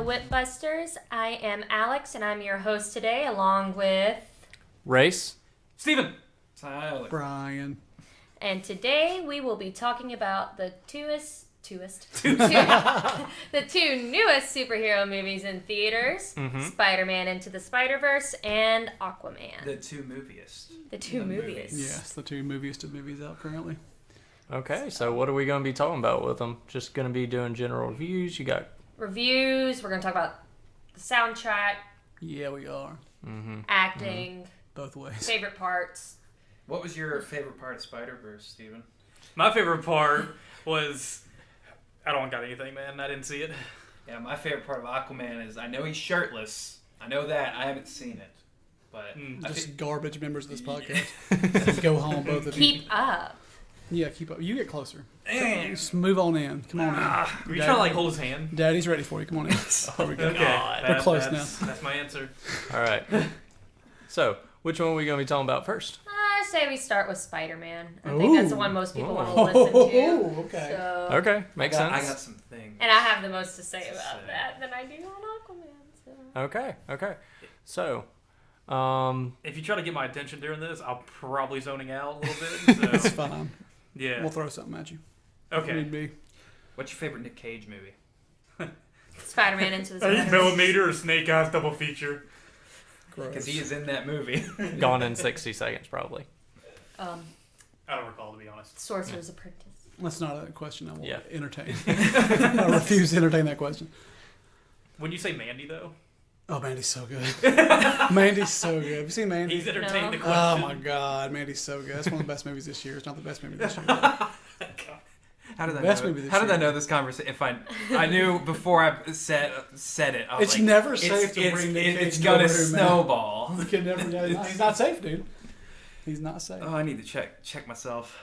Reviewbusters. I am Alex, and I'm your host today, along with Rayce, Steven, Tyler, Brian. And today we will be talking about the two newest superhero movies in theaters: Spider-Man Into the Spider-Verse and Aquaman. The two moviest. Yes, the two moviest of movies out currently. Okay, so what are we going to be talking about with them? Just going to be doing general reviews? You got reviews. We're going to talk about the soundtrack. Yeah, we are. Acting. Both ways. Favorite parts. What was your favorite part of Spider-Verse, Steven? my favorite part was... I don't got anything, man. I didn't see it. Yeah, my favorite part of Aquaman is I know he's shirtless. I know that. I haven't seen it. But Just garbage members of this podcast. Go home, both of you. Keep up. Yeah, keep up. You get closer. Just move on in. Come on in. Were you trying to like hold his hand? Daddy's ready for you. Come on in. There we go. Okay. We're close now. That's my answer. all right. So, which one are we going to be talking about first? I say we start with Spider-Man. I think that's the one most people want to listen to. Okay. So, Okay, makes sense. I got some things. and I have the most to say about that than I do on Aquaman. So. Okay. So, If you try to get my attention during this, I'll probably zoning out a little bit. It's So, fine. yeah. We'll throw something at you. Okay. Need be. What's your favorite Nick Cage movie? Spider-Man Into the 8 Spider-Verse. millimeter or Snake Eyes double feature. Gross. Because he is in that movie. gone in 60 seconds, probably. I don't recall, to be honest. Sorcerer's Apprentice. That's not a question I will Yeah. entertain. I refuse to entertain that question. When you say Mandy, though, Oh, Mandy's so good. Mandy's so good. Have you seen Mandy? he's entertained the No. question. Oh my God, Mandy's so good. That's one of the best movies this year. It's not the best movie this year. How did I Best know? movie this How did I year. know this conversation? If I knew before I said it, I was It's like, never safe to bring Nick Cage It's gonna over here, man. snowball. You can never. He's not safe, dude. He's not safe. Oh, I need to check myself.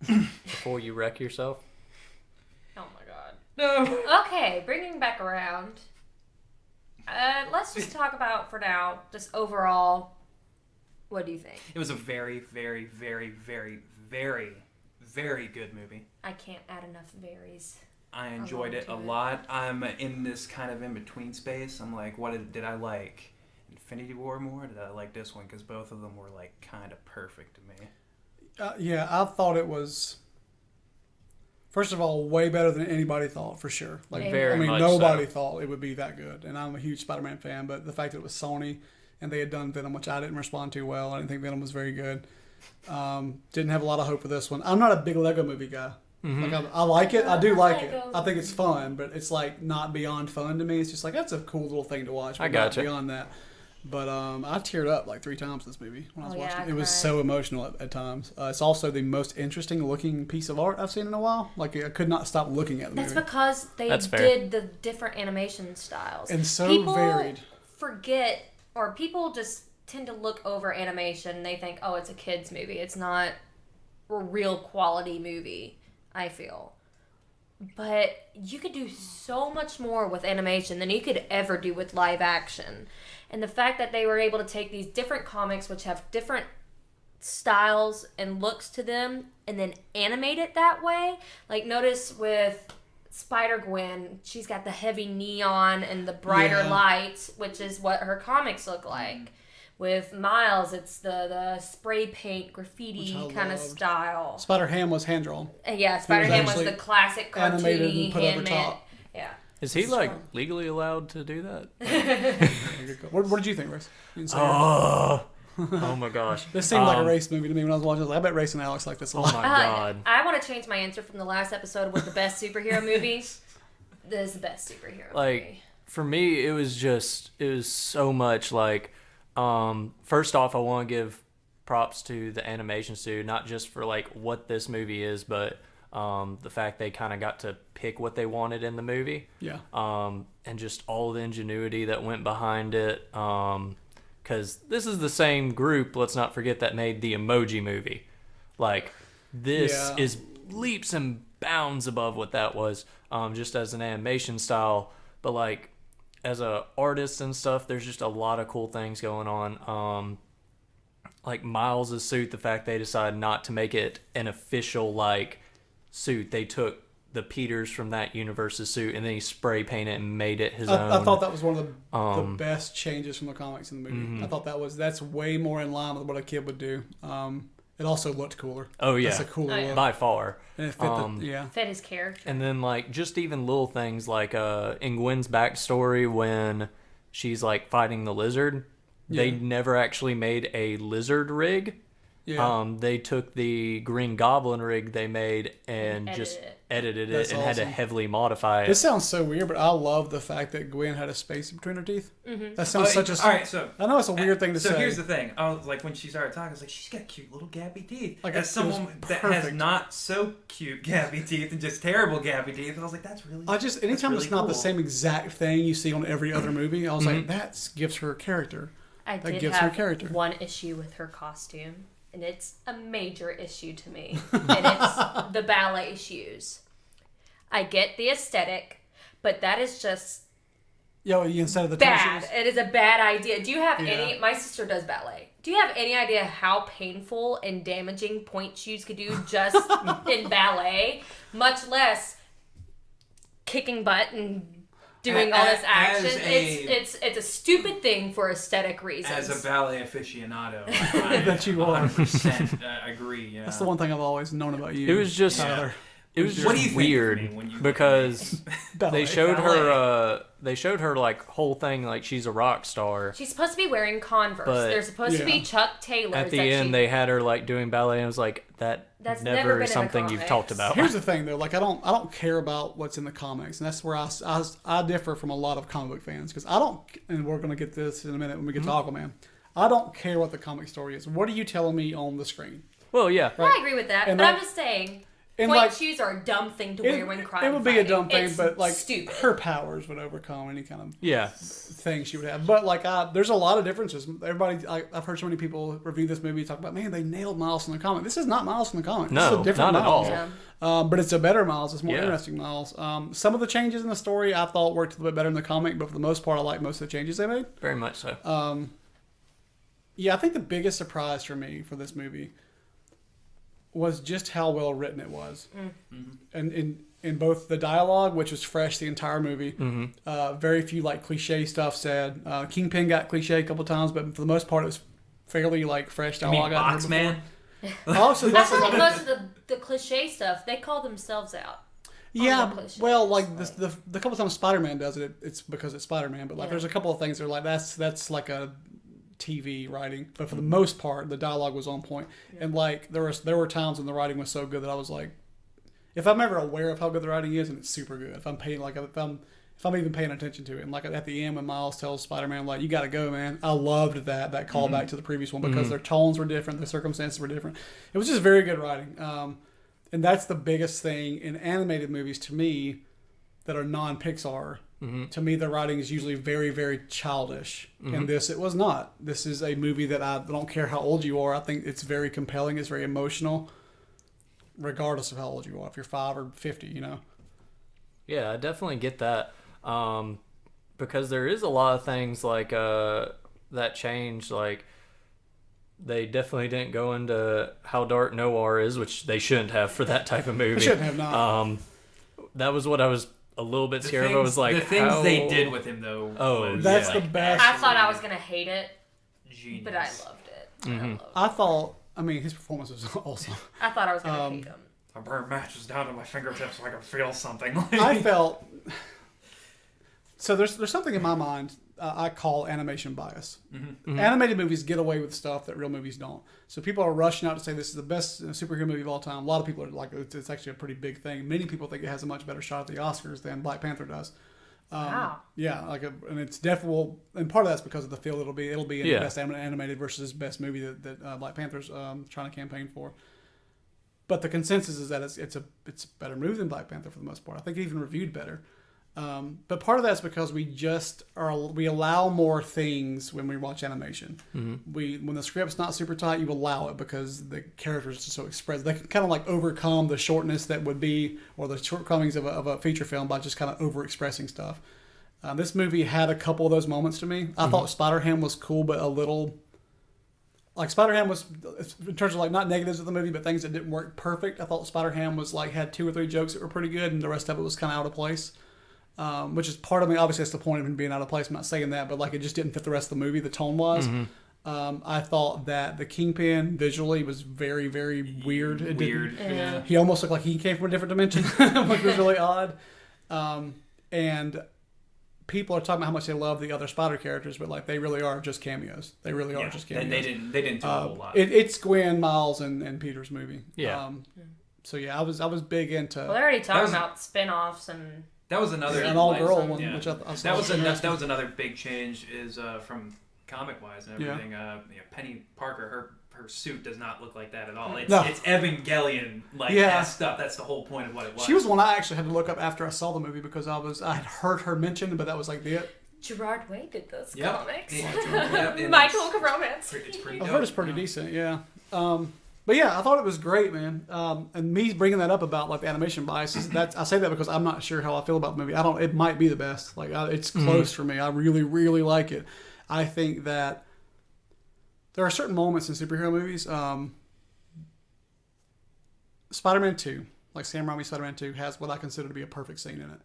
Before you wreck yourself. Oh my god. No. Okay, bringing back around. Let's just talk about, for now, just overall, what do you think? It was a very, very, very, very, very, very good movie. I can't add enough varies. I enjoyed it a lot. I'm in this kind of in-between space. I'm like, what did I like? Infinity War more? Or did I like this one? Because both of them were like kind of perfect to me. Yeah, I thought it was. First of all, way better than anybody thought, for sure. Like, Very I mean, much nobody so. thought it would be that good. And I'm a huge Spider-Man fan, but the fact that it was Sony and they had done Venom, which I didn't respond to well. I didn't think Venom was very good. Didn't have a lot of hope for this one. I'm not a big Lego movie guy. Like I like it. I do like it. Lego. I think it's fun, but it's like not beyond fun to me. It's just like that's a cool little thing to watch. But I gotcha. Not beyond that. But I teared up like 3 times this movie when I was watching I it. It was cried. so emotional at times. It's also the most interesting looking piece of art I've seen in a while. Like I could not stop looking at the That's movie. because they That's fair. did the different animation styles. And so people varied. forget, or people just tend to look over animation and they think, oh, it's a kid's movie. It's not a real quality movie, I feel. But you could do so much more with animation than you could ever do with live action. And the fact that they were able to take these different comics, which have different styles and looks to them, and then animate it that way. Like, notice with Spider-Gwen, she's got the heavy neon and the brighter Yeah. lights, which is what her comics look like. With Miles, it's the spray paint graffiti Which I kind of loved. style. Spider-Ham was hand drawn. And yeah, Spider-Man was actually the classic animated cartoony, and put over handmade. top. Yeah. Is he like Strong. legally allowed to do that? What did you think, Race? You didn't say Oh my gosh. this seemed like a race movie to me when I was watching. I was like, I bet Race and Alex like this a Oh lot. my god. I want to change my answer from the last episode with the best superhero movies. This is the best superhero Like, movie. for me, it was so much like, first off, I want to give props to the animation studio, not just for like what this movie is, but the fact they kind of got to pick what they wanted in the movie. Yeah. And just all the ingenuity that went behind it. Because this is the same group, let's not forget, that made the Emoji Movie. Like, this Yeah. is leaps and bounds above what that was, just as an animation style. But, like, as a artist and stuff, there's just a lot of cool things going on. Like, Miles' suit, the fact they decided not to make it an official, like, suit. They took the Peters from that universe's suit, and then he spray painted and made it his own. I thought that was one of the best changes from the comics in the movie. I thought that's way more in line with what a kid would do. It also looked cooler. Oh yeah, that's a cooler look. By far. And it fit fit his character. And then like just even little things like in Gwen's backstory when she's like fighting the lizard, they never actually made a lizard rig. Yeah. They took the Green Goblin rig they made and just edited it and had to heavily modify it. This sounds so weird, but I love the fact that Gwen had a space between her teeth. Mm-hmm. That sounds such a... All right, so... I know it's a weird thing to say. So here's the thing. I was like, when she started talking, I was like, she's got cute little gappy teeth. Like, as someone that has not so cute gappy teeth and just terrible gappy teeth, I was like, that's really... anytime really it's not cool. the same exact thing you see on every other movie, I was like, that gives her character. That gives her character. One issue with her costume. And it's a major issue to me. And it's the ballet shoes. I get the aesthetic, but that is just instead of the bad. It is a bad idea. Do you have any... My sister does ballet. Do you have any idea how painful and damaging point shoes could do just in ballet? Much less kicking butt and doing all this action. It's a stupid thing for aesthetic reasons. As a ballet aficionado, I that you are 100% agree. Yeah. That's the one thing I've always known about you. It was just it was just weird because they showed her like whole thing like she's a rock star. She's supposed to be wearing Converse. They're supposed to be Chuck Taylors. At the end, they had her like doing ballet, and I was like, that's never something you've talked about. Here's the thing, though. Like, I don't care about what's in the comics, and that's where I differ from a lot of comic book fans because I don't. And we're gonna get this in a minute when we get to Aquaman. I don't care what the comic story is. What are you telling me on the screen? Well, yeah, right. I agree with that, but I'm just saying. Point shoes are a dumb thing to wear when crime. It would be a dumb thing, but like stupid. Her powers would overcome any kind of thing she would have. But like, there's a lot of differences. I've heard so many people review this movie talk about, man, they nailed Miles in the comic. This is not Miles in the comic. No, this is a different not Miles. at all. But it's a better Miles. It's more interesting Miles. Some of the changes in the story I thought worked a little bit better in the comic, but for the most part, I like most of the changes they made. Very much so. I think the biggest surprise for me for this movie was just how well written it was. And in both the dialogue, which was fresh the entire movie, very few like cliche stuff said. Kingpin got cliche a couple times, but for the most part it was fairly like fresh dialogue. You mean Boxman? Also, I feel like most of the cliche stuff, they call themselves out. Yeah, well, like the couple times Spider-Man does it, it's because it's Spider-Man. But like, there's a couple of things that are like that's like a TV writing, but for the most part, the dialogue was on point. And like there were times when the writing was so good that I was like, if I'm ever aware of how good the writing is, and it's super good. If I'm even paying attention to it, and like at the end when Miles tells Spider-Man like, you got to go, man. I loved that callback to the previous one because their tones were different, the circumstances were different. It was just very good writing, and that's the biggest thing in animated movies to me that are non-Pixar. To me, the writing is usually very, very childish. And this, it was not. This is a movie that I don't care how old you are. I think it's very compelling. It's very emotional, regardless of how old you are. If you're 5 or 50, you know. Yeah, I definitely get that. Because there is a lot of things like that change. Like, they definitely didn't go into how dark noir is, which they shouldn't have for that type of movie. They shouldn't have, not. That was what I was a little bit scared of. I was like, the things they did with him though. That's the best. I thought I was gonna hate it, Genius. but I loved it. I thought. I mean, his performance was awesome. I thought I was gonna hate him. I burned matches down to my fingertips so I could feel something. I felt. So there's something in my mind I call animation bias. Animated movies get away with stuff that real movies don't. So people are rushing out to say this is the best superhero movie of all time. A lot of people are like, it's actually a pretty big thing. Many people think it has a much better shot at the Oscars than Black Panther does. Wow. Yeah, and it's definitely, and part of that's because of the field it'll be in best animated versus best movie that Black Panther's trying to campaign for. But the consensus is that it's a better movie than Black Panther for the most part. I think it even reviewed better. But part of that's because we allow more things when we watch animation. When the script's not super tight, you allow it because the characters are so expressive. They can kind of like overcome the shortness that would be, or the shortcomings of a feature film by just kind of over expressing stuff. This movie had a couple of those moments to me. I thought Spider-Ham was cool, but a little like Spider-Ham was, in terms of like not negatives of the movie, but things that didn't work perfect. I thought Spider-Ham was like had 2 or 3 jokes that were pretty good, and the rest of it was kind of out of place. Which is part of me. Obviously, that's the point of him being out of place. I'm not saying that, but like it just didn't fit the rest of the movie. The tone was. I thought that the Kingpin visually was very, very weird. Yeah. He almost looked like he came from a different dimension, which was really odd. And people are talking about how much they love the other Spider characters, but like they really are just cameos. They really are just cameos. They didn't do a whole lot. It's Gwen, Miles, and Peter's movie. Yeah. So yeah, I was big into. Well, they're already talking about spin-offs and. That was another an all-girl one, yeah. which I that was another big change is from comic-wise and everything. Penny Parker, her suit does not look like that at all. It's Evangelion stuff. That's the whole point of what it was. She was one I actually had to look up after I saw the movie because I had heard her mentioned, but that was like it. Gerard Way did those Yep. comics. Yep. Michael Romance. It's pretty I've dope. heard it's pretty decent, yeah. But yeah, I thought it was great, man. And me bringing that up about like the animation biases, I say that because I'm not sure how I feel about the movie. It might be the best. Like it's close for me. I really, really like it. I think that there are certain moments in superhero movies. Spider-Man 2, like Sam Raimi's Spider-Man 2, has what I consider to be a perfect scene in it.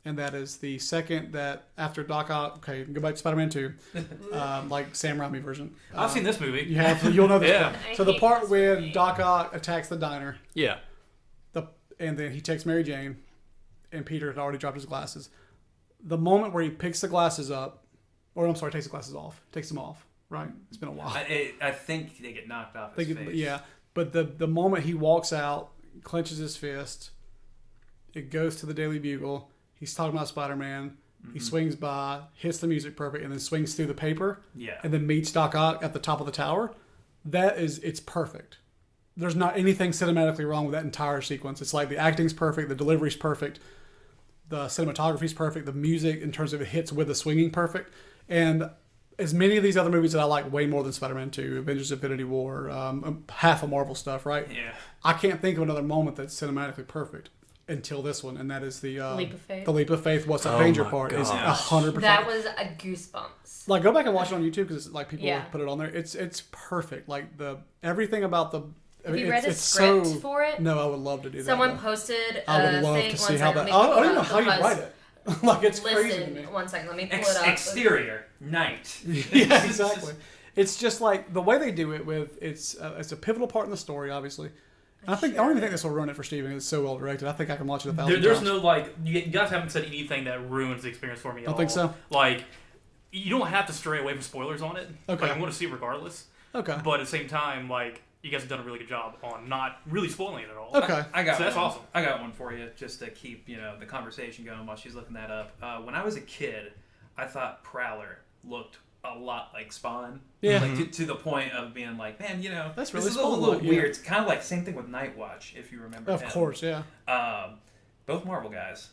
And that is the second that after Doc Ock, okay, go back to Spider-Man 2, like Sam Raimi version. I've seen this movie. You'll know this Yeah. part. So the part when Doc Ock attacks the diner, Yeah. and then he takes Mary Jane, and Peter had already dropped his glasses. The moment where he picks the glasses up, or I'm sorry, takes the glasses off, takes them off, right? It's been a while. I think they get knocked off his face. Yeah, but the moment he walks out, clenches his fist, it goes to the Daily Bugle. He's talking about Spider-Man. Mm-hmm. He swings by, hits the music perfect, and then swings through the paper. Yeah. And then meets Doc Ock at the top of the tower. It's perfect. There's not anything cinematically wrong with that entire sequence. It's like the acting's perfect, the delivery's perfect, the cinematography's perfect, the music in terms of it hits with the swinging perfect. And as many of these other movies that I like way more than Spider-Man 2, Avengers Infinity War, half of Marvel stuff, right? Yeah. I can't think of another moment that's cinematically perfect until this one, and that is the Leap of Faith. The Leap of Faith. What's that danger my part is gosh. 100%. That was a goosebumps. Like go back and watch it on YouTube because like people Yeah. put it on there. It's perfect. Like everything about the. Have you read a it's script so, for it? No, I would love to do that. Someone though. posted I would a love thing. to One see how second, that. let me I pull don't even know up how you because- write it. Like it's crazy to me. Listen, one second, let me pull it up. Exterior, night. Yeah, exactly. It's just like the way they do it with it's a pivotal part in the story, obviously. And I don't even think this will ruin it for Steven. It's so well directed. I think I can watch it 1,000 There's times. no you guys haven't said anything that ruins the experience for me at all. Don't think so? Like, you don't have to stray away from spoilers on it. Okay. Like, I'm going to see it regardless. Okay. But at the same time, like, you guys have done a really good job on not really spoiling it at all. Okay. I got So that's one. awesome. I got one for you just to keep the conversation going while she's looking that up. When I was a kid, I thought Prowler looked a lot like Spawn. Yeah. Like to the point of being like, man, That's this really is a little Spawn, yeah. weird. It's kind of like same thing with Night Watch, if you remember. Of him. course, yeah. Both Marvel guys.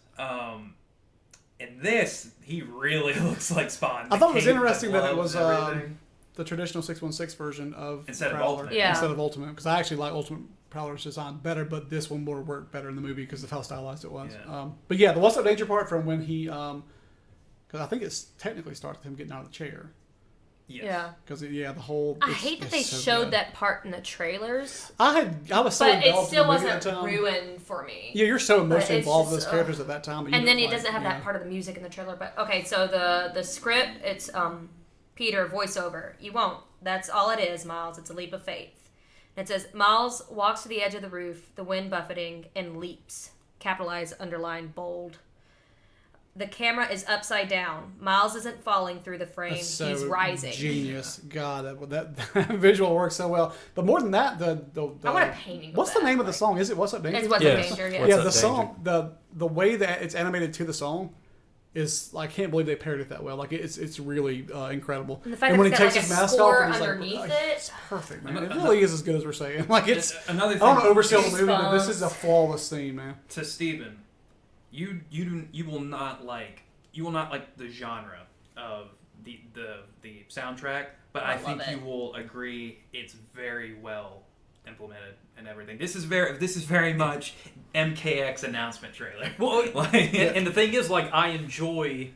In this, he really looks like Spawn. I thought it was The cape, interesting the that it gloves, was everything. the traditional 616 version of Instead of Prowler Ultimate. Yeah. instead of Ultimate, because I actually like Ultimate Prowler's design better, but this one would work better in the movie because of how stylized it was. Yeah. But yeah, the What's Up Danger part from when he, because I think it's technically starts with him getting out of the chair. Yes. Yeah. Because the whole. I hate that they so showed good. that part in the trailers, I was so but it involved still in the movie wasn't at that time. ruined for me. Yeah, you're so emotionally it's involved with just, those characters at that time. but you And then don't it doesn't have yeah. that part of the music in the trailer. But okay, so the script, it's Peter voiceover. You won't. That's all it is, Miles. It's a leap of faith. And it says Miles walks to the edge of the roof, the wind buffeting, and leaps. Capitalize, underline, bold. The camera is upside down. Miles isn't falling through the frame. That's so He's rising. Genius. God, that visual works so well. But more than that, the I want a painting of what's the that, name of the like- song? Is it What's Up Danger? It's What's Yes. Up Danger, yeah. What's Yeah, Up the Danger? song, the way that it's animated to the song is I can't believe they paired it that well. Like it's really incredible. And the fact when that he it's takes got, his like, a mask off, score and he's underneath like, it. it's perfect, man. It really is as good as we're saying. Like it's Another I thing. don't want to oversell the movie, but Goosebumps. this is a flawless scene, man. To Steven, you will not like the genre of the soundtrack, but I love think it. you will agree it's very well implemented and everything. This is very much MKX announcement trailer. Well, Like, and the thing is, like, I enjoy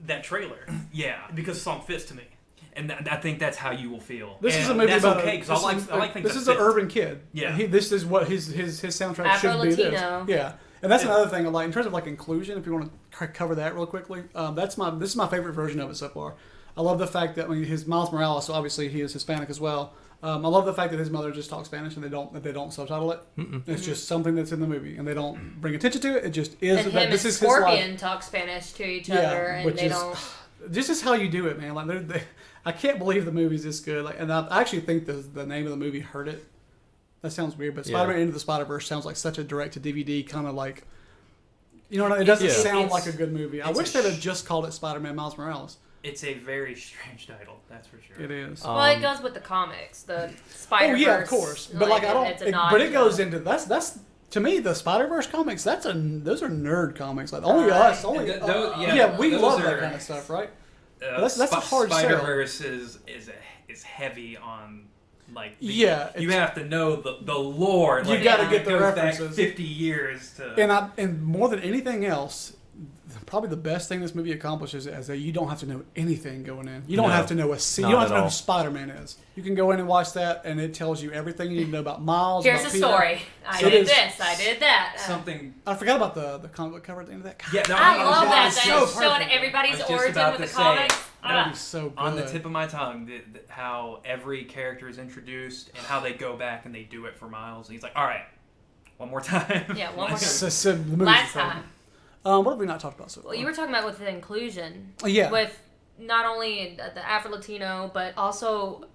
that trailer yeah. because the song fits to me. And I think that's how you will feel. This and is a movie that's about okay because I like things. This is an urban kid. Yeah. This is what his soundtrack should be. This. Afro-Latino. Yeah. And that's another thing. Like in terms of like inclusion, if you want to cover that real quickly, this is my favorite version of it so far. I love the fact that his Miles Morales, so obviously he is Hispanic as well. I love the fact that his mother just talks Spanish and they don't subtitle it. It's just something that's in the movie and they don't bring attention to it. It just is. And him this and is his Scorpion life. talk Spanish to each other, and they don't. This is how you do it, man. Like I can't believe the movie's this good. Like, and I actually think the name of the movie hurt it. That sounds weird, but Spider-Man Into the Spider-Verse sounds like such a direct-to-DVD kind of like. You know what I mean? It doesn't sound like a good movie. I wish they'd have just called it Spider-Man Miles Morales. It's a very strange title, that's for sure. It is. Well, it goes with the comics, the Spider-Verse. Oh yeah, of course. But like I don't. But it goes into that's to me the Spider-Verse comics. Those are nerd comics. Like only us. Only we love that kind of stuff, right? That's a hard sell. Spider-Verse is heavy on. Like you have to know the lore. You got to get the references. Back 50 years to. And more than anything else, probably the best thing this movie accomplishes is that you don't have to know anything going in. You don't have to know a scene. You don't have to know who Spider-Man is. You can go in and watch that, and it tells you everything you need to know about Miles. Here's the story. I did this. I did that. Something. I forgot about the comic book cover at the end of that. God. Yeah, I love that. So That's showing everybody's origin with the comics. That would be so good. On the tip of my tongue, how every character is introduced and how they go back and they do it for Miles. And he's like, all right, one more time. Yeah, one more time. The Last time. What have we not talked about so far? Well, you were talking about with the inclusion. Yeah. With not only the Afro-Latino, but also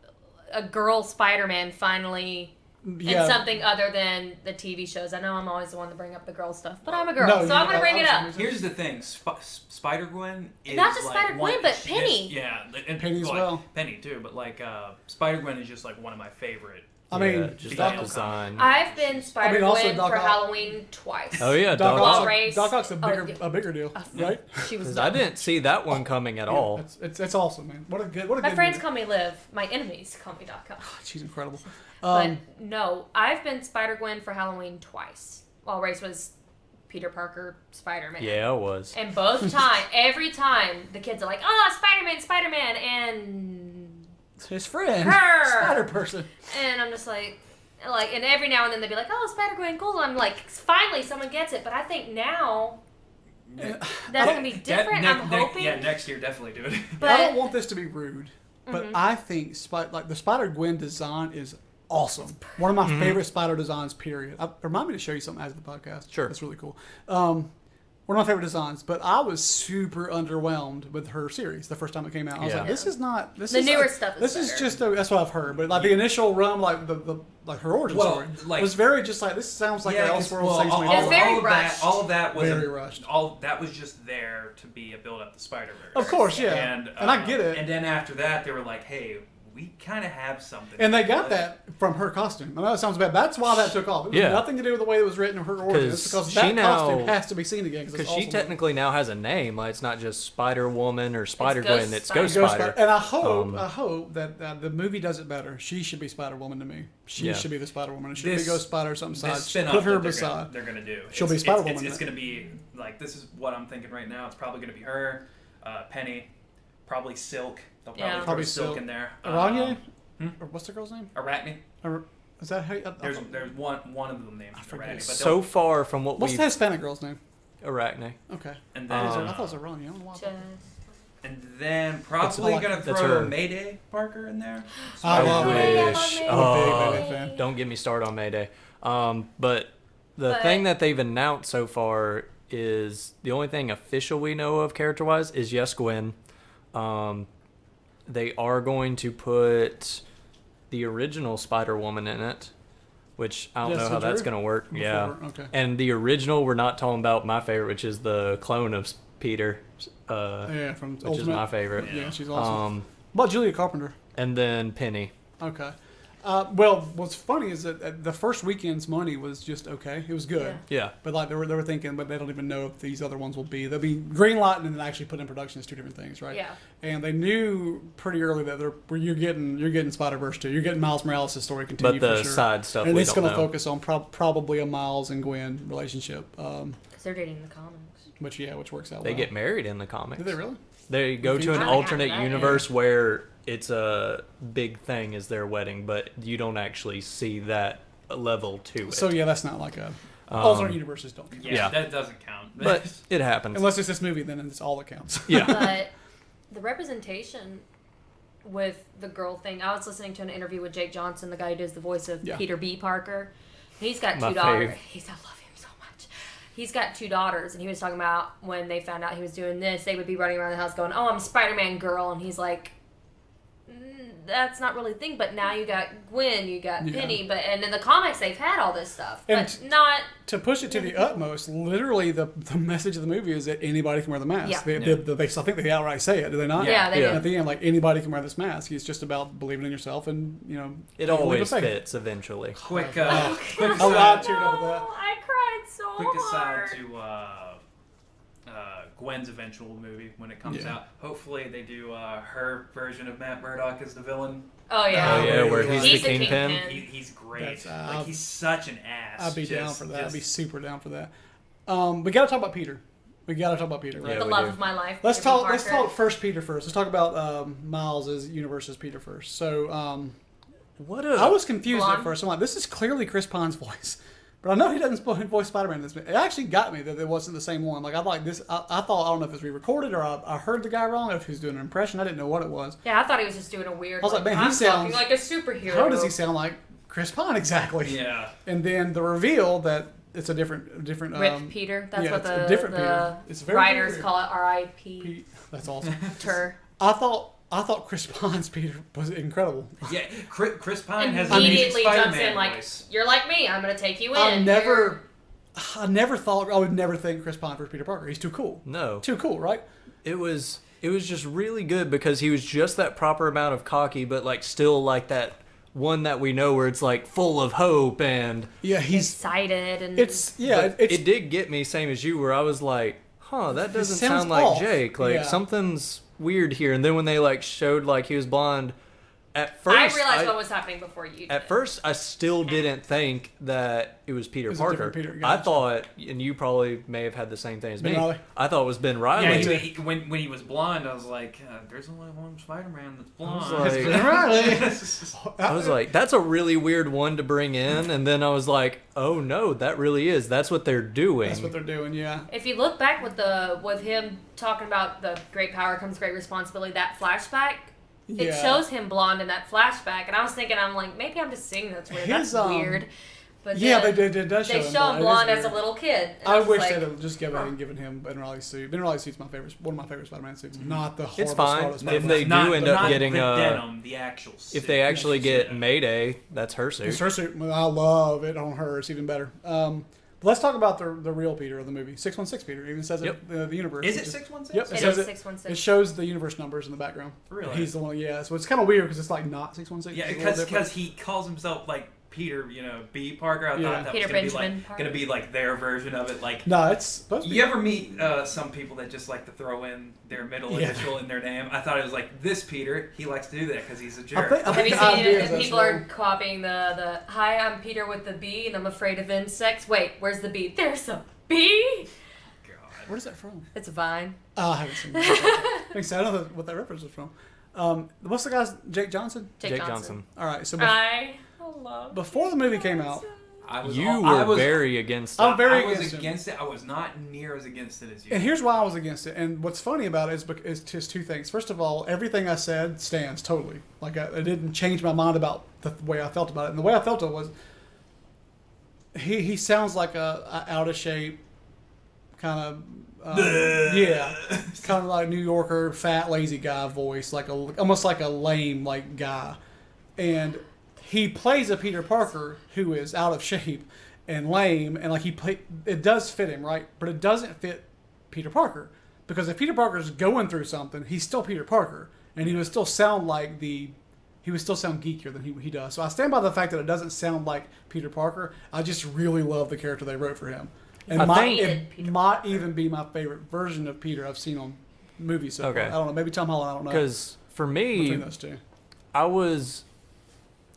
a girl Spider-Man finally in something other than the TV shows. I know I'm always the one to bring up the girl stuff, but I'm a girl, so I'm going to bring it up. Here's the thing. Spider-Gwen is not just like Spider-Gwen, but Penny. And Penny as well. Penny too, but like Spider-Gwen is just like one of my favorite. I mean, just that design. I've been Spider-Gwen for Halloween twice. Oh yeah, Doc Ock's Rayce. a bigger deal, right? She was. I didn't see that one coming at all. It's awesome, man. What a good. My friends call me Liv. My enemies call me Doc Ock. She's incredible. But no, I've been Spider-Gwen for Halloween twice. While Rayce was Peter Parker Spider-Man. Yeah, it was. And both every time, the kids are like, "Oh, Spider-Man," and his friend, her Spider-Person. And I'm just like, and every now and then they'd be like, "Oh, Spider-Gwen, cool." I'm like, finally someone gets it. But I think now that's gonna be different. I'm hoping. Next year definitely do it. But I don't want this to be rude, but I think the Spider-Gwen design is awesome. One of my favorite Spider designs. Period. Remind me to show you something as the podcast. Sure, that's really cool. One of my favorite designs, but I was super underwhelmed with her series the first time it came out. I was like, "This is not the newer stuff. This is just that's what I've heard." But like the initial run, like the her origin story was very just like this sounds like an Elseworlds thing. It's very rushed. All of that was very rushed. All that was just there to be a build up to Spider-Verse. Of course, yeah, and I get it. And then after that, they were like, "Hey, we kind of have something." And they got that from her costume. I know it sounds bad. That's why that took off. It was nothing to do with the way it was written or her origin. It's because that costume has to be seen again. Because she technically now has a name. Like it's not just Spider-Woman or Spider-Gwen. It's Ghost Spider. And I hope that the movie does it better. She should be Spider-Woman to me. She should be the Spider-Woman. It should be Ghost Spider or something. Put her beside. They're gonna do. She'll be Spider-Woman. It's gonna be like this is what I'm thinking right now. It's probably gonna be her, Penny, probably Silk. They'll probably throw Silk in there. Aranya. Or what's the girl's name? Arachne. Is that how? There's one of them named Arachne. But so far from what what's the Hispanic girl's name? Arachne. Okay. And then I thought it was Aranya. I don't know why. And then probably gonna throw Mayday Parker in there. I wish. Oh, don't get me started on Mayday. But the thing that they've announced so far is the only thing official we know of character-wise is Yes Gwen. They are going to put the original Spider-Woman in it, which I don't know how that's going to work. Yeah. Okay. And the original, we're not talking about my favorite, which is the clone of Peter. From which Ultimate. is my favorite. Yeah, she's awesome. What about Julia Carpenter? And then Penny. Okay. Well, what's funny is that the first weekend's money was just okay. It was good. Yeah. But like they were thinking, but they don't even know if these other ones will be. They'll be greenlight and then actually put in production is two different things, right? Yeah. And they knew pretty early that you're getting Spider-Verse too. You're getting Miles Morales' story continue. But the for sure. side stuff, and we it's don't going to know. focus on probably a Miles and Gwen relationship. Because they're dating in the comics. Which works out. They well. get married in the comics. Did they really? They go to an I'm alternate happy. universe where it's a big thing is their wedding, but you don't actually see that level to it. So yeah, that's not like a alternate universes don't count. Yeah. That doesn't count. But it happens. Unless it's this movie, then it's all that counts. Yeah. But the representation with the girl thing, I was listening to an interview with Jake Johnson, the guy who does the voice of Peter B. Parker. He's got My two daughters. fave. I love him so much. He's got two daughters, and he was talking about when they found out he was doing this, they would be running around the house going, "Oh, I'm Spider-Man girl," and he's like, that's not really a thing, but now you got Gwen, you got Penny, and in the comics they've had all this stuff, but not... To push it to the utmost, literally the message of the movie is that anybody can wear the mask. Yeah. They I think they outright say it, do they not? Yeah, they do. At the end, like, anybody can wear this mask. It's just about believing in yourself and, It always fits eventually. Quick I aside. teared up with that. I cried so Quick aside hard. to Gwen's eventual movie when it comes out. Hopefully they do her version of Matt Murdock as the villain. Oh yeah. Oh yeah, where he's He's the the kingpin. kingpin. He's great. That's, he's such an ass. I'd be down Just- for that. I'd be just- super down for that. We got to talk about Peter. Right? Yeah, The we love do. of my life. Let's Peter talk. Let's Parker. talk first Peter first. Let's talk about Miles' universe as Peter first. So I was confused Blonde? at first. I'm like, this is clearly Chris Pine's voice, but I know he doesn't voice Spider-Man in this. It actually got me that it wasn't the same one. Like I like this. I thought I don't know if it was re-recorded or I heard the guy wrong, or if he was doing an impression. I didn't know what it was. Yeah, I thought he was just doing a weird. I was like, man, he I'm sounds- talking like a superhero. How does he sound like Chris Pine exactly? Yeah. And then the reveal that it's a different. Rip Peter. That's yeah, what it's a the, different the Peter. It's very writers weird. call it R.I.P. Pete. That's awesome. Ter. I thought Chris Pine's Peter was incredible. Yeah, Chris Pine has an amazing Immediately jumps Spider-Man in like, voice. "You're like me. I'm gonna take you in." I never thought I would never think Chris Pine for Peter Parker. He's too cool. No. Too cool, right? It was just really good because he was just that proper amount of cocky, but like still like that one that we know where it's like full of hope and Yeah, he's excited and it did get me same as you where I was like, huh, that doesn't sounds sound like off. Jake. Like Yeah. something's weird here. And then when they like showed like he was blonde, at first I realized what was happening before you did. At first, I still didn't think that it was Peter It's a Parker. different Peter, I gotcha. thought, and you probably may have had the same thing as Ben me. Reilly. I thought it was Ben Riley. Yeah, when he was blonde, I was like, there's only one Spider-Man that's blonde. I was like, that's a really weird one to bring in. And then I was like, oh no, that really is. That's what they're doing. That's what they're doing. Yeah. If you look back with him talking about the great power comes great responsibility, that flashback, it Yeah. shows him blonde in that flashback, and I was thinking, I'm like, maybe I'm just seeing that's weird. His, That's weird. But Yeah, then they does show they him show him It is blonde as a weird. little kid. And I was wish like, they'd have just given him Ben Riley's suit. Ben Riley's suit's my favorite, one of my favorite Spider-Man suits. Not the horrible It's fine. Scarlet If Spider-Man. they do end up getting the denim, the actual suit. if they actually get Mayday, that's her suit. It's her suit. I love it on her. It's even better. But let's talk about the real Peter of the movie. 616 Peter. It even says Yep. it, the universe. Is which it 616? Yep. It says is it. 616. It shows the universe numbers in the background. Really? He's the one. Yeah. So it's kind of weird because it's like not 616. Yeah, It's a little because different. he calls himself like Peter, B. Parker. I Yeah. thought that Peter was gonna Benjamin be like Parker. gonna be like their version of it. Like, No, it's supposed to be. you ever meet some people that just like to throw in their middle Yeah. initial in their name? I thought it was like this Peter. He likes to do that because he's a I jerk. think Have you the seen idea it? is that's People are wrong. copying the "Hi, I'm Peter with the B, and I'm afraid of insects." Wait, where's the B? There's a B. God. Where's that from? It's a vine. Oh, I haven't seen that. Thanks. I don't know what that reference was from. What's the guy's Jake Johnson? Jake Johnson. All right. So I love. before the movie came out, You were very against it. I'm very I was against him. against it. I was not near as against it as you. And here's why I was against it. And what's funny about it is just two things. First of all, everything I said stands totally. Like it didn't change my mind about the way I felt about it. And the way I felt it was he sounds like a out of shape kind of yeah, kind of like New Yorker fat lazy guy voice, like almost like a lame like guy. And he plays a Peter Parker who is out of shape and lame, and like it does fit him, right? But it doesn't fit Peter Parker, because if Peter Parker's going through something, he's still Peter Parker, and he would still sound geekier than he does. So I stand by the fact that it doesn't sound like Peter Parker. I just really love the character they wrote for him, and it might even be my favorite version of Peter I've seen on movies so far. I don't know, maybe Tom Holland. I don't know, because for me, between those two, I was.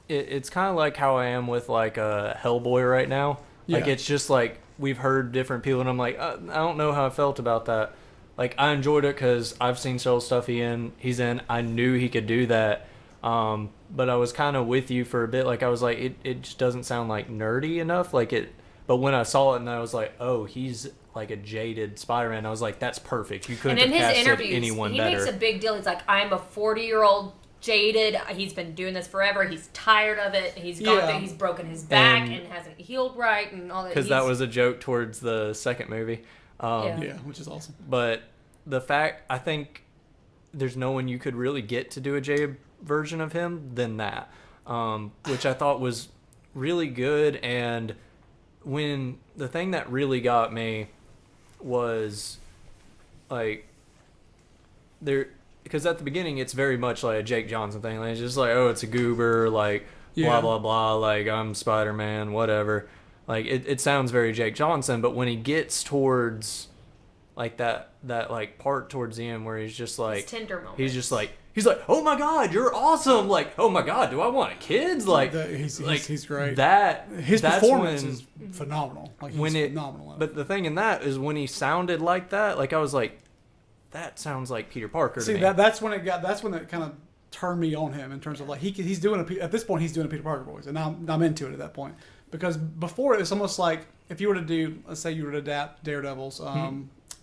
It's kind of like how I am with like Hellboy right now. Like Yeah. it's just like we've heard different people, and I'm like, I don't know how I felt about that. like I enjoyed it because I've seen several stuff he's in. I knew he could do that. But I was kind of with you for a bit. Like I was like, it just doesn't sound like nerdy enough. Like it. But when I saw it and I was like, oh, he's like a jaded Spider-Man. I was like, that's perfect. You couldn't have casted anyone better. He makes a big deal. He's like, I'm a 40-year-old jaded. He's been doing this forever. He's tired of it. He's gone through. He's broken his back and hasn't healed right and all that. Because that was a joke towards the second movie. Which is awesome. But the fact, I think there's no one you could really get to do a jaded version of him than that, which I thought was really good. And when the thing that really got me was like there, because at the beginning it's very much like a Jake Johnson thing. Like, it's just like, oh, it's a goober, like blah blah blah, like I'm Spider-Man, whatever. Like it sounds very Jake Johnson, but when he gets towards like that like part towards the end where he's just like tender moment, he's like, oh my god, you're awesome! Like, oh my god, do I want kids? Like, he's great. His performance is phenomenal. Like, he's phenomenal. But the thing in that is when he sounded like that, like I was like, that sounds like Peter Parker to me. That's when it kind of turned me on him in terms of like he's doing at this point he's doing a Peter Parker voice, and I'm into it at that point, because before it's almost like if you were to do, let's say you were to adapt Daredevil's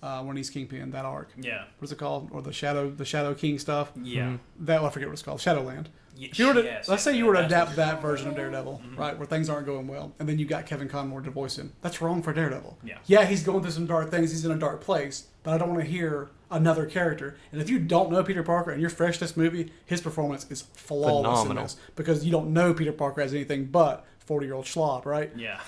when he's Kingpin, that arc. Yeah. What's it called? Or the Shadow King stuff. Yeah. That, I forget what it's called. Shadowland. If you were to, let's say you were to adapt that version of Daredevil, right, where things aren't going well, and then you got Kevin Conroy to voice him. That's wrong for Daredevil. Yeah. Yeah, he's going through some dark things. He's in a dark place, but I don't want to hear another character. And if you don't know Peter Parker and you're fresh to this movie, his performance is flawless in this, because you don't know Peter Parker as anything but 40-year-old slob, right? Yeah.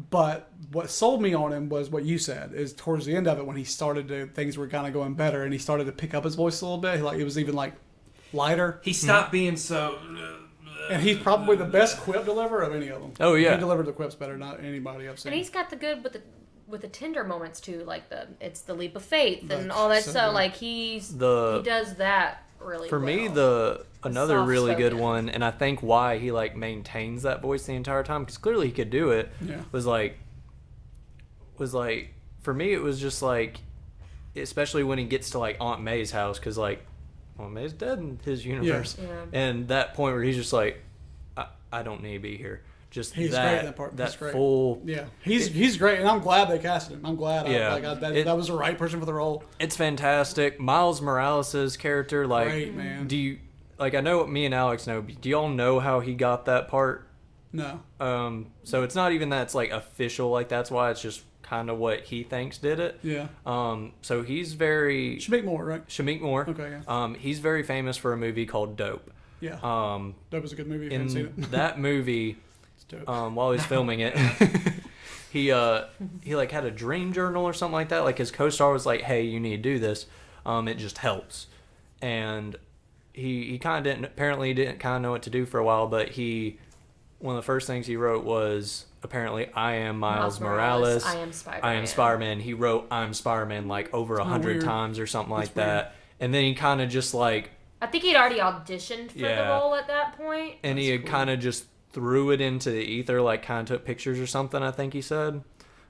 But what sold me on him was what you said, is towards the end of it when he started to, things were kind of going better and he started to pick up his voice a little bit. Like it was even like lighter. He stopped being so. And he's probably the best quip deliverer of any of them. Oh yeah, he delivered the quips better than anybody I've seen. And he's got the good with the tender moments too, like it's the leap of faith and all that. So like he does that really for well. Me, another really good one, and I think why he like maintains that voice the entire time, because clearly he could do it. Yeah. Was like for me it was just like, especially when he gets to like Aunt May's house, because like Aunt May's dead in his universe, and that point where he's just like, I don't need to be here. Just he's that, great in that part. That great. Full. Yeah, he's great, and I'm glad they casted him. I'm glad. That was the right person for the role. It's fantastic. Miles Morales' character, like, great, man. Do you like? I know what me and Alex know. Do y'all know how he got that part? No. So it's not even that it's like official. Like that's why it's just kind of what he thinks did it. Yeah. So he's very Shameik Moore, right? Shameik Moore. Okay. Yeah. He's very famous for a movie called Dope. Yeah. Dope was a good movie. If you haven't seen it. That movie. While he's filming it, he like had a dream journal or something like that. Like his co-star was like, "Hey, you need to do this. It just helps." And he kind of didn't kind of know what to do for a while. But one of the first things he wrote was apparently, "I am Miles Morales. I am Spider-Man. I am Spider-Man." He wrote "I'm Spider-Man" like over 100 times or something like that. And then he kind of just like, I think he'd already auditioned for the role at that point. And he had kind of just threw it into the ether, like kind of took pictures or something, I think he said.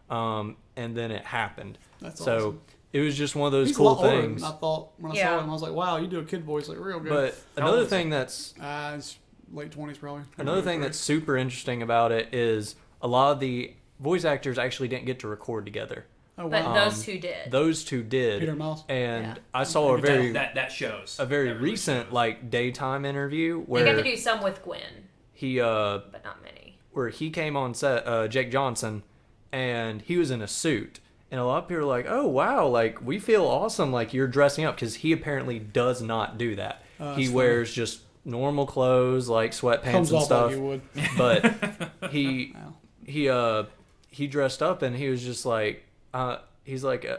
And then it happened. That's so awesome. It was just one of those He's cool a lot older things. than I thought when I saw him. I was like, wow, you do a kid voice like real good. But another thing that's... it's late 20s probably. Another thing that's super interesting about it is a lot of the voice actors actually didn't get to record together. Oh, wow. But those two did. Those two did. Peter and Miles. And I saw that shows a very recent like daytime interview where they got to do some with Gwen. But not many. Where he came on set, Jake Johnson, and he was in a suit. And a lot of people are like, oh, wow, like, we feel awesome, like, you're dressing up. Because he apparently does not do that. He wears just normal clothes, like sweatpants and stuff. Like you would. But he dressed up, and he was just like, he's like, in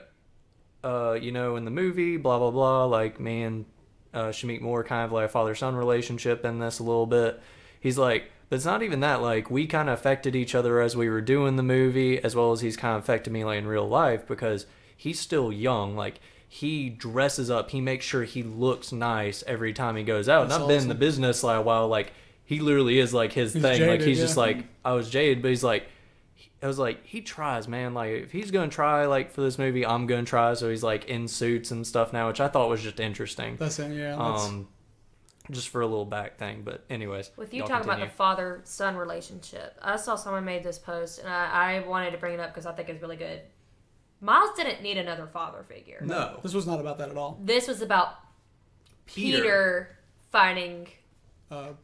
the movie, blah, blah, blah, like, me and Shameik Moore kind of like a father-son relationship in this a little bit. He's like, but it's not even that. Like, we kind of affected each other as we were doing the movie, as well as he's kind of affected me like in real life, because he's still young. Like, he dresses up. He makes sure he looks nice every time he goes out. That's and I've been in the business like a while. Like, he literally is like his thing. Jaded, like, he's just like, I was jaded, but he's like, I was like, he tries, man. Like, if he's gonna try, like, for this movie, I'm gonna try. So he's like in suits and stuff now, which I thought was just interesting. That's it. Yeah. Just for a little back thing. But anyways, with you talking about the father-son relationship, I saw someone made this post, and I wanted to bring it up because I think it's really good. Miles didn't need another father figure. No, this was not about that at all. This was about Peter finding son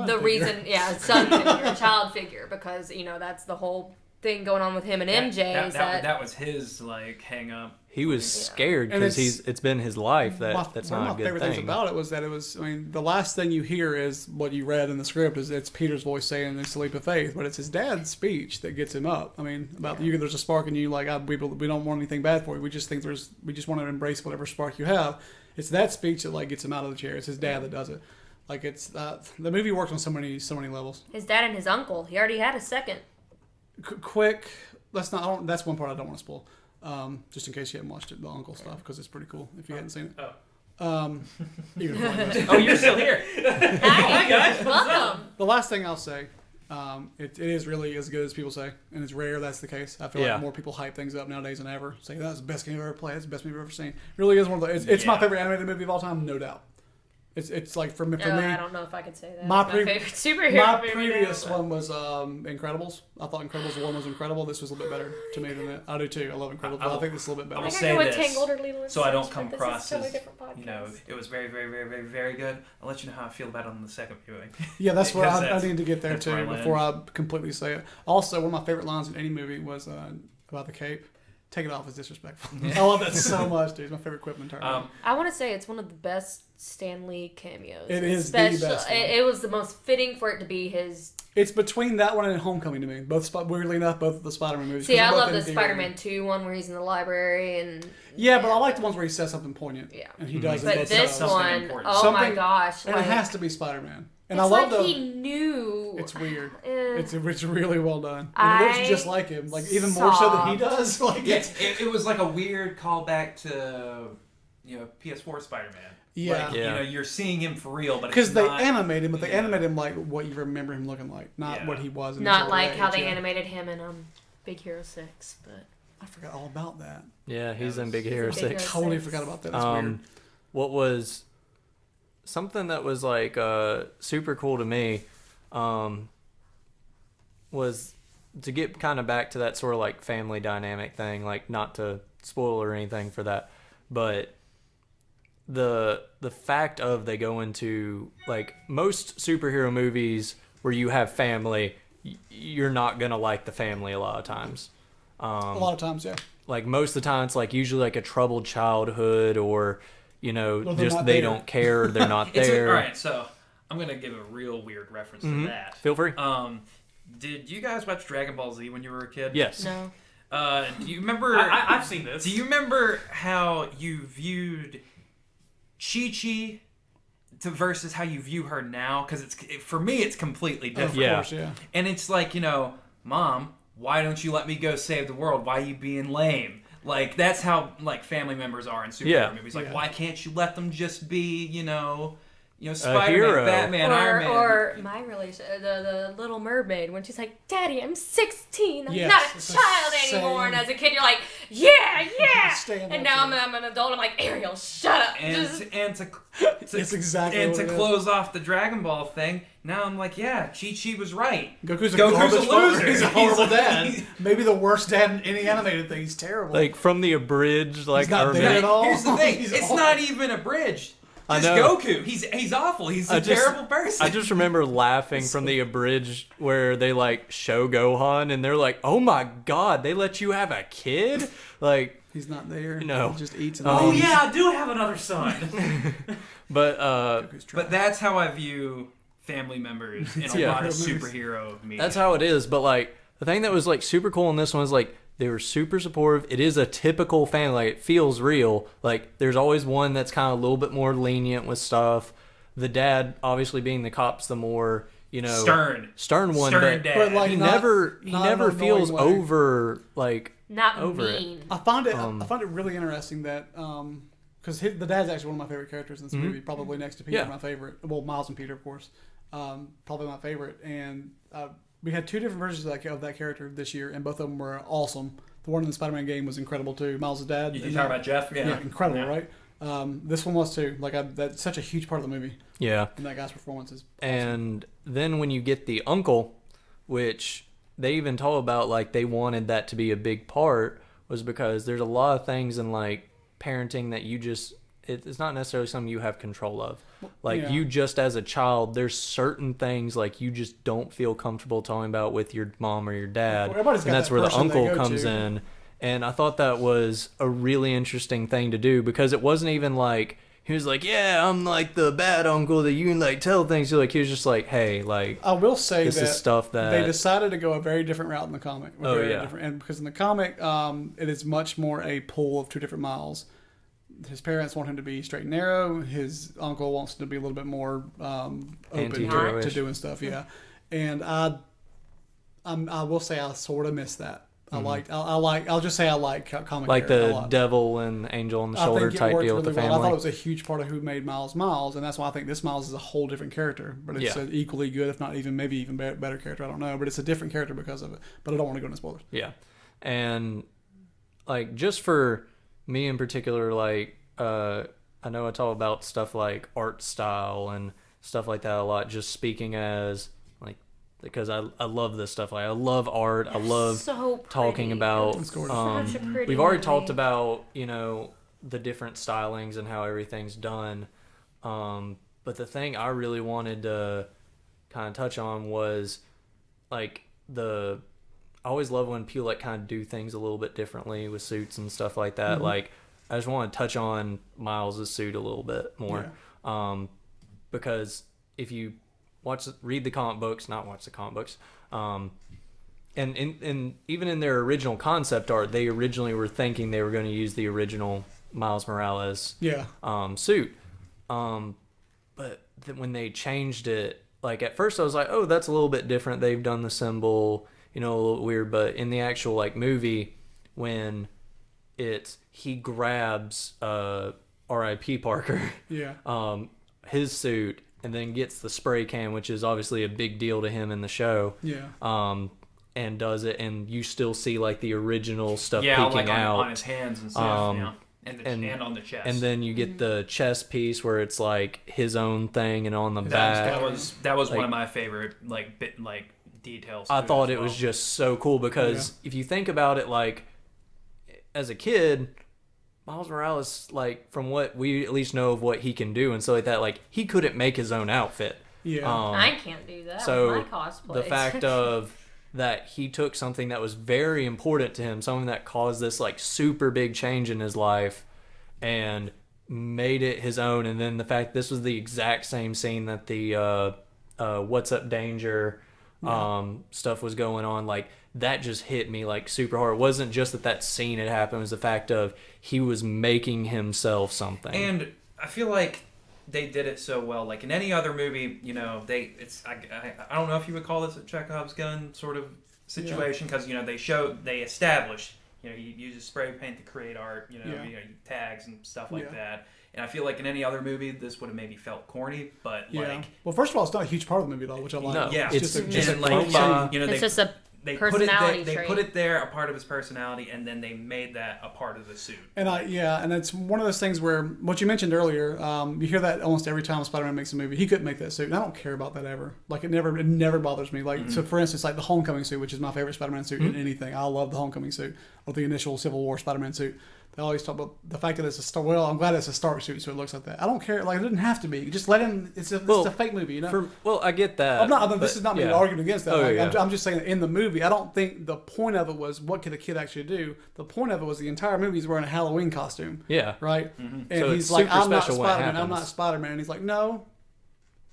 the figure. reason, son figure, child figure, because that's the whole thing going on with him and MJ. That was his hang up. He was scared because it's been his life that's not a good thing. One of my favorite things about it was that the last thing you hear is what you read in the script is it's Peter's voice saying it's a leap of faith, but it's his dad's speech that gets him up. About you, there's a spark in you, we don't want anything bad for you. We just want to embrace whatever spark you have. It's that speech that gets him out of the chair. It's his dad that does it. It's the movie works on so many levels. His dad and his uncle. He already had a second. Quick. That's one part I don't want to spoil. Just in case you haven't watched it, the uncle stuff, because it's pretty cool if you hadn't seen it. You can Oh, you're still here. Hi guys, welcome. The last thing I'll say, it is really as good as people say, and it's rare that's the case. I feel like more people hype things up nowadays than ever. Say that's the best game I've ever played. It's the best movie I've ever seen. It really is one of the. It's my favorite animated movie of all time, no doubt. It's like for me. I don't know if I could say that. My favorite superhero. My previous one was Incredibles. I thought Incredibles 1 was incredible. This was a little bit better to me than that. I do too. I love Incredibles, but I think this is a little bit better. I will say this, so I don't come across as it was very, very, very, very, very good. I'll let you know how I feel about it on the second viewing. Yeah, that's where I need to get there too before I completely say it. Also, one of my favorite lines in any movie was about the cape. Take it off is disrespectful. I love that so much, dude. It's my favorite quip in terms. I want to say it's one of the best Stan Lee cameos. It is the best one. It was the most fitting for it to be his. It's between that one and Homecoming to me. Weirdly enough, both of the Spider-Man movies. See, I love the Spider-Man 2 one where he's in the library and. Yeah, but I like the ones where he says something poignant. Yeah. And he does it. But this one, my gosh. And it has to be Spider-Man. And it's I love he knew. It's weird. It's really well done. And it looks just like him. Even more so than he does. It was like a weird callback to PS4 Spider-Man. Yeah. You're seeing him for real, but because they animate him, but they animate him like what you remember him looking like, not what he was. Not like how they animated him in Big Hero 6, but I forgot all about that. Yeah, he's in Big Hero 6. I totally forgot about that. That's weird. What was something that was super cool to me was to get kind of back to that sort of family dynamic thing, not to spoil or anything for that, but the fact of they go into most superhero movies where you have family, you're not gonna like the family a lot of times. A lot of times, yeah. Most of the time it's usually a troubled childhood or just they don't care, they're not there. All right, so I'm gonna give a real weird reference to that. Feel free. Did you guys watch Dragon Ball Z when you were a kid? Yes. No. Do you remember? I've seen this. Do you remember how you viewed Chi-Chi versus how you view her now? Because for me, it's completely different. Of course, yeah. And it's Mom, why don't you let me go save the world? Why are you being lame? That's how family members are in superhero movies. Why can't you let them just be Spider-Man, Batman, Iron Man, or my relation, the Little Mermaid, when she's like, "Daddy, I'm 16. I'm Yes, not a it's child the anymore." same. And as a kid, you're like, "Yeah." Stand And up now to I'm an adult. I'm like, "Ariel, shut up." and to It's exactly and what to it is. close off the Dragon Ball thing. Now I'm like, yeah, Chi-Chi was right. Goku's a Goku's a loser. He's a horrible dad. Maybe the worst dad in any animated thing. He's terrible. From the abridged, He's not there at all. Here's the thing: He's it's awful. not even abridged. I Just know. Goku. He's awful. He's a terrible person. I just remember laughing from the abridged where they show Gohan and they're like, "Oh my God, they let you have a kid?" He's not there. No. He just eats. Oh yeah, I do have another son. But But that's how I view family members in a lot of superhero media. that's how it is. But the thing that was super cool in this one is they were super supportive. It is a typical family. It feels real. There's always one that's kind of a little bit more lenient with stuff. The dad, obviously being the cops, the more stern one. Stern dad. But he not never in an feels annoying way. over not over mean. it. I find it really interesting that because the dad's actually one of my favorite characters in this movie, probably next to Peter, my favorite. Well, Miles and Peter, of course, probably my favorite. And we had two different versions of that character this year, and both of them were awesome. The one in the Spider-Man game was incredible too. Miles' dad. You talking about Jeff? Yeah, incredible, right? This one was too. Like that's such a huge part of the movie. Yeah. And that guy's performance is awesome. And then when you get the uncle, which they even told about, like they wanted that to be a big part, was because there's a lot of things in like parenting that you just it's not necessarily something you have control of. Like you just as a child, there's certain things like you just don't feel comfortable talking about with your mom or your dad, and that's where the uncle comes in. And I thought that was a really interesting thing to do, because it wasn't even like he was like, yeah, I'm like the bad uncle that you can like tell things to. Like he was just like, hey, like I will say this that is stuff that they decided to go a very different route in the comic. Oh yeah, and because in the comic, it is much more a pull of two different Miles. His parents want him to be straight and narrow. His uncle wants him to be a little bit more open to doing stuff. Yeah, and I will say I sort of miss that. I'll just say I like comic like the a lot. devil and angel on the shoulder type deal with the family. I thought it was a huge part of who made Miles, and that's why I think this Miles is a whole different character. But it's an equally good, if not even maybe even better character. I don't know, but it's a different character because of it. But I don't want to go into spoilers. Yeah, and like just for me in particular, like I know I talk about stuff like art style and stuff like that a lot. Just speaking as because I love this stuff. Like I love art. I love talking about. We've already talked about the different stylings and how everything's done. But the thing I really wanted to kind of touch on was like I always love when people like kind of do things a little bit differently with suits and stuff like that. Mm-hmm. Like I just want to touch on Miles' suit a little bit more, because if you read the comic books, not watch the comic books. And even in their original concept art, they originally were thinking they were going to use the original Miles Morales suit. But when they changed it, like at first I was like, oh, that's a little bit different. They've done the symbol, a little weird. But in the actual like movie, when he grabs R.I.P. Parker, his suit, and then gets the spray can, which is obviously a big deal to him in the show. Yeah. And does it, and you still see like the original stuff peeking like out on his hands and stuff. And on the chest. And then you get the chest piece where it's like his own thing, and on the back. That was like, one of my favorite details. I thought it was just so cool because if you think about it, like as a kid, Miles Morales, like from what we at least know of what he can do and stuff like that, like he couldn't make his own outfit. Yeah, I can't do that. So with my cosplays. The fact of that he took something that was very important to him, something that caused this like super big change in his life, and made it his own. And then the fact this was the exact same scene that the What's Up Danger stuff was going on, like that just hit me like super hard. It wasn't just that scene had happened, it was the fact of he was making himself something. And I feel like they did it so well. Like in any other movie, I don't know if you would call this a Chekhov's gun sort of situation, because they established he uses spray paint to create art, tags and stuff like that. And I feel like in any other movie, this would have maybe felt corny, but well, first of all, it's not a huge part of the movie though, which I like. No, it's just a they put it there, a part of his personality, and then they made that a part of the suit. And and it's one of those things where what you mentioned earlier, you hear that almost every time Spider-Man makes a movie. He couldn't make that suit, and I don't care about that ever. Like it never bothers me. Like so, for instance, like the Homecoming suit, which is my favorite Spider-Man suit in anything. I love the Homecoming suit, or the initial Civil War Spider-Man suit. They always talk about the fact that it's a Stark. Well, I'm glad it's a Stark suit, so it looks like that. I don't care. Like it didn't have to be. Just let him. It's a fake movie, I get that. This is not me arguing against that. I'm just saying that in the movie, I don't think the point of it was what could a kid actually do. The point of it was the entire movie is wearing a Halloween costume. Yeah. Right. Mm-hmm. And so he's like, I'm not Spider-Man. I'm not Spider-Man. And he's like, no,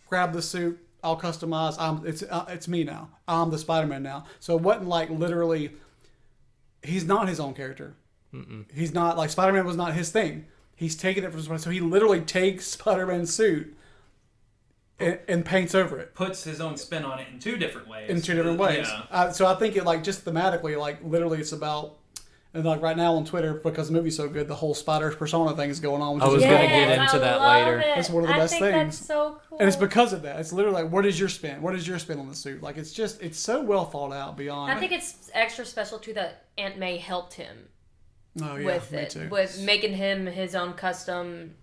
grab the suit. I'll customize. It's me now. I'm the Spider-Man now. So it wasn't like literally. He's not his own character. Mm-mm. He's not like Spider-Man was not his thing. He's taking it from Spider-Man, so he literally takes Spider-Man's suit and paints over it. Puts his own spin on it in two different ways. Yeah. So I think it just thematically, literally, it's about. And like right now on Twitter, because the movie's so good, the whole Spider persona thing is going on. Which I was is gonna really get cool. into that love later. it. It's one of the best I think things. That's so cool. And it's because of that. It's literally like, what is your spin? What is your spin on the suit? Like, it's so well thought out beyond. I think it's extra special too that Aunt May helped him with me it, too. with making him his own custom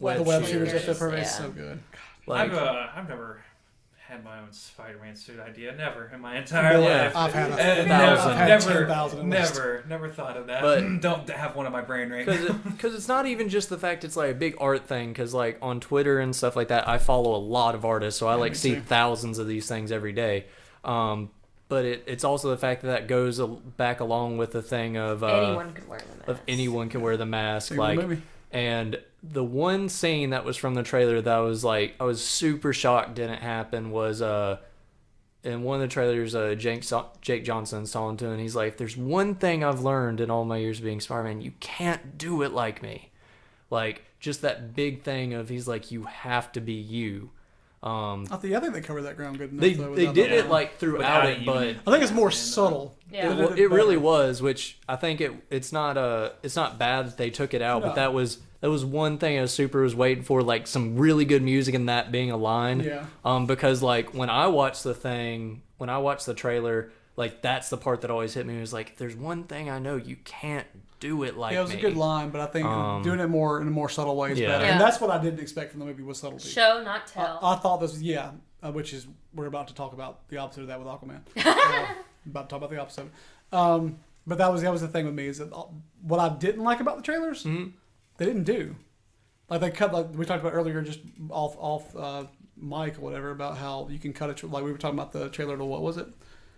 The web shooters. shooters that fit perfect. Yeah. It's so good. Like, I've never had my own Spider-Man suit idea. Never in my entire Yeah. life. I've had thousand. 10,000 Never thought of that. But- Don't have one in my brain right now. Because it's not even just the fact it's like a big art thing. Because like on Twitter and stuff like that, I follow a lot of artists, so I like me see too. thousands of these things every day. But it's also the fact that goes back along with the thing of Anyone could wear the mask. anyone can wear the mask. Same with Like, the movie. and the one scene that was from the trailer that was like I was super shocked didn't happen was in one of the trailers, Jake Johnson's talking to him, and he's like, if there's one thing I've learned in all my years being Spider-Man, you can't do it like me. Like, just that big thing of, he's like, you have to be you. I think they covered that ground good enough. They though, did without it, that. like, throughout Without it, it but... even- I think it's more subtle. Yeah. They did It really better. was, which I think it's not bad that they took it out, No. but that was one thing I was waiting for, like some really good music and that being a line. Yeah. Because like when I watched the trailer, like that's the part that always hit me. It was like, if there's one thing I know, you can't do it like me. Yeah, it was a good line, but I think doing it in a more subtle way is Yeah. better. Yeah. And that's what I didn't expect from the movie was subtlety. Show, not tell. I thought this was, which is, we're about to talk about the opposite of that with Aquaman. About to talk about the opposite. But that was the thing with me is that what I didn't like about the trailers, they didn't do. Like they cut, like we talked about earlier, just off mic or whatever, about how you can cut it. Like we were talking about the trailer to what was it?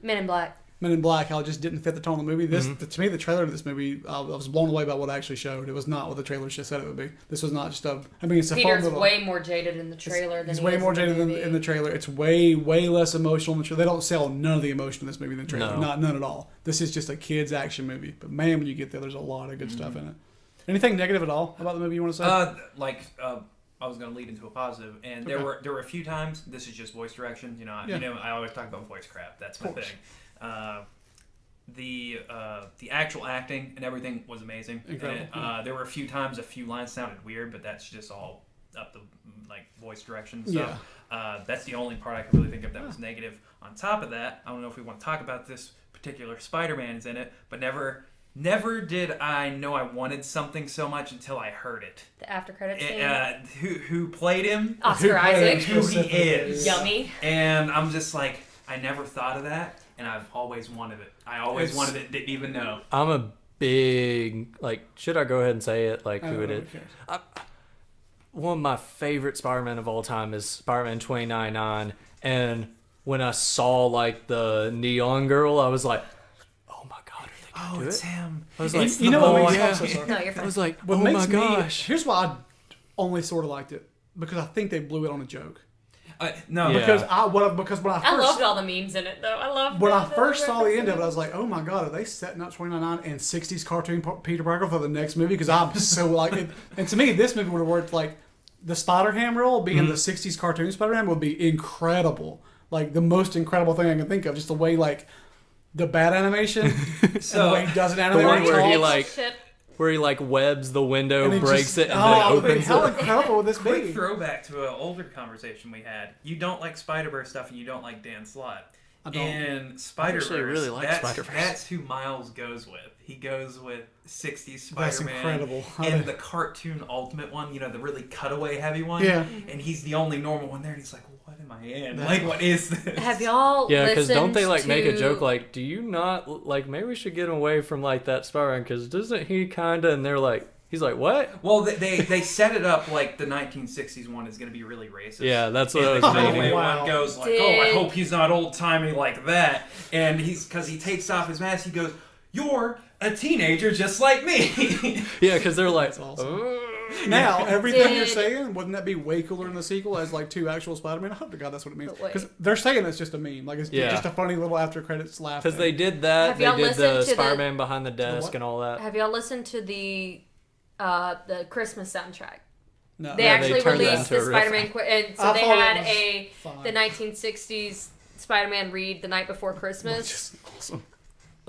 Men in Black. Men in Black, how it just didn't fit the tone of the movie. To me, the trailer to this movie, I was blown away by what it actually showed. It was not what the trailers just said it would be. This was not just it's a fun Peter's little... way more jaded in the trailer than It's he way is more in the jaded than movie. in the trailer. It's way less emotional in the trailer. They don't sell none of the emotion in this movie in the trailer. No. None at all. This is just a kid's action movie. But man, when you get there, there's a lot of good stuff in it. Anything negative at all about the movie you want to say? I was going to lead into a positive, and there were a few times. This is just voice direction. I always talk about voice crap. That's my thing. The actual acting and everything was amazing. Incredible. And, there were a few times a few lines sounded weird, but that's just all up the voice direction. So that's the only part I could really think of that was negative. On top of that, I don't know if we want to talk about this particular Spider-Man is in it, but never did I know I wanted something so much until I heard it. The after credit scene. Who played him? Oscar Isaac. Who he is. Yummy. And I'm just like, I never thought of that, and I've always wanted it. I always wanted it, didn't even know. I'm a big, should I go ahead and say it, who it is? One of my favorite Spider-Man of all time is Spider-Man 2099, and when I saw, the Neon Girl, I was like, oh my god, are they gonna do it? him. I was like, you know what makes yeah. me so sorry? No, you're I fine. was like, What oh makes my gosh. Here's why I only sort of liked it. Because I think they blew it on a joke. No, Yeah. Because when I I first loved all the memes in it, though. I loved when all I the first saw the end of it, I references. was like, "Oh my god, are they setting up 2099 and 60s cartoon Peter Parker for the next movie?" Because I'm so like, it, and to me, this movie would have worked the Spider-Ham role being the 60s cartoon Spider-Man would be incredible, the most incredible thing I can think of. Just the way the bad animation, and the way he does it animate, one where he talks, Shit. where he webs the window, and he breaks just- it, and oh, then opens how it. incredible would this quick be? throwback to an older conversation we had. You don't like Spider-Verse stuff, and you don't like Dan Slott. I don't. And Spider-Verse, really like Spider-Verse. That's who Miles goes with. He goes with 60s Spider-Man. That's incredible. And the cartoon Ultimate one, the really cutaway heavy one. Yeah. And he's the only normal one there, and he's like, what am I in? That's- What is this? Have y'all Yeah, because don't they listened make a to- joke do you not maybe we should get away from that Spider-Man because doesn't he kinda, and they're like, he's like, what? Well, they set it up like the 1960s one is going to be really racist. Yeah, that's what I And was the thinking. Gateway Wow. one goes like, Did- oh, I hope he's not old-timey like that. And because he takes off his mask, he goes, you're a teenager just like me. Yeah, because they're like, That's awesome. "Oh." Now, everything you're Did- saying, wouldn't that be way cooler in the sequel as two actual Spider-Man? I hope to God that's what it means. But wait. Because they're saying it's just a meme. It's Yeah. just a funny little after credits laugh. Because thing. they did that. Have They y'all did listened the to the- Spider-Man behind the desk what? and all that. Have y'all listened to the Christmas soundtrack? No. They Yeah, they actually turned that released into the a riff. Spider-Man, and so I they thought it had was fine. the 1960s Spider-Man read the night before Which Christmas. is awesome.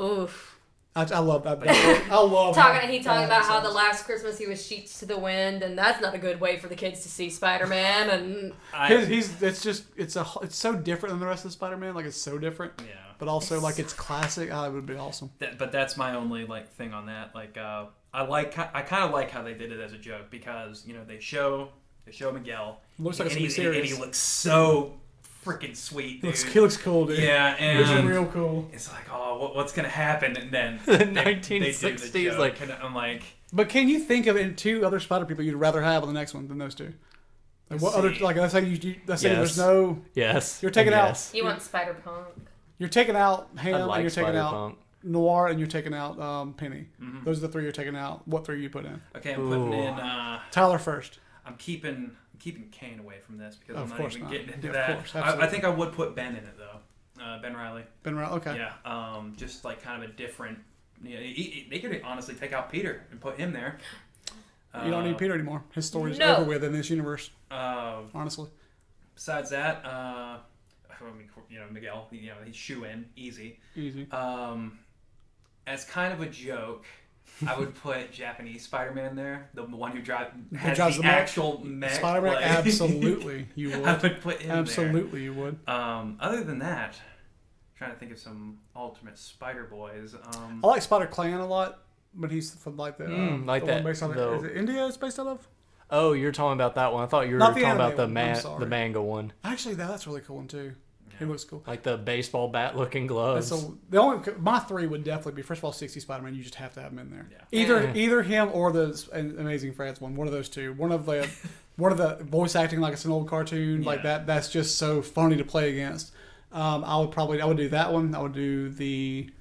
Oof. I love that. I love He talking about how the last Christmas he was sheets to the wind, and that's not a good way for the kids to see Spider-Man. And it's so different than the rest of Spider-Man. Like it's so different. Yeah. But also like it's classic. It would be awesome. But that's my only like thing on that. Like I kind of like how they did it as a joke because they show Miguel. Looks like and it's serious. And he looks so freaking sweet, dude. He looks cool, dude. Yeah, and it's real cool. It's like, oh, what's gonna happen? And then the they 1960s, do the joke, like and I'm like. But can you think of two other Spider people you'd rather have on the next one than those two? Like what other? Like let's say there's no. Yes. You're taking out. you want Spider-Punk. You're taking out Ham, like and you're taking Spider-Punk. out Noir, and you're taking out Penny. Mm-hmm. Those are the three you're taking out. What three you put in? Okay, I'm putting in. Tyler first. I'm keeping Kane away from this because I'm Of not course even not. getting into Yeah, that. of course, absolutely. I think I would put Ben in it though. Ben Reilly. Okay. Yeah. Just like kind of a different. They could honestly take out Peter and put him there. You don't need Peter anymore. His story's No. over with in this universe. Honestly. Besides that, Miguel. He's shoe in easy. Easy. As kind of a joke, I would put Japanese Spider-Man there, the one who drives the actual mech. Spider-Man, like, absolutely, you would. I would put him absolutely, you would. there. Other than that, I'm trying to think of some ultimate Spider Boys. I like Spider-Clan a lot, but he's from like the like the that. one based on is it India? It's based out of. Oh, you're talking about that one. I thought you were Not the talking about anime the one, I'm sorry. the manga one. Actually, that's a really cool one too. He looks cool. Like the baseball bat looking gloves. My three would definitely be first of all 60 Spider-Man. You just have to have him in there. Yeah. Either him or the Amazing Friends one. One of those two. One of the voice acting like it's an old cartoon like that. That's just so funny to play against. I would do that one. I would do the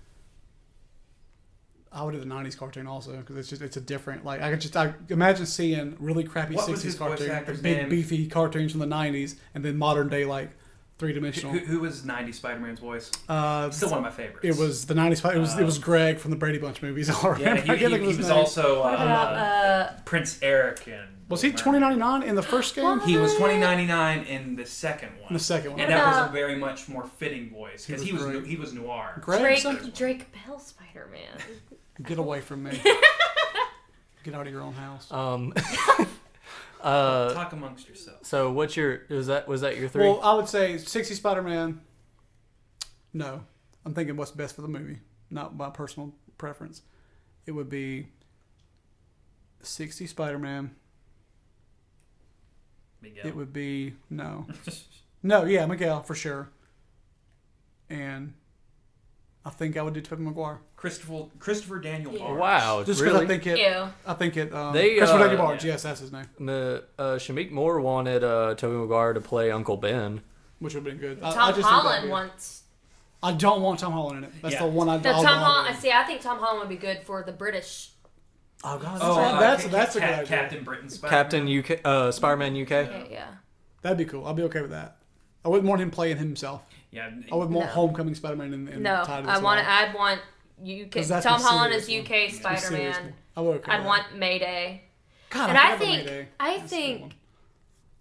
90s cartoon also because it's a different like I imagine seeing really crappy What was 60s his voice cartoon, actor's big name? beefy cartoons from the 90s, and then modern day like 3-dimensional. Who was 90s Spider-Man's voice? Still one of my favorites. It was the 90s. It was Greg from the Brady Bunch movies. I remember. Yeah, he was also Prince Eric and. Was he 2099 in the first game? He was 2099 in the second one. The second one. And that was a very much more fitting voice because he was noir. Greg, Drake Bell Spider-Man. get away from me. Get out of your own house. Talk amongst yourselves. So what's was that your three? Well, I would say 60 Spider-Man. No, I'm thinking what's best for the movie, not my personal preference. It would be 60 Spider-Man. Miguel. It would be Miguel for sure. And I think I would do Tobey Maguire. Christopher Daniel Barnes. Wow, Just because really? I think it. They, Christopher Daniel Barnes. yeah. Yes, that's his name. Shamik Moore wanted Tobey Maguire to play Uncle Ben. Which would have been good. Tom I just think Holland that'd be- wants. I don't want Tom Holland in it. That's Yeah. the one I No, don't Tom want. Holland. See, I think Tom Holland would be good for the British. Oh god, that's a good idea. Captain Britain Spider-Man. Captain UK, Spider-Man UK. Yeah. That'd be cool. I'd be okay with that. I wouldn't want him playing himself. Yeah. I would want No. Homecoming Spider-Man in No, tied to I'd this want line. UK. 'Cause that's Tom the Holland is serious UK one. That's the serious Spider-Man. one. I would okay I'd with want Mayday. God, And I I forgot about think Mayday. I That's a good think one.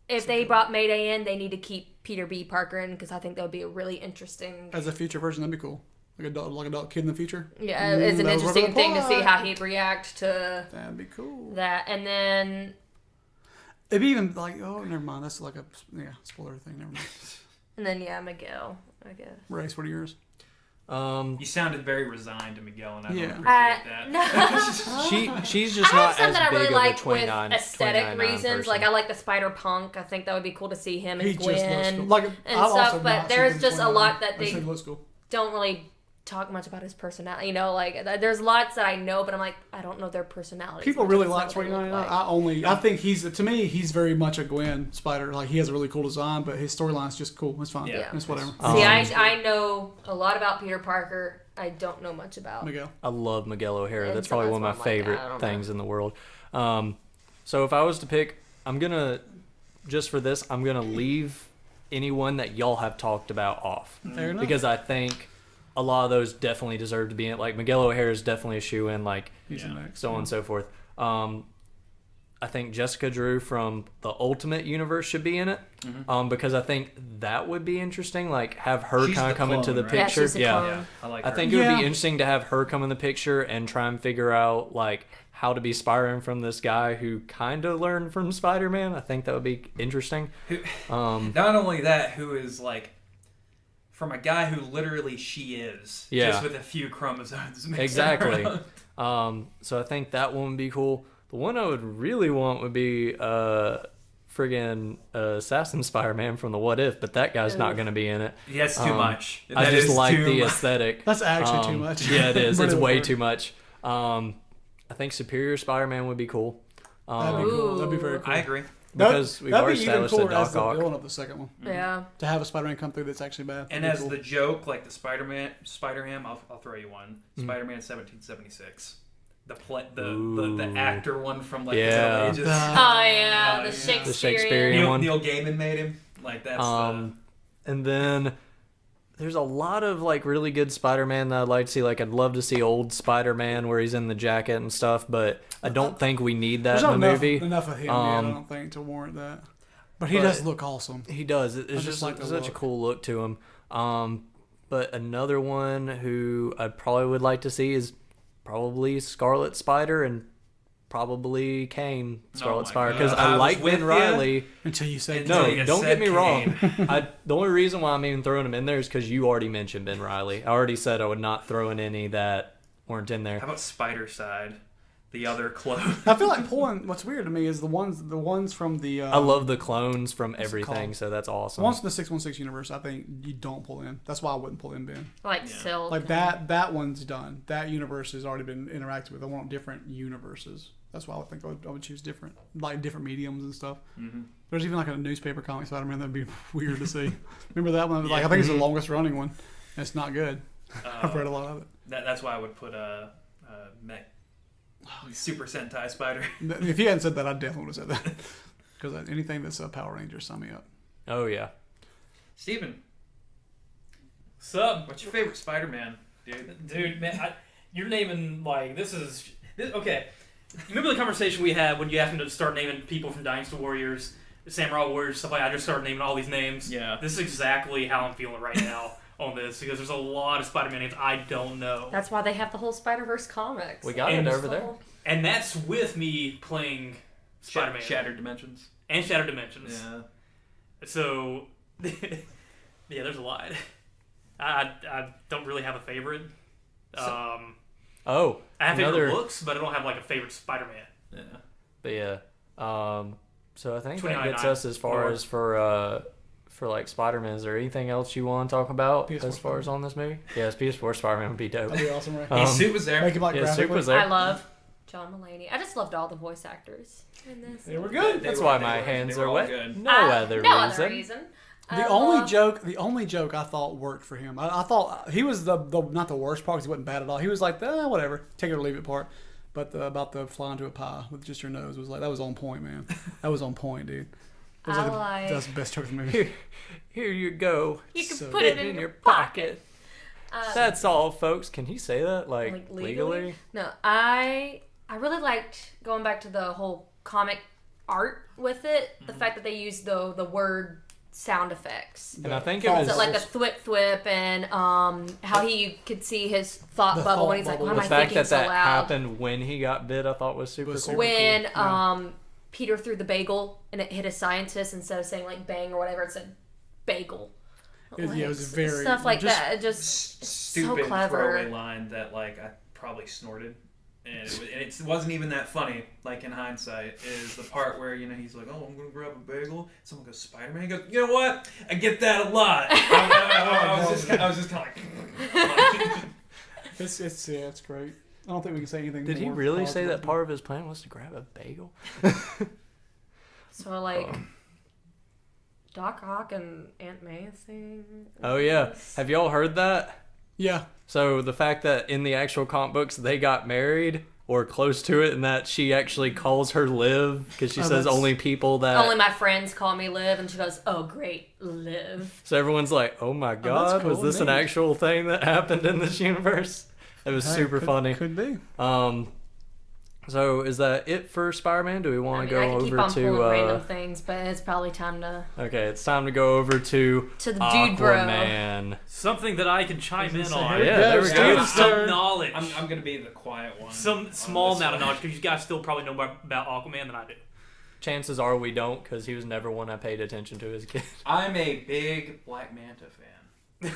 if they brought Mayday in, they need to keep Peter B. Parker in because I think that would be a really interesting. As a future version, that'd be cool. Like adult kid in the future. Yeah, it's an that was interesting thing to see plot. how he'd react to That'd be cool. that, and then It'd be even like, oh, never mind. That's like a spoiler thing. Never mind. Miguel, I guess. Rayce, what are yours? You sounded very resigned to Miguel, and I don't Yeah. appreciate that. No. She's just I have not some as that I big really of a like with 29 aesthetic 29 reasons. person. Like I like the Spider-Punk. I think that would be cool to see him and He just looks Gwen cool. Like, and I've also stuff. But not there's seen just a 29. lot that I they just think it looks cool. don't really talk much about his personality. You know, like there's lots that I know, but I'm like, I don't know their personality. People really like 29. I think to me, he's very much a Gwen Spider. Like he has a really cool design, but his storyline's just cool. It's fine. Yeah. It's whatever. See, I know a lot about Peter Parker. I don't know much about Miguel. I love Miguel O'Hara. And That's so probably that's one why of my I'm like, favorite I don't things in the world. So if I was to pick, I'm gonna leave anyone that y'all have talked about off Fair enough. because I think a lot of those definitely deserve to be in. Like Miguel O'Hara is definitely a shoe in. Like He's the next. so on and so forth. I think Jessica Drew from the Ultimate Universe should be in it, because I think that would be interesting. Like have her She's kind the of come into clone, the right? picture. Yeah, she's a clone. I like I her. think it would Yeah. be interesting to have her come in the picture and try and figure out like how to be Spider-Man from this guy who kind of learned from Spider-Man. I think that would be interesting. Not only that, who is like from a guy who literally she is, Yeah. just with a few chromosomes mixed Exactly. around. So I think that one would be cool. The one I would really want would be friggin' Assassin Spider-Man from the What If, but that guy's not going to be in it. That's too much. I That just is like too the much. aesthetic. That's actually too much. Yeah, it is. But It's it would way work. too much. I think Superior Spider-Man would be cool. That'd be cool. That'd be very cool. I agree. Because we've That'd already be even established that cooler as Doc the Ock. villain of the second one. Yeah. To have a Spider-Man come through that's actually bad. And That'd as be the cool. joke, like the Spider-Ham, I'll throw you one. Spider-Man 1776. The actor one from like Yeah. the Middle Ages. Oh yeah, the yeah. Shakespearean. The Shakespearean one. Neil Gaiman made him. Like that's And then there's a lot of like really good Spider-Man that I'd like to see. Like I'd love to see old Spider-Man where he's in the jacket and stuff, but I don't think we need that There's in not the movie. enough of him yet, I don't think, to warrant that. But he but- does look awesome. He does. It's just just like the such a look. cool look to him. But another one who I probably would like to see is probably Scarlet Spider and probably Kane Scarlet my Spider God. because I I was like with Ben ya. Riley. Until you say Until No, you don't said get me wrong. Kane. The only reason why I'm even throwing him in there is because you already mentioned Ben Riley. I already said I would not throw in any that weren't in there. How about Spider Side, the other clone? I feel like pulling. What's weird to me is the ones from the. I love the clones from it everything, called? so that's the awesome. ones from the 616 universe. I think you don't pull in. That's why I wouldn't pull in Ben. Like Silk. Like that one's done. That universe has already been interacted with. I want different universes. That's why I would think I would choose different mediums and stuff. Mm-hmm. There's even like a newspaper comic Spider-Man that'd be weird to see. Remember that one? Like I think it's the longest running one. And it's not good. I've read a lot of it. That's why I would put Mech Super Sentai Spider. If you hadn't said that, I definitely would have said that. Because anything that's a Power Ranger, sign me up. Oh yeah. Steven, Sup, what's your favorite Spider-Man, dude? dude, man, you're naming like this. Okay. You remember the conversation we had when you asked me to start naming people from Dynasty Warriors, Samurai Warriors, stuff like that? I just started naming all these names. Yeah. This is exactly how I'm feeling right now on this because there's a lot of Spider-Man names I don't know. That's why they have the whole Spider-Verse comics. We got And it over there. And that's with me playing Spider-Man. Shattered Dimensions. And Shattered Dimensions. Yeah. So, yeah, there's a lot. I don't really have a favorite. Oh, I have another. favorite looks, but I don't have like a favorite Spider-Man. Yeah. But yeah. So I think that 29 gets us as far or- as for like Spider-Man. Is there anything else you want to talk about PS4 as far as on this movie? Yes, PS4 Spider-Man would be dope. That'd be awesome, right? Hey, Suit was there. Make him like Yeah, Soup graphically. was there. I love John Mulaney. I just loved all the voice actors in this. They were good. That's why my hands are all wet. good. No other no reason. other reason. The only joke I thought worked for him. I thought he was the not the worst part because he wasn't bad at all. He was like whatever, take it or leave it part. But about the flying to a pie with just your nose was like that was on point, man. That was on point, dude. It was that's the best joke in the movie. Here you go. You can So put it in your pocket. pocket. That's all, folks. Can he say that like legally? No, I really liked going back to the whole comic art with it. The fact that they used the word sound effects. And I think it Oh, was So like the thwip thwip and how he could see his thought The bubble thought when he's like, bubble. why am the I fact thinking that so that loud? happened when he got bit. I thought was super Was cool. super When cool, yeah. Peter threw the bagel and it hit a scientist instead of saying like bang or whatever, it said bagel. It was very stuff like just that. It just it's Stupid so clever. throwaway line that like I probably snorted. And it wasn't even that funny, like in hindsight, is the part where, he's like, oh, I'm going to grab a bagel. Someone goes, Spider-Man? He goes, you know what? I get that a lot. I was just kind of like... It's great. I don't think we can say anything. Did he more really say positive. that part of his plan was to grab a bagel? So like Doc Ock and Aunt May thing. Oh yeah. Have y'all heard that? Yeah. So the fact that in the actual comic books they got married or close to it, and that she actually calls her Liv because she says that's- only people that. Only my friends call me Liv, and she goes, "Oh, great, Liv." So everyone's like, "Oh my god, cool, was this an neat. actual thing that happened in this universe?" It was super funny. Could be. So is that it for Spider-Man? Do we want to I go can keep over on pulling random to? things, but it's probably time to Okay, it's time to go over to the dude bro. Aquaman. Something that I can chime in on. Yeah, there we go. Steven's Some turn. knowledge. I'm gonna be the quiet one. Some on small this amount of one. knowledge, because you guys still probably know more about Aquaman than I do. Chances are we don't, because he was never one I paid attention to as a kid. I'm a big Black Manta fan.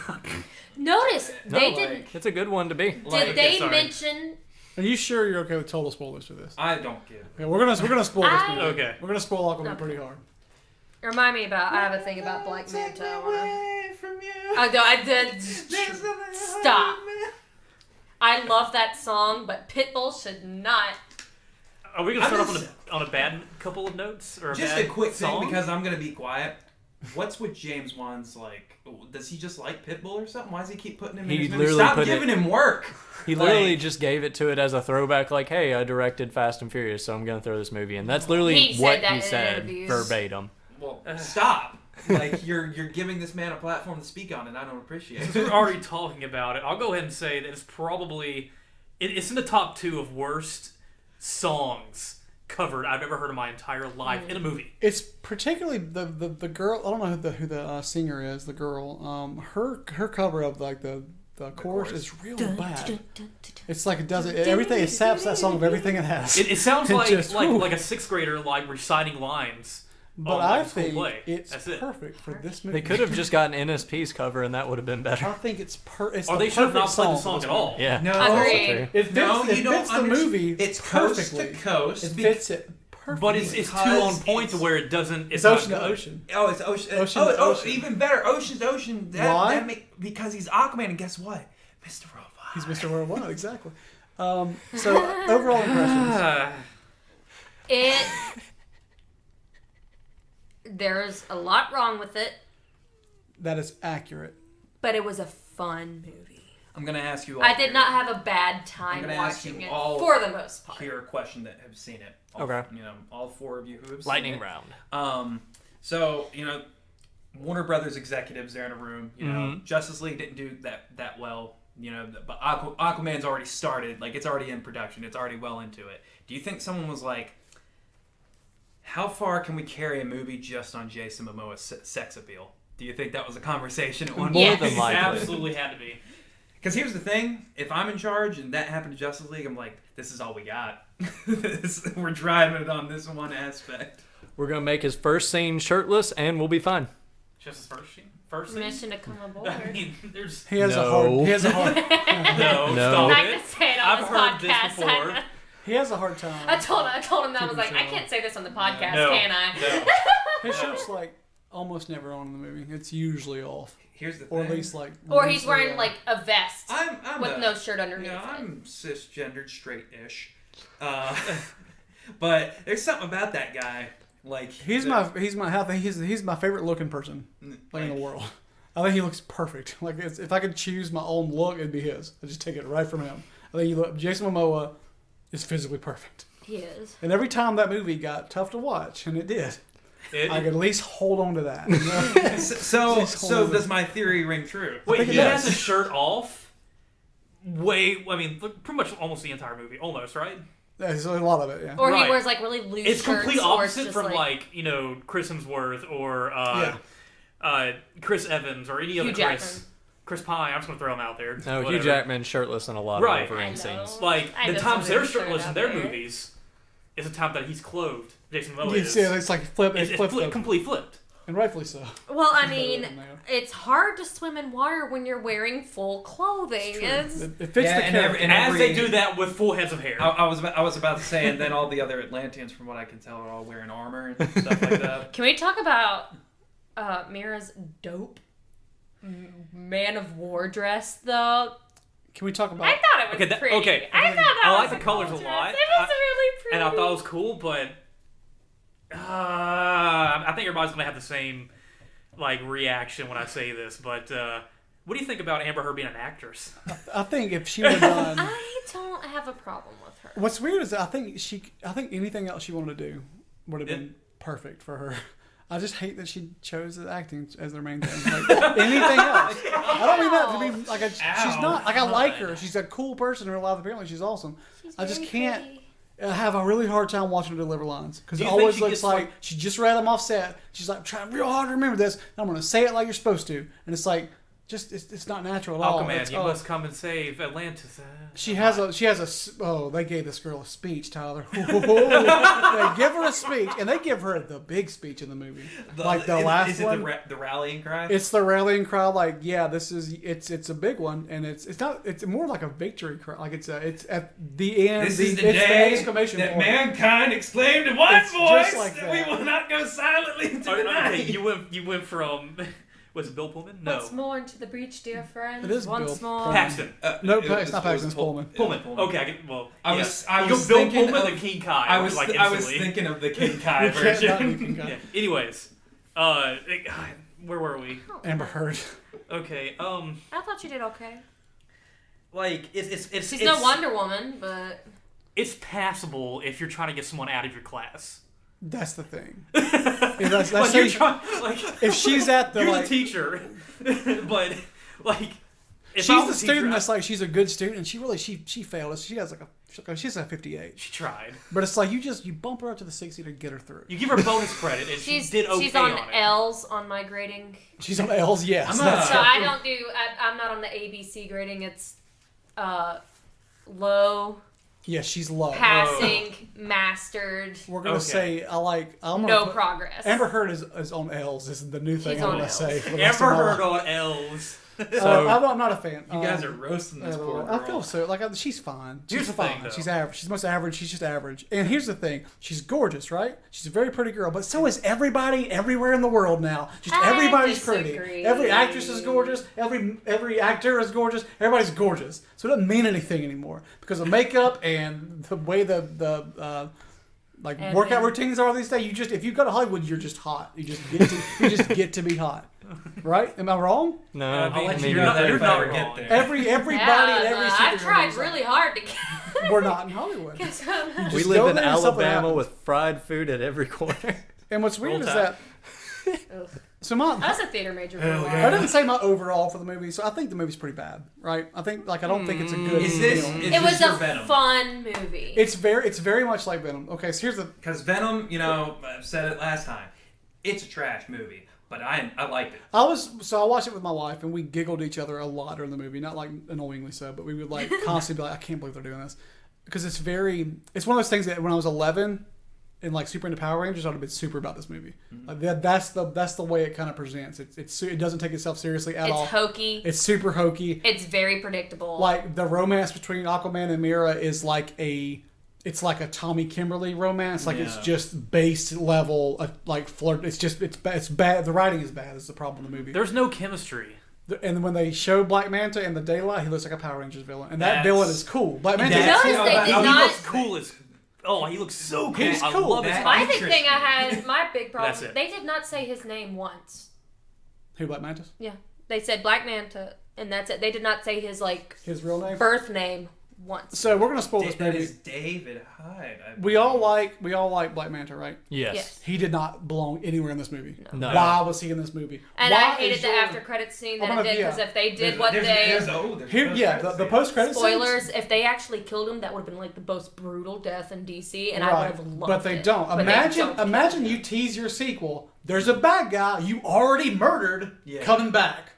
Notice they didn't. It's a good one to be. Did they sorry. mention? Are you sure you're okay with total spoilers for this? I don't give. Okay, we're gonna spoil this movie. Okay. We're gonna spoil Aquaman pretty hard. Remind me about. I have a thing about Black Manta. From you. I did. Stop. I love that song, but Pitbull should not. Are we gonna start off on a bad couple of notes or Just bad a quick song? thing because I'm gonna be quiet. What's with James Wan's like? Does he just like Pitbull or something? Why does he keep putting him in He his movie? literally Stop put giving it- him work. He literally just gave it to it as a throwback, like, "Hey, I directed Fast and Furious, so I'm gonna throw this movie in." That's literally He said what that he in said interviews. verbatim. Well, stop. Like you're giving this man a platform to speak on, and I don't appreciate Since it. we're already talking about it, I'll go ahead and say that it's probably it's in the top 2 of worst songs covered I've ever heard in my entire life in a movie. It's particularly the girl. I don't know who the singer is. The girl. Her cover of like the chorus is real bad. It's like it does it. Everything. It saps that song of everything it has. It sounds It like just- whew. like a 6th grader like reciting lines. But on, I like, a school think play. it's That's it. perfect for this movie. They could have just gotten NSP's cover, and that would have been I better. think it's it's Or the they should have perfect not played the for song this at all. movie. Yeah. No, Agreed. It fits, no, it you don't fits the understand. movie. It's coast perfectly. to coast. It fits it perfectly. But it's too Because on point to it's- where it doesn't. It's not ocean to good. ocean. Oh, it's ocean. Ocean oh, to oh, ocean. even better. Ocean's ocean. Why? Because he's Aquaman, and guess what? Mr. Robot. He's Mr. Worldwide, exactly. So overall impressions. It. There's a lot wrong with it, That is accurate. but it was a fun movie. I'm gonna ask you all. I did not have a bad time I'm gonna ask watching you it all for the most part. Here a question that have seen it. All, Okay. You know, all 4 of you who have Lightning seen it. round. So you know, Warner Brothers executives they're in a room. You know, Mhm. Justice League didn't do that well. You know, but Aquaman's already started. Like it's already in production. It's already well into it. Do you think someone was like, how far can we carry a movie just on Jason Momoa's sex appeal? Do you think that was a conversation at one More point? than likely. Absolutely had to be. Because here's the thing: if I'm in charge and that happened to Justice League, I'm like, this is all we got. We're driving it on this one aspect. We're gonna make his first scene shirtless, and we'll be fine. Just his first scene. Mission to come aboard. I mean, there's He has a No. hard. no. No. Stop I'm not it. gonna say it on I've this heard this podcast. before. He has a hard time. I told him that I was like, I Keep can't say this on the podcast, No. can I? No. His shirt's like almost never on in the movie. It's usually off, Here's the thing. or at least like. Or he's loosely wearing on. like a vest I'm with no shirt You underneath know, it. I'm cisgendered, straight-ish. But there's something about that guy. Like He's my favorite looking person like in the world. I think he looks perfect. Like if I could choose my own look, it'd be his. I just take it right from him. I think Jason Momoa is physically perfect. He is. And every time that movie got tough to watch, and it did, I could at least hold on to that. You know? So does my theory ring true? Wait, think he it has does. his shirt off. Pretty much almost the entire movie, almost, right? There's a lot of it, yeah. Or Right. he wears like really loose It's shirts. complete or it's opposite just from like Chris Hemsworth or Chris Evans or any other Hugh Chris. Jackman. Chris Pine. I'm just gonna throw him out there. No, Hugh Whatever. Jackman shirtless in a lot Right. of Wolverine I know. scenes. Like I the just times wanted they're to throw it shirtless in out their there. movies is a time that he's clothed. Jason Momoa You is. see, it's like flip, It's flip, complete flipped. and rightfully so. Well, I Better mean, than that. it's hard to swim in water when you're wearing full clothing. It's, It fits Yeah, the and character. and As every- they do that with full heads of hair. I was about to say, and then all the other Atlanteans, from what I can tell, are all wearing armor and stuff like that. Can we talk about Mira's dope Man of War dress, though? Can we talk about? I thought it was Okay, pretty. okay. I thought that I was like the a colors cool a dress. lot. It was really pretty. And I thought it was cool, but I think everybody's gonna have the same like reaction when I say this. But what do you think about Amber Heard being an actress? I think if she would have done, I don't have a problem with her. what's weird is I think anything else she wanted to do would have been perfect for her. I just hate that she chose acting as their main thing. Like anything else, I don't mean that to be like she's not like I like her. She's a cool person in real life. Apparently, she's awesome. She's I just very can't. pretty. I have a really hard time watching her deliver lines because Do it you think always she looks gets, like she just read them off set. She's like trying real hard to remember this, and I'm going to say it like you're supposed to, and it's like it's not natural at all. Aquaman, you must come and save Atlantis. She has a they gave this girl a speech, Tyler. They give her a speech, and they give her the big speech in the movie. The last is it one. the rallying cry? It's the rallying cry. Like, yeah, it's a big one, and it's more like a victory cry. Like it's at the end. This is the it's day the exclamation that point. mankind exclaimed in one It's voice just like that we will not go silently into the night. Okay, you went from was it Bill Pullman? No. Once more into the breach, dear friends. It is Once Bill more. Pullman. Paxton. No, it's not Paxton. It's Pullman. Pullman. Okay, I you was go Bill thinking Pullman of- and King Kai. I was instantly. thinking of the King Kai You can't not version. you can go. Yeah. Anyways, where were we? Amber Heard. Okay. I thought you did okay. Like it's She's no Wonder Woman, but it's passable if you're trying to get someone out of your class. That's the thing. That's Like you're say- trying, if she's at the you're like, the teacher, but like if she's I was the a teacher, student that's like she's a good student, and she failed. She has she's a 58. she tried. But it's like you bump her up to the 60 to get her through. You give her bonus credit, and she did okay she's on it. L's on my grading. She's on L's, yes. I'm That's So I don't do. I'm not on the ABC grading. It's low, yeah, she's low. passing, mastered, We're gonna Okay. say I'm no gonna progress. Amber Heard is on L's. This is the new thing She's I'm on gonna L's. say. For the rest of Ever my heard life. on L's? I'm not a fan. You guys are roasting this poor girl. I feel so. Like she's fine. Here's She's the fine. thing, though. She's average. She's most average. She's just average. And here's the thing. She's gorgeous, right? She's a very pretty girl. But so is everybody everywhere in the world now. Just I everybody's disagree. pretty. Every actress is gorgeous. Every actor is gorgeous. Everybody's gorgeous. So it doesn't mean anything anymore because of makeup and the way the And workout then- routines are these days. If you go to Hollywood, you're just hot. You just get to be hot. Right? Am I wrong? No, I'll let you you're know not- that you're if I not ever get wrong. there. Everybody Yeah, and every I've superhero tried is really hard to get. We're not in Hollywood. Guess I'm not. we Just live go in there and something Alabama happens. with fried food at every corner. And what's weird Roll is Tide. that. Ugh. So I my, was a theater major for a Hell while. yeah. I didn't say my overall for the movie. So I think the movie's pretty bad, right? I don't think it's a good. Is this? film. Is It was this your a Venom? fun movie. It's very much like Venom. Okay, so here's the. Because Venom, I've said it last time. It's a trash movie, but I liked it. I watched it with my wife, and we giggled at each other a lot during the movie. Not like annoyingly so, but we would like constantly be like, I can't believe they're doing this, because it's one of those things that when I was 11 and like super into Power Rangers, I'd have been super about this movie. Like that's the way it kind of presents. It doesn't take itself seriously at all. It's hokey. It's super hokey. It's very predictable. Like the romance between Aquaman and Mira is like a Tommy Kimberly romance. Like it's Yeah. just base level like flirt. It's bad. The writing is bad. Is the problem in the movie. There's no chemistry. And when they show Black Manta in the daylight, he looks like a Power Rangers villain, and that That's- villain is cool. Black Manta. You That's- notice you know, they about- did how He not. looks cool as. Oh, he looks so cool. He's I cool. love his That- My eyes. big thing I had, my big problem, That's it. they did not say his name once. Who Black Mantis? Yeah. They said Black Manta, and that's it. They did not say his, His real name. birth name once. So we're gonna spoil this That movie. is David Hyde. We all like Black Manta, right? Yes. Yes. He did not belong anywhere in this movie. No. Why was he in this movie? And Why I hated is the your- after credits scene that I'm it gonna- did, because yeah. if they did There's- what there's- they... there's Here, yeah, the post credits. Spoilers, if they actually killed him, that would have been like the most brutal death in DC, and I would have loved it. But they don't. But they Imagine, don't kill imagine him. you tease your sequel. There's a bad guy you already murdered Yeah. coming back.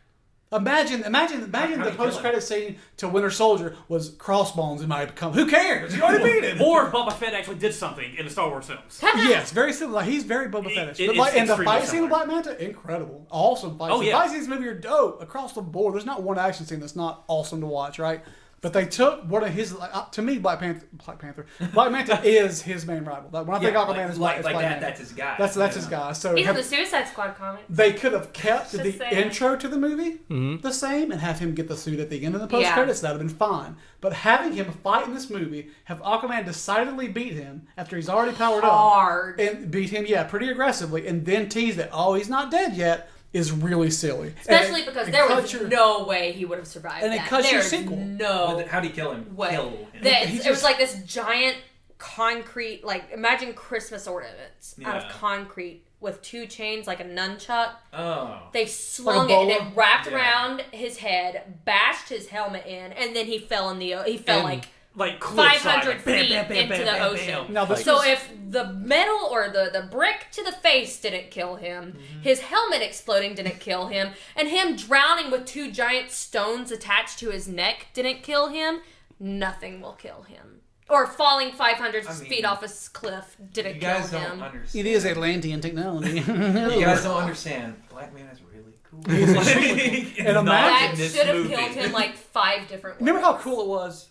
Imagine How the do you kill post credit scene to Winter Soldier was Crossbones and might become. Who cares? You already beat him. Or Boba Fett actually did something in the Star Wars films. Yes, very similar. Like, he's very Boba Fettish. It- But like, it's and the extremely fight scene with similar. Black Manta, incredible, awesome fight. Oh, scene. yeah. Fight scenes in this movie are dope across the board. There's not one action scene that's not awesome to watch, right? But they took one of his, to me, Black Manta is his main rival. When I think Aquaman is Black Manta. that's his guy. That's his guy. So These are the Suicide Squad comics. they could have kept Just the saying. intro to the movie the same and have him get the suit at the end of the post Yeah. credits. That would have been fine. But having him fight in this movie, have Aquaman decidedly beat him after he's already powered Hard. up and beat him, pretty aggressively, and then tease that he's not dead yet is really silly. Especially And because it there cuts was your- no way he would have survived And it that. cuts your There's sequel. no How'd he kill him? way. Kill him. He It was just- like this giant concrete, like, imagine Christmas ornaments out Yeah. of concrete with two chains, like a nunchuck. Oh. They slung Like a it and bowler? it wrapped Yeah. around his head, bashed his helmet in, and then he fell in the he fell And like like cliffside, 500 like, bam, feet bam, bam, into bam, the bam, ocean. bam. Now, this So was- if the metal or the brick to the face didn't kill him, his helmet exploding didn't kill him, and him drowning with 2 giant stones attached to his neck didn't kill him, nothing will kill him. Or falling 500 feet off a cliff didn't You kill guys don't him. understand. It is Atlantean technology. You guys don't understand. Black Man is really cool. And That imagine, should have killed him like 5 different ways. remember how cool it was?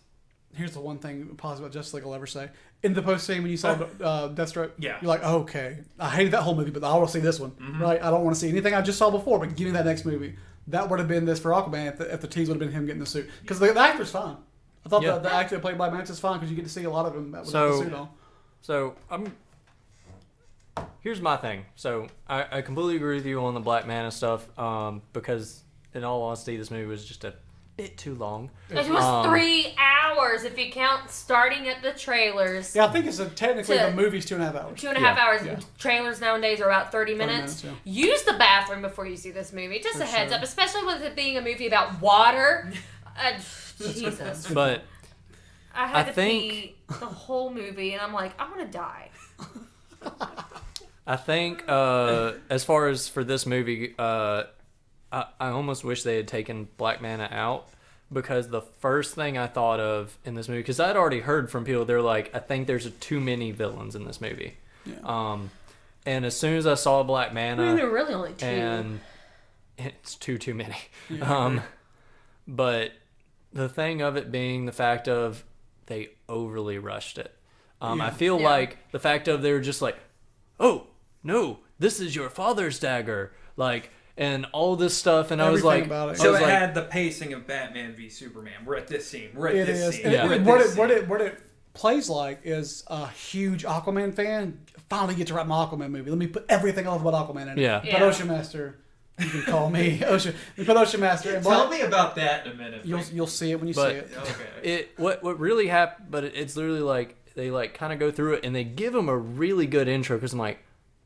Here's the one thing positive about Justice League I'll ever say. In the post scene when you saw Deathstroke, Yeah. you're like, oh, okay. I hated that whole movie, but I want to see this one. Right? I don't want to see anything I just saw before, but give me that next movie. That would have been this for Aquaman if the tease would have been him getting the suit. Because the actor's fine. I thought the actor that played Black Manta is fine because you get to see a lot of him with the suit on. So here's my thing. So I completely agree with you on the Black Manta stuff because in all honesty, this movie was just a bit too long. It was 3 hours if you count starting at the trailers. Yeah, I think it's technically To- the movie's 2.5 hours. 2.5 hours. Yeah. Trailers nowadays are about 30 minutes. minutes, Use the bathroom before you see this movie. Just For a heads sure. up, especially with it being a movie about water. Jesus. But I had I to think- pee the whole movie, and I'm like, I want to die. I think as far as for this movie, I almost wish they had taken Black Manta out because the first thing I thought of in this movie, because I'd already heard from people, they're like, I think there's too many villains in this movie. Yeah. And as soon as I saw Black Manta, I mean, there were really only 2. and it's too many. Yeah. But the thing of it being the fact of they overly rushed it. I feel Yeah. like the fact of they were just like, oh no, this is your father's dagger, like, and all this stuff, and I was Everything like, about it. So I was it like, had the pacing of Batman v Superman. We're at this scene. We're at It this is. scene. And Yeah. We're at what this it scene. plays like is a huge Aquaman fan finally get to write my Aquaman movie. Let me put everything I love about Aquaman in it. Yeah. Put Yeah. Ocean Master. You can call me Ocean. You put Ocean Master. And Tell me about that in a minute. You'll see it when you But- see it. Okay. what really happened, but it's literally like they like kind of go through it and they give him a really good intro because I'm like,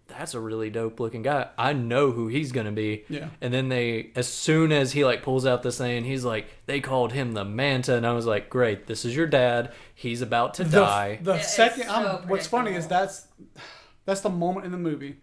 that's a really dope looking guy. I know who he's gonna be. Yeah. And then they, as soon as he like pulls out this thing, he's like, they called him the Manta, and I was like, great, this is your dad. He's about to die. The It's second, so what's funny is predictable. that's the moment in the movie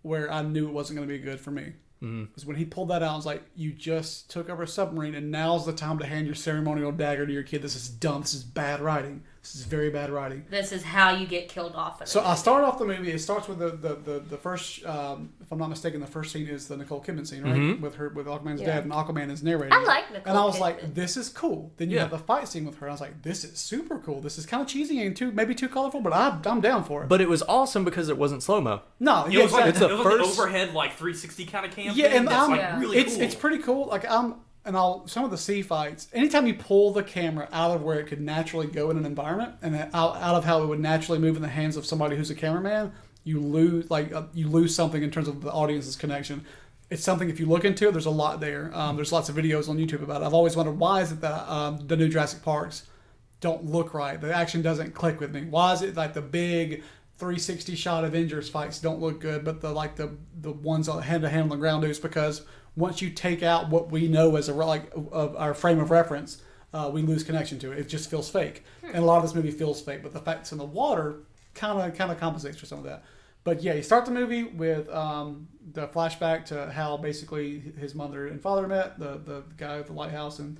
where I knew it wasn't going to be good for me. Because when he pulled that out, I was like, you just took over a submarine, and now's the time to hand your ceremonial dagger to your kid. This is dumb. This is bad writing. This is very bad writing. This is how you get killed off. So I start off the movie. It starts with the first, if I'm not mistaken, the first scene is the Nicole Kidman scene, right? With Aquaman's dad, and Aquaman is narrating. I like Nicole And I was Kidman. like, this is cool. Then you have the fight scene with her. I was like, this is super cool. This is kind of cheesy and maybe too colorful, but I'm down for it. But it was awesome because it wasn't slow mo. No, It yeah, was like, exactly. It's it the was like first- the overhead, like 360 kind of cam. Yeah, thing. and That's like Yeah. really it's cool. it's pretty cool. Like some of the sea fights. Anytime you pull the camera out of where it could naturally go in an environment, and out of how it would naturally move in the hands of somebody who's a cameraman, you lose something in terms of the audience's connection. It's something, if you look into it, there's a lot there. There's lots of videos on YouTube about it. I've always wondered, why is it that the new Jurassic Parks don't look right? The action doesn't click with me. Why is it like the big 360 shot Avengers fights don't look good, but the ones hand to hand on the ground do? It's because once you take out what we know as of our frame of reference, we lose connection to it. It just feels fake, and a lot of this movie feels fake. But the fact it's in the water kind of compensates for some of that. But yeah, you start the movie with the flashback to how basically his mother and father met, the guy at the lighthouse and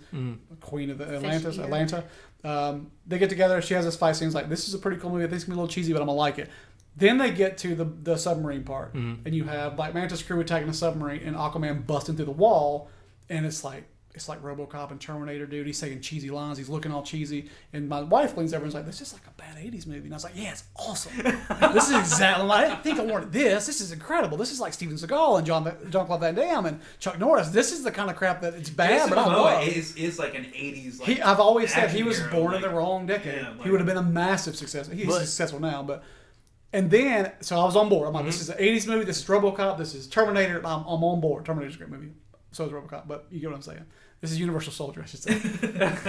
queen of the Atlanta. They get together. She has this fight scene. It's like, this is a pretty cool movie. I think it's gonna be a little cheesy, but I'm gonna like it. Then they get to the submarine part, and you have Black Manta's crew attacking the submarine, and Aquaman busting through the wall, and it's like RoboCop and Terminator, dude. He's saying cheesy lines. He's looking all cheesy. And my wife leans over and is like, this is like a bad 80s movie. And I was like, yeah, it's awesome. This is exactly, I didn't think I wanted this. This is incredible. This is like Steven Seagal and Jean-Claude Van Damme and Chuck Norris. This is the kind of crap that it's bad, Jason but I Momoa love. is like an 80s. Like, I've always said he action was hero, born in like- the wrong decade. Yeah, like- He would have been a massive success. He's But- successful now, but... And then, so I was on board. I'm like, this is an 80s movie. This is RoboCop. This is Terminator. I'm on board. Terminator's a great movie. So is RoboCop, but you get what I'm saying. This is Universal Soldier, I should say.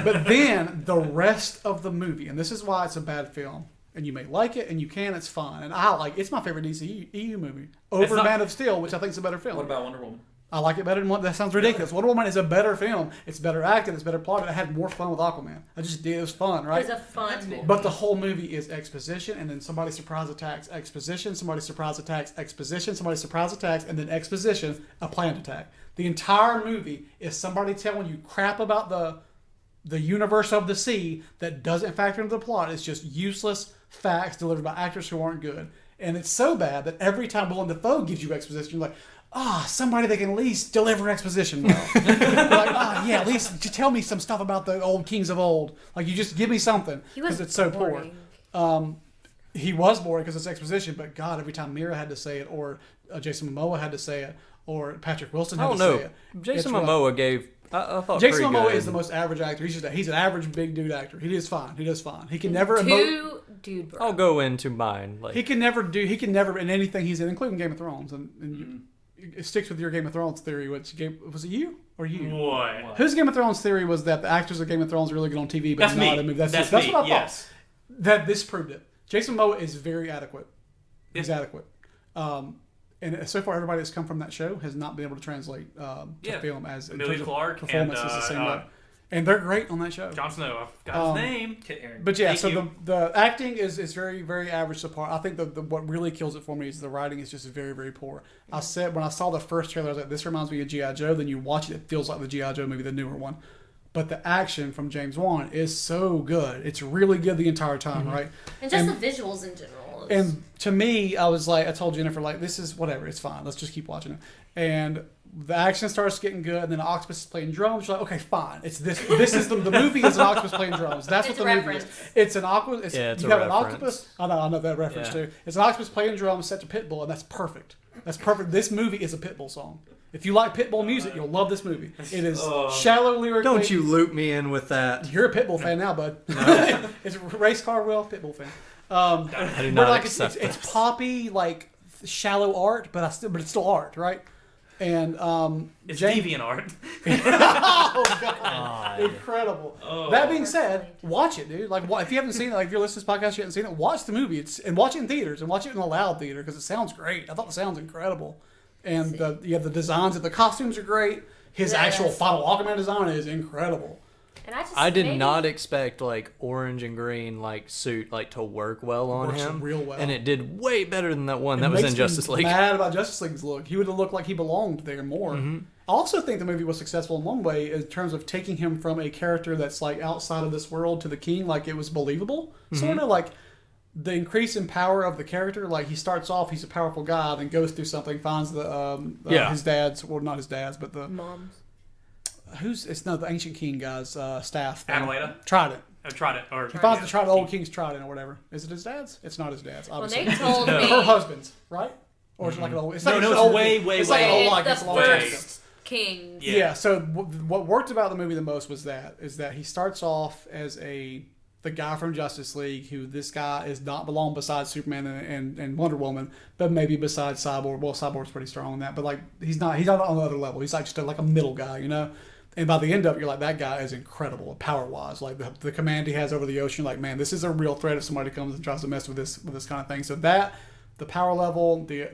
But then, the rest of the movie, and this is why it's a bad film, and you may like it, and you can, it's fine. And it's my favorite DCEU movie. Over not- Man of Steel, which I think is a better film. What about Wonder Woman? I like it better than Wonder. That sounds ridiculous. Wonder Woman is a better film. It's better acted. It's better plotted. I had more fun with Aquaman. I just did. It was fun, right? It was a fun movie. But the whole movie is exposition, and then somebody surprise attacks, exposition, somebody surprise attacks, exposition, somebody surprise attacks, and then exposition, a planned attack. The entire movie is somebody telling you crap about the universe of the sea that doesn't factor into the plot. It's just useless facts delivered by actors who aren't good. And it's so bad that every time Willem Dafoe gives you exposition, you're like, somebody that can at least deliver exposition well. Like, yeah, at least tell me some stuff about the old kings of old. Like, you just give me something. Because it's so boring. poor. He was boring because it's exposition, but God, every time Mira had to say it, or Jason Momoa had to say it, or Patrick Wilson had to say it. Jason Momoa gave... I thought Jason Momoa good. is the most average actor. He's an average big dude actor. He does fine. He does fine. He can never dude, bro. I'll go into mine. Like, he can never in anything he's in, including Game of Thrones. And it sticks with your Game of Thrones theory. Was it you or you? What? Whose Game of Thrones theory was that the actors of Game of Thrones are really good on TV, but That's not me. in a movie? That's me. what I thought. Yes. That this proved it. Jason Momoa is very adequate. He's adequate. And so far, everybody that's come from that show has not been able to translate to film as Amelia Clark performance and, is the same way. And they're great on that show. Jon Snow. I've got his name. Kit Harington. But yeah, Thank the acting is very, very average so far. I think the what really kills it for me is the writing is just very, very poor. I said when I saw the first trailer, I was like, this reminds me of G.I. Joe. Then you watch it, it feels like the G.I. Joe movie, the newer one. But the action from James Wan is so good. It's really good the entire time, right? And just the visuals in general. And to me, I was like, I told Jennifer, like, this is whatever, it's fine. Let's just keep watching it. And the action starts getting good, and then an octopus is playing drums. You're like, okay, fine. It's this. This is the movie is an octopus playing drums. That's It's what the a movie is. reference. It's an octopus. It's you a have an reference. octopus. I know that reference too. It's an octopus playing drums set to Pitbull, and that's perfect. That's perfect. This movie is a Pitbull song. If you like Pitbull music, you'll love this movie. It is shallow lyrically. don't you loop me in with that. You're a Pitbull fan now, bud. It's Race Carwell, Pitbull fan. I do But not like accept it's poppy, like shallow art, but it's still art, right? And It's James, deviant art. oh god, incredible. That being said, watch it, dude. Like, if you haven't seen it, like if you're listening to this podcast, you haven't seen it, watch the movie. And watch it in theaters, and watch it in a loud theater because it sounds great. I thought the sound's incredible, and the designs and the costumes are great. His actual final Aquaman design is incredible. And I did not expect like orange and green like suit like to work well on Works him, real well. and it did way better than that one It that was makes in me Justice League. Mad about Justice League's look. He would have looked like he belonged there more. I also think the movie was successful in one way in terms of taking him from a character that's like outside of this world to the king, like it was believable, sort of like the increase in power of the character. Like he starts off, he's a powerful guy, then goes through something, finds his dad's, well not his dad's, but the Moms. the Ancient King guy's staff. Amaleta? Trident. Trident. Or He finds the old king's trident or whatever. Is it his dad's? It's not his dad's. When Obviously. they told No. me Her husband's, right? Or is it like an old? It's like No, an it's old way, king. way, It's like an way. old, like it's it's a the long time ago. first king. Yeah. So what worked about the movie the most was that he starts off as the guy from Justice League, who this guy is not belong besides Superman and Wonder Woman, but maybe besides Cyborg. Well, Cyborg's pretty strong in that, but like he's not on the other level. He's like just like a middle guy, you know. And by the end of it, you're like, that guy is incredible, power-wise. Like the command he has over the ocean, like, man, this is a real threat if somebody comes and tries to mess with this kind of thing. So that, the power level, the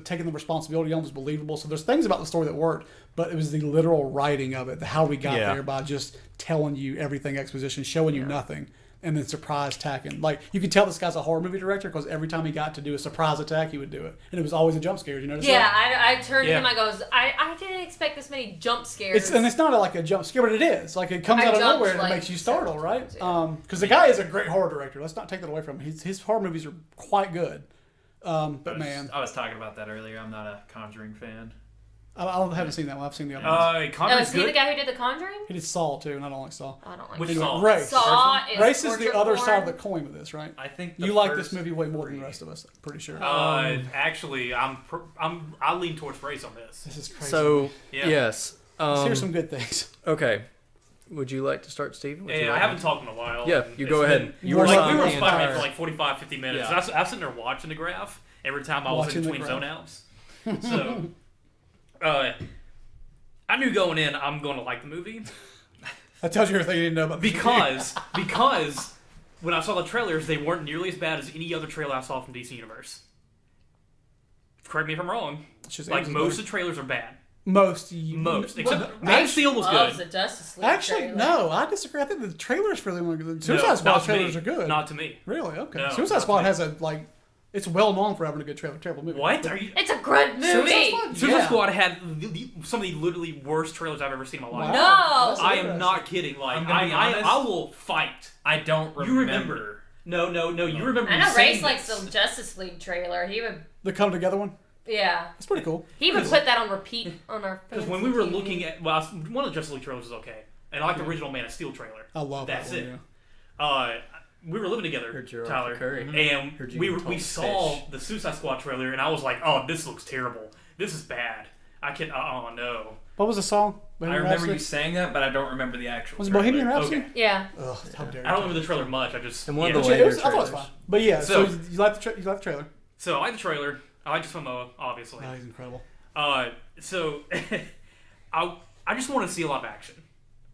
taking the responsibility on was believable. So there's things about the story that worked, but it was the literal writing of it, how we got there by just telling you everything exposition, showing you nothing, and then surprise attacking. Like, you can tell this guy's a horror movie director because every time he got to do a surprise attack, he would do it. And it was always a jump scare. Did you notice that? Yeah, I turned to him, I goes, I didn't expect this many jump scares. It's not like a jump scare, but it is. Like, it comes out of nowhere and it makes you startle, right? Because the guy is a great horror director. Let's not take that away from him. His horror movies are quite good. But man, I was talking about that earlier. I'm not a Conjuring fan. I haven't seen that one. I've seen the other ones. Oh, Conjuring's is he good. the guy who did The Conjuring? He did Saw too, and I don't like Saw. I don't like Which Saw. Saw? Race. Saw is Race is the torture other porn. side of the coin with this, right? I think You like this movie way more than the rest of us. I'm pretty sure. Actually, I lean towards Rayce on this. This is crazy. So Yeah. yes, Let's hear some good things. okay. Would you like to start, Steven? Would you Yeah, like I haven't to- talked in a while. Yeah, and you it's go ahead. been- You were like, on we were the Spider-Man entire- for like 45, 50 minutes. Yeah. I was sitting there watching the graph every time I was Watching in the between graph. zone outs. So, I knew going in I'm going to like the movie That tells you everything you need to know about the because when I saw the trailers, they weren't nearly as bad as any other trailer I saw from DC Universe. correct me if I'm wrong. Shazam's Like is most better. of the trailers are bad. Most, Except Man of Steel was Loves good. the Justice League Actually, trailer. no, I disagree. I think the trailers for them are good. Suicide No, Squad not to trailers me. are good. Not to me. Really? Okay. No, Suicide not Squad to has a it's well known for having a good terrible movie. What? Are you? It's a good movie. Suicide Squad? Suicide Yeah. Squad had some of the literally worst trailers I've ever seen in my life. Wow. No. That's I am interesting. not kidding. Like I'm gonna be honest. I will fight. I don't remember. You remember? No. You remember? I know saying Rayce likes this. the Justice League trailer. He would, The Come Together one. yeah. That's pretty cool. He would put that on repeat on our. Because when we were looking at, well, one of the Justice League trailers was okay, and I like the original Man of Steel trailer. I love That's that one. it. Yeah. We were living together, Heard you're Tyler, Arthur Curry. and Heard you we can talk saw fish. the Suicide Squad trailer, and I was like, "Oh, this looks terrible. This is bad. I can. Oh no." What was the song? I Bohemian remember Rhapsody? you saying that, but I don't remember the actual. Was it trailer. Bohemian Rhapsody? Okay. Yeah. Ugh, how dare you. I don't remember the trailer much. I just And one of yeah. the Yeah, it was, later I thought it was trailers. fine. But yeah, so So- you like the trailer? So I like the trailer. I like Jason Momoa, obviously. Oh, he's incredible. So I just wanted to see a lot of action.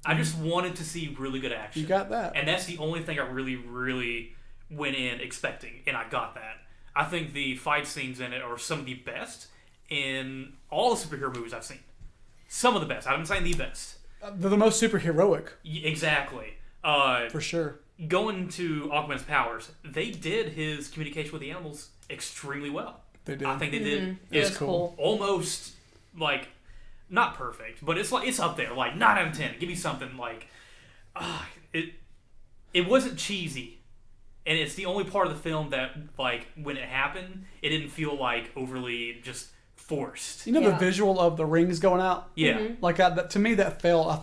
I just wanted to see really good action. You got that. And that's the only thing I really went in expecting, and I got that. I think the fight scenes in it are some of the best in all the superhero movies I've seen. Some of the best. I haven't saying the best. They're the most superheroic, Exactly. for sure. Going to Aquaman's powers, they did his communication with the animals extremely well. They did. I think they did. It was It's cool. almost like not perfect, but it's up there. Like 9 out of 10. Give me something like it wasn't cheesy, and it's the only part of the film that like when it happened, it didn't feel like overly just forced. You know Yeah. the visual of the rings going out? Yeah, Like to me, I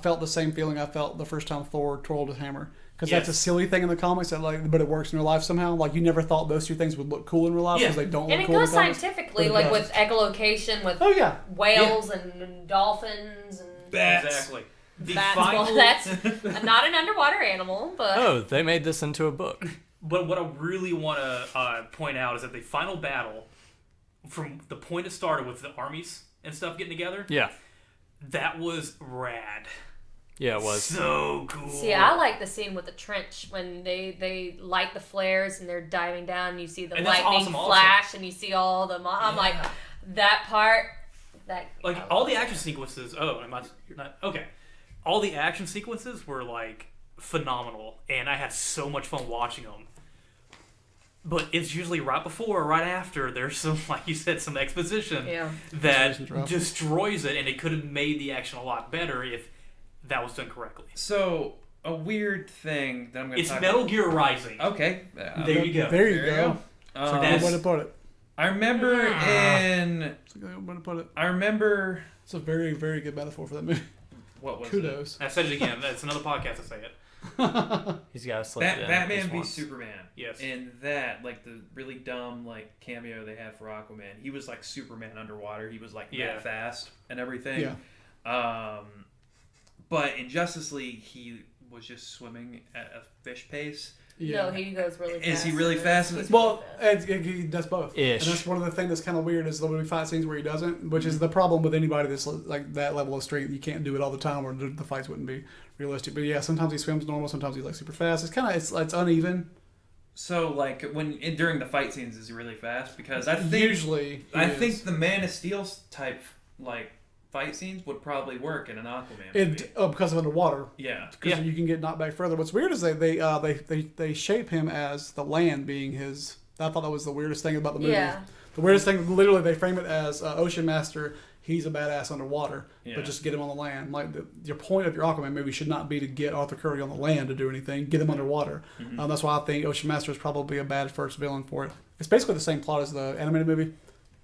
felt the same feeling I felt the first time Thor twirled his hammer. Because Yes. that's a silly thing in the comics, but it works in real life somehow. Like you never thought those two things would look cool in real life because Yeah. they don't And look it cool in goes the comics. scientifically, But it like does. with echolocation, with Oh yeah, whales and dolphins and Bats. exactly. The bats. final, Well, that's not an underwater animal, but Oh, they made this into a book. but what I really want to point out is that the final battle, from the point it started with the armies and stuff getting together, Yeah. that was rad. Yeah, it was. So cool. see, I like the scene with the trench when they light the flares and they're diving down. And you see the And that's lightning awesome also. flash, and you see all the. I'm like, that part. That Like I all love the it. action sequences. Oh, am I? You're not okay. All the action sequences were like phenomenal, and I had so much fun watching them. But it's usually right before or right after there's some, like you said, some exposition Yeah. that Exposition drop. destroys it, and it could have made the action a lot better if that was done correctly. So a weird thing that I'm going to It's talk Metal Gear Rising. Okay. There you go. There you go. That's a good That's- way to put it. I remember in. That's a good way to put it. I remember. It's a very, very good metaphor for that movie. What was it? Kudos. I said it again. That's another podcast to say it. He's got to slip it in. Batman just v once. Superman. Yes. And that, like the really dumb like cameo they had for Aquaman, he was like Superman underwater. He was like Yeah. that fast and everything. Yeah. But in Justice League, he was just swimming at a fish pace. Yeah. No, he goes really fast. Is he really fast? He's Well, really fast. he does both. Ish. And that's one of the things that's kind of weird is the movie fight scenes where he doesn't, which is the problem with anybody that's like that level of strength. You can't do it all the time, or the fights wouldn't be realistic. But yeah, sometimes he swims normal, sometimes he's like super fast. It's kind of it's uneven. So like during the fight scenes, is he really fast? Because I think Usually, he is. think the Man of Steel type like fight scenes would probably work in an Aquaman movie. because of underwater. Yeah. Because you can get knocked back further. What's weird is they shape him as the land being his. I thought that was the weirdest thing about the movie. Yeah. The weirdest thing, literally, they frame it as Ocean Master. He's a badass underwater, Yeah. but just get him on the land. Like your point of your Aquaman movie should not be to get Arthur Curry on the land to do anything. Get him underwater. That's why I think Ocean Master is probably a bad first villain for it. It's basically the same plot as the animated movie,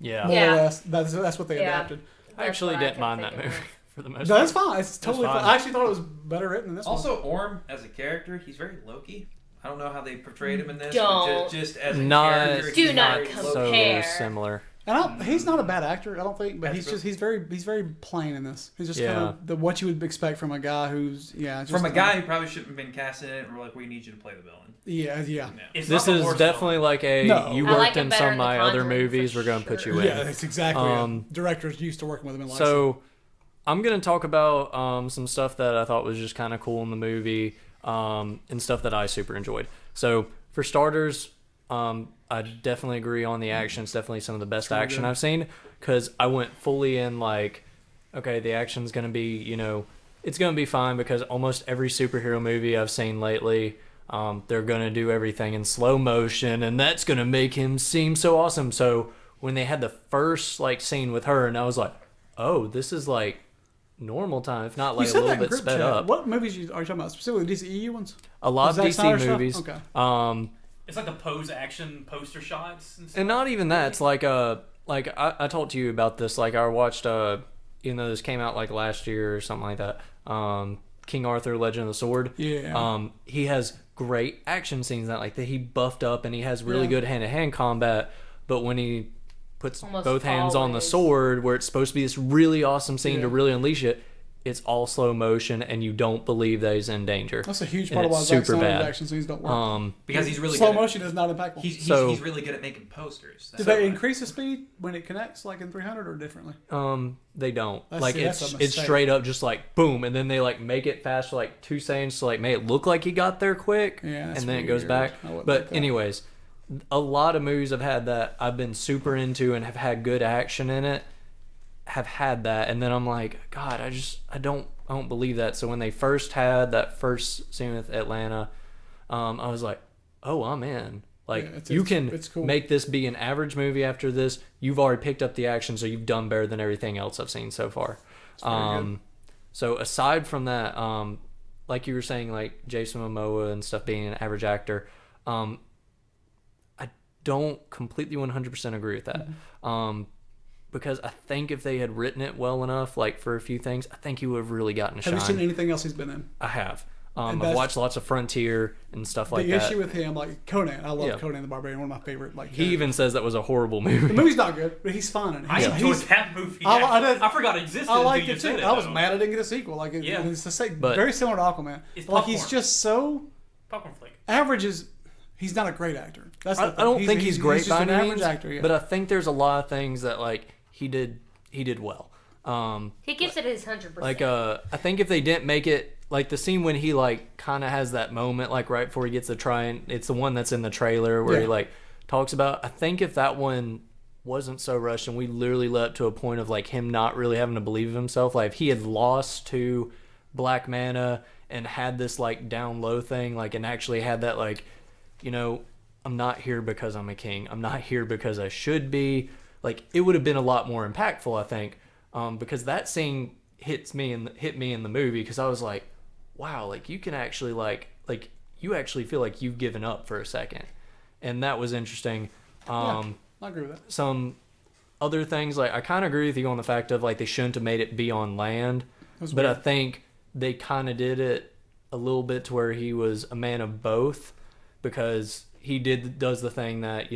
Yeah. more Yeah. or less. That's what they Yeah. adapted. I actually That's what I didn't mind kept that thinking movie for the most No, part. that's fine. It's totally fine. fine. I actually thought it was better written than this one. Also, Orm as a character, he's very Loki. I don't know how they portrayed him in this. Don't. But just as a Not, character, Do he's not very compare. so Compare. similar. And he's not a bad actor, I don't think, but That's he's very plain in this. He's just Yeah. kind of what you would expect from a guy who's just, From a guy who probably shouldn't have been casted in it, and we're like, we need you to play the villain. Yeah. It's This not the is worst definitely like a No. you I worked like it in better some of in The my other Conjuring, movies. for We're going to put sure. you in. Yeah, that's exactly it. Directors used to working with him in life. So I'm going to talk about some stuff that I thought was just kind of cool in the movie and stuff that I super enjoyed. So for starters, I definitely agree on the action. It's definitely some of the best really action good. I've seen, because I went fully in like, okay, the action's going to be, it's going to be fine, because almost every superhero movie I've seen lately, they're going to do everything in slow motion, and that's going to make him seem so awesome. So when they had the first like scene with her, and I was like, oh, this is like normal time, if not like a little bit sped up. What movies are you talking about? Specifically DCEU ones? A lot of Zack Snyder DC stuff? movies. Okay. It's like the pose action poster shots and stuff. And not even that. It's like I talked to you about this. Like I watched even though this came out like last year or something like that. King Arthur: Legend of the Sword. Yeah. He has great action scenes that he buffed up, and he has really good hand-to-hand combat. But when he puts Almost both hands on the always. sword, where it's supposed to be this really awesome scene to really unleash it, it's all slow motion, and you don't believe that he's in danger. That's a huge And part of why it's Zack super Snyder's bad. action scenes don't work. Because he's really slow good motion is not impactful. He's really good at making posters. Did they increase the speed when it connects, like in 300, or differently? They don't. That's a it's mistake. straight up just like boom, and then they like make it fast for like 2 seconds to like make it look like he got there quick, Yeah, that's and then it goes weird. back. I wouldn't But like that. anyways, a lot of movies have had that I've been super into and have had good action in it, have had that, and then I'm like, God, I don't believe that. So when they first had that first scene with Atlanta, I was like, oh, I'm in. Like, Yeah, it's cool. make this be an average movie after this. You've already picked up the action, so you've done better than everything else I've seen so far. good. So aside from that, like you were saying, like Jason Momoa and stuff being an average actor, I don't completely 100% agree with that. Because I think if they had written it well enough, like for a few things, I think he would have really gotten a shine. Have you seen anything else he's been in? I have. And I've that's- watched lots of Frontier and stuff like The that. issue with him, like Conan, I love Yeah. Conan the Barbarian, one of my favorite. Like He even says that was a horrible movie. the movie's not good, but he's fun. And I he's, enjoyed he's, that movie. I forgot it existed. I liked until you it said too. it, I was though. mad I didn't get a sequel. Like, Yeah. it's the same, But- very similar to Aquaman. It's Like he's popcorn. just so Popcorn flick. average. He's not a great actor. That's the I thing. don't think he's great just by an any average means, actor. Yeah. but I think there's a lot of things that like he did well. He gives it his 100%. Like I think if they didn't make it like the scene when he like kind of has that moment like right before he gets the try, and it's the one that's in the trailer where he Yeah. like talks about. I think if that one wasn't so rushed and we literally led up to a point of like him not really having to believe himself, like if he had lost to Black Manta and had this like down low thing, like and actually had that like, I'm not here because I'm a king. I'm not here because I should be. Like it would have been a lot more impactful, I think, because that scene hit me in the movie because I was like, wow, like you can actually like you actually feel like you've given up for a second, and that was interesting. I agree with that. Some other things, like I kind of agree with you on the fact of like they shouldn't have made it be on land, was but I weird. think they kind of did it a little bit to where he was a man of both, because he does the thing that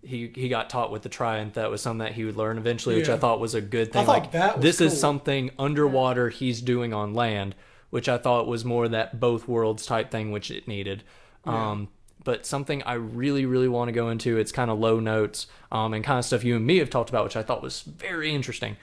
he got taught with the Triumph. That was something that he would learn eventually, which Yeah. I thought was a good thing. I thought Like that was this is cool. something underwater he's doing on land, which I thought was more that both worlds type thing, which it needed. But something I really, really want to go into, it's kind of low notes and kind of stuff you and me have talked about, which I thought was very interesting.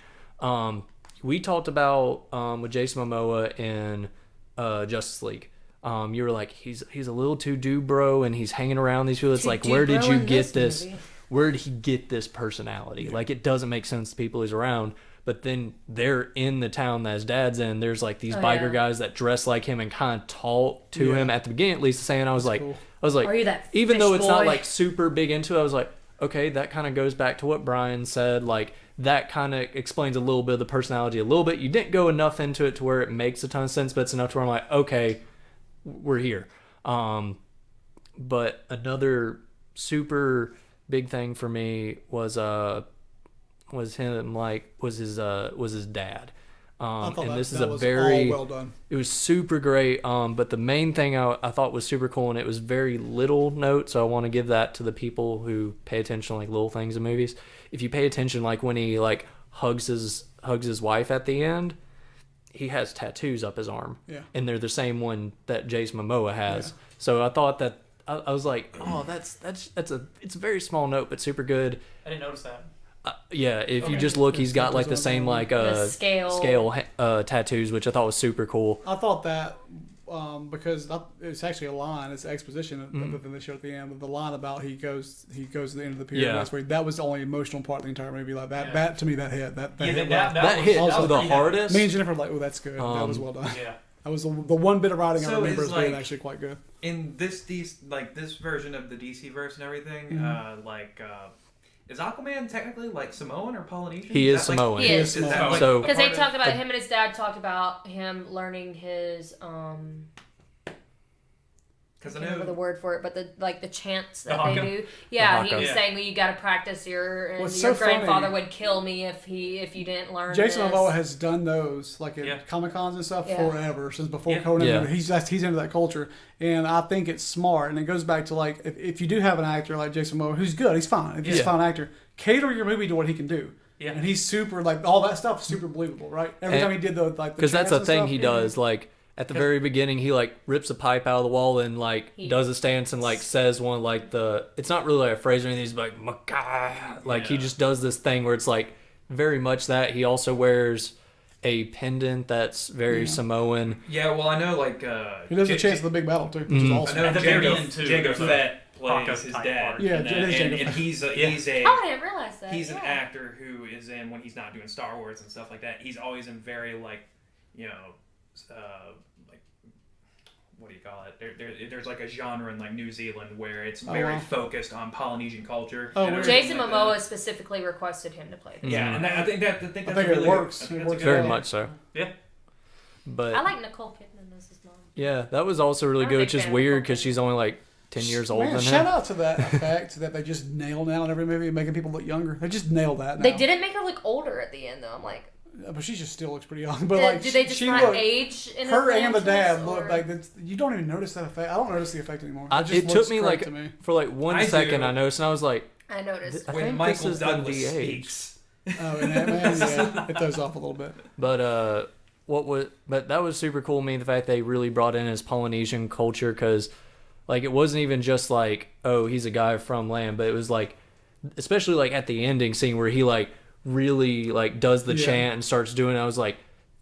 We talked about with Jason Momoa in Justice League. You were like, he's a little too bro, and he's hanging around these people. It's Too like, do where did bro you in get this this? movie. Where did he get this personality? Like, it doesn't make sense to people he's around. But then they're in the town that his dad's in. There's like these biker yeah. guys that dress like him and kind of talk to him at the beginning, at least saying, I was like, cool. Are you that even though fish it's not boy? like super big into it, I was like, okay, that kind of goes back to what Brian said. Like that kind of explains a little bit of the personality a little bit. You didn't go enough into it to where it makes a ton of sense, but it's enough to where I'm like, okay, we're here. But another super big thing for me was his dad. I thought And that, this is that a was very all well done. it was super great. But the main thing I thought was super cool, and it was very little note, so I want to give that to the people who pay attention to like little things in movies. If you pay attention, like when he like hugs his wife at the end, he has tattoos up his arm. Yeah. And they're the same one that Jason Momoa has. Yeah. So I thought that I was like, oh, it's a very small note, but super good. I didn't notice that. Yeah, if you Okay. just look, he's got like the Tattoos on same his arm. like The scale. tattoos, which I thought was super cool. I thought that because it's actually a line. It's exposition that they show at the end. But the line about he goes to the end of the period. That's where that was the only emotional part of the entire movie. Like that, that to me, that hit. That hit the hardest. Me and Jennifer were like, oh, that's good. That was well done. Yeah. That was the one bit of writing I remember as being actually quite good. In this this version of the DC verse and everything, is Aquaman technically like Samoan or Polynesian? He is Samoan. He is Samoan. So because they talked about him and his dad talked about him learning his because I can't remember the word for it, but the chants that The they haka? do. Yeah, The he was haka. saying, well, you got to practice your so grandfather funny. would kill me if you didn't learn. Jason this. Momoa has done those like at Comic Cons and stuff forever since before Conan. Yeah. He's into that culture, and I think it's smart. And it goes back to like if you do have an actor like Jason Momoa who's good, he's fine. If he's a fine actor, cater your movie to what he can do. Yeah. And he's super like all that stuff is super believable, right? Every time he did because that's a thing he does like. At the very beginning, he like rips a pipe out of the wall and like does a stance and like says one like it's not really like a phrase or anything. He's like Maka. Like he just does this thing where it's like very much that. He also wears a pendant that's very Samoan. Yeah, well, I know like he does a chance of the big battle too, which is awesome. I know At the very end, too, Jango there's a Fett Haka plays his type dad. part. Yeah, and he's Oh, I didn't realize that. He's an actor who is in when he's not doing Star Wars and stuff like that. He's always in very like what do you call it? There's like a genre in like New Zealand where it's very focused on Polynesian culture. Jason Momoa specifically requested him to play this. Yeah, and I think that's it works. It works Very much so. Yeah. But I like Nicole Kidman as his mom. yeah, that was also really I'm a good, big which is fan of weird Nicole because she's only like 10 years older than shout him. out to that effect that they just nail now in every movie, making people look younger. They just nailed that. Now. They didn't make her look older at the end though. I'm like, but she just still looks pretty young. But like, did they just she not looked, age in her and the dad look look like you don't even notice that effect. I don't notice the effect anymore. It took me like for like 1 second. I noticed, and I was like, I noticed. I when think Michael this is Douglas the DH. speaks. Oh, and Ant-Man, it throws off a little bit. But that was super cool to me, the fact they really brought in his Polynesian culture, because like it wasn't even just like, oh, he's a guy from land, but it was like, especially like at the ending scene where he like really like does the chant and starts doing it. I was like,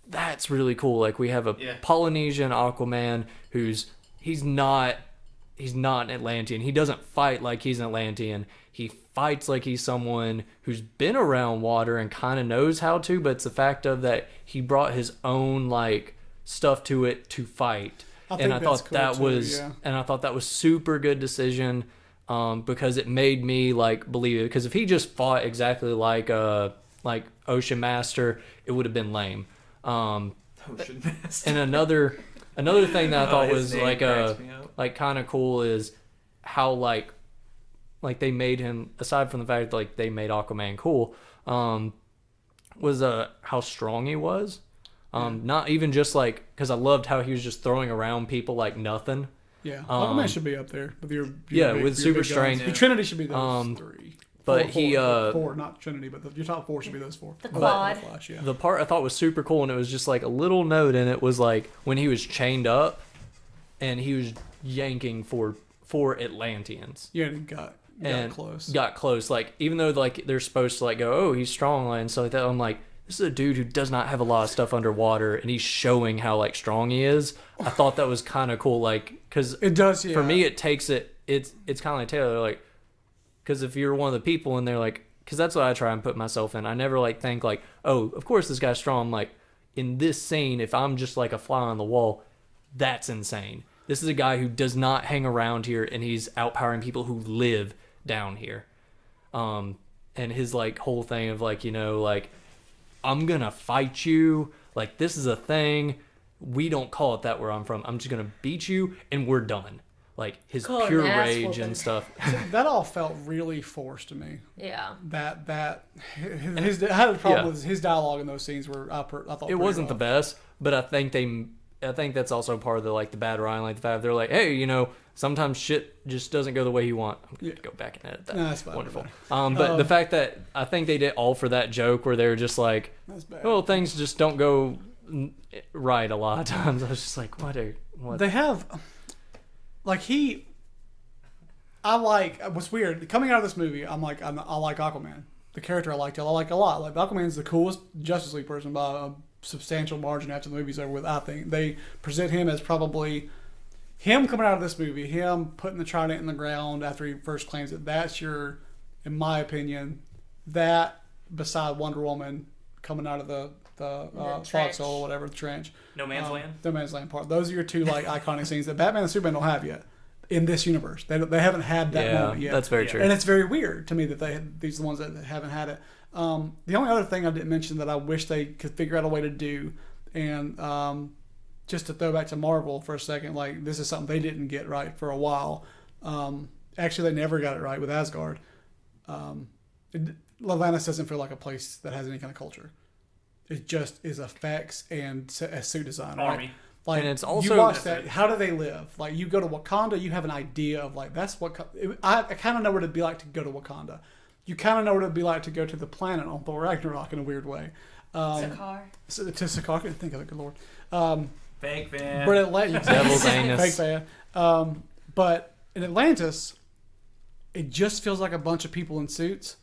that's really cool. Like we have a Polynesian Aquaman who's he's not an Atlantean. He doesn't fight like he's an Atlantean. He fights like he's someone who's been around water and kind of knows how to, but it's the fact of that he brought his own like stuff to it to fight. And I thought that was super good decision, because it made me like believe it. Because if he just fought exactly like Ocean Master, it would have been lame. Ocean Master. And another thing that I thought was like kind of cool is how like they made him, aside from the fact that like they made Aquaman cool, was how strong he was. Not even just like, because I loved how he was just throwing around people like nothing. Yeah, Aquaman should be up there with your with super strength. Your Trinity should be those three. But four, not Trinity, but your top four should be those four. The quad. Flash, yeah. The part I thought was super cool, and it was just like a little note, and it was like when he was chained up, and he was yanking for Atlanteans. Yeah, and got close. Got close. Like even though like they're supposed to like go, oh, he's strong and stuff like that. I'm like, this is a dude who does not have a lot of stuff underwater, and he's showing how like strong he is. I thought that was kind of cool, like because it does. Yeah. For me, it takes it. It's kind of like Taylor, like because if you're one of the people and they're like, because that's what I try and put myself in. I never like think like, oh, of course this guy's strong. Like in this scene, if I'm just like a fly on the wall, that's insane. This is a guy who does not hang around here, and he's outpowering people who live down here. And his like whole thing of like, like, I'm gonna fight you. Like this is a thing. We don't call it that where I'm from. I'm just gonna beat you, and we're done. Like his pure rage and stuff. That all felt really forced to me. Yeah. I had a problem with his dialogue in those scenes where I thought it wasn't the best, but I think that's also part of the like the bad writing, like the fact they're like, hey, sometimes shit just doesn't go the way you want. I'm gonna go back and edit that. No, that's fine. Wonderful. But the fact that I think they did all for that joke where they were just like, well, things just don't go right a lot of times. I was just like, what? They have, like what's weird coming out of this movie. I'm like, I like Aquaman. The character I like a lot. Like Aquaman's the coolest Justice League person by a substantial margin after the movie's over with. I think they present him as probably him coming out of this movie, him putting the trident in the ground after he first claims it. That's your, in my opinion, that beside Wonder Woman coming out of the foxhole or whatever, the trench. No Man's Land. No Man's Land part. Those are your two like iconic scenes that Batman and Superman don't have yet in this universe. They haven't had that moment yet. That's very true. And it's very weird to me that these are the ones that haven't had it. The only other thing I didn't mention that I wish they could figure out a way to do, and just to throw back to Marvel for a second, like this is something they didn't get right for a while. Actually, they never got it right with Asgard. Atlantis doesn't feel like a place that has any kind of culture. It just is effects and a suit design. Army. Right? Like, and it's also you watch that. How do they live? Like you go to Wakanda, you have an idea of like that's what I kind of know what it'd be like to go to Wakanda. You kind of know what it'd be like to go to the planet on Thor Ragnarok in a weird way. Sakaar. To Sakaar, think of it, good lord. Fake fan. But Atlantis, Devil's anus. fake fan. But in Atlantis, it just feels like a bunch of people in suits.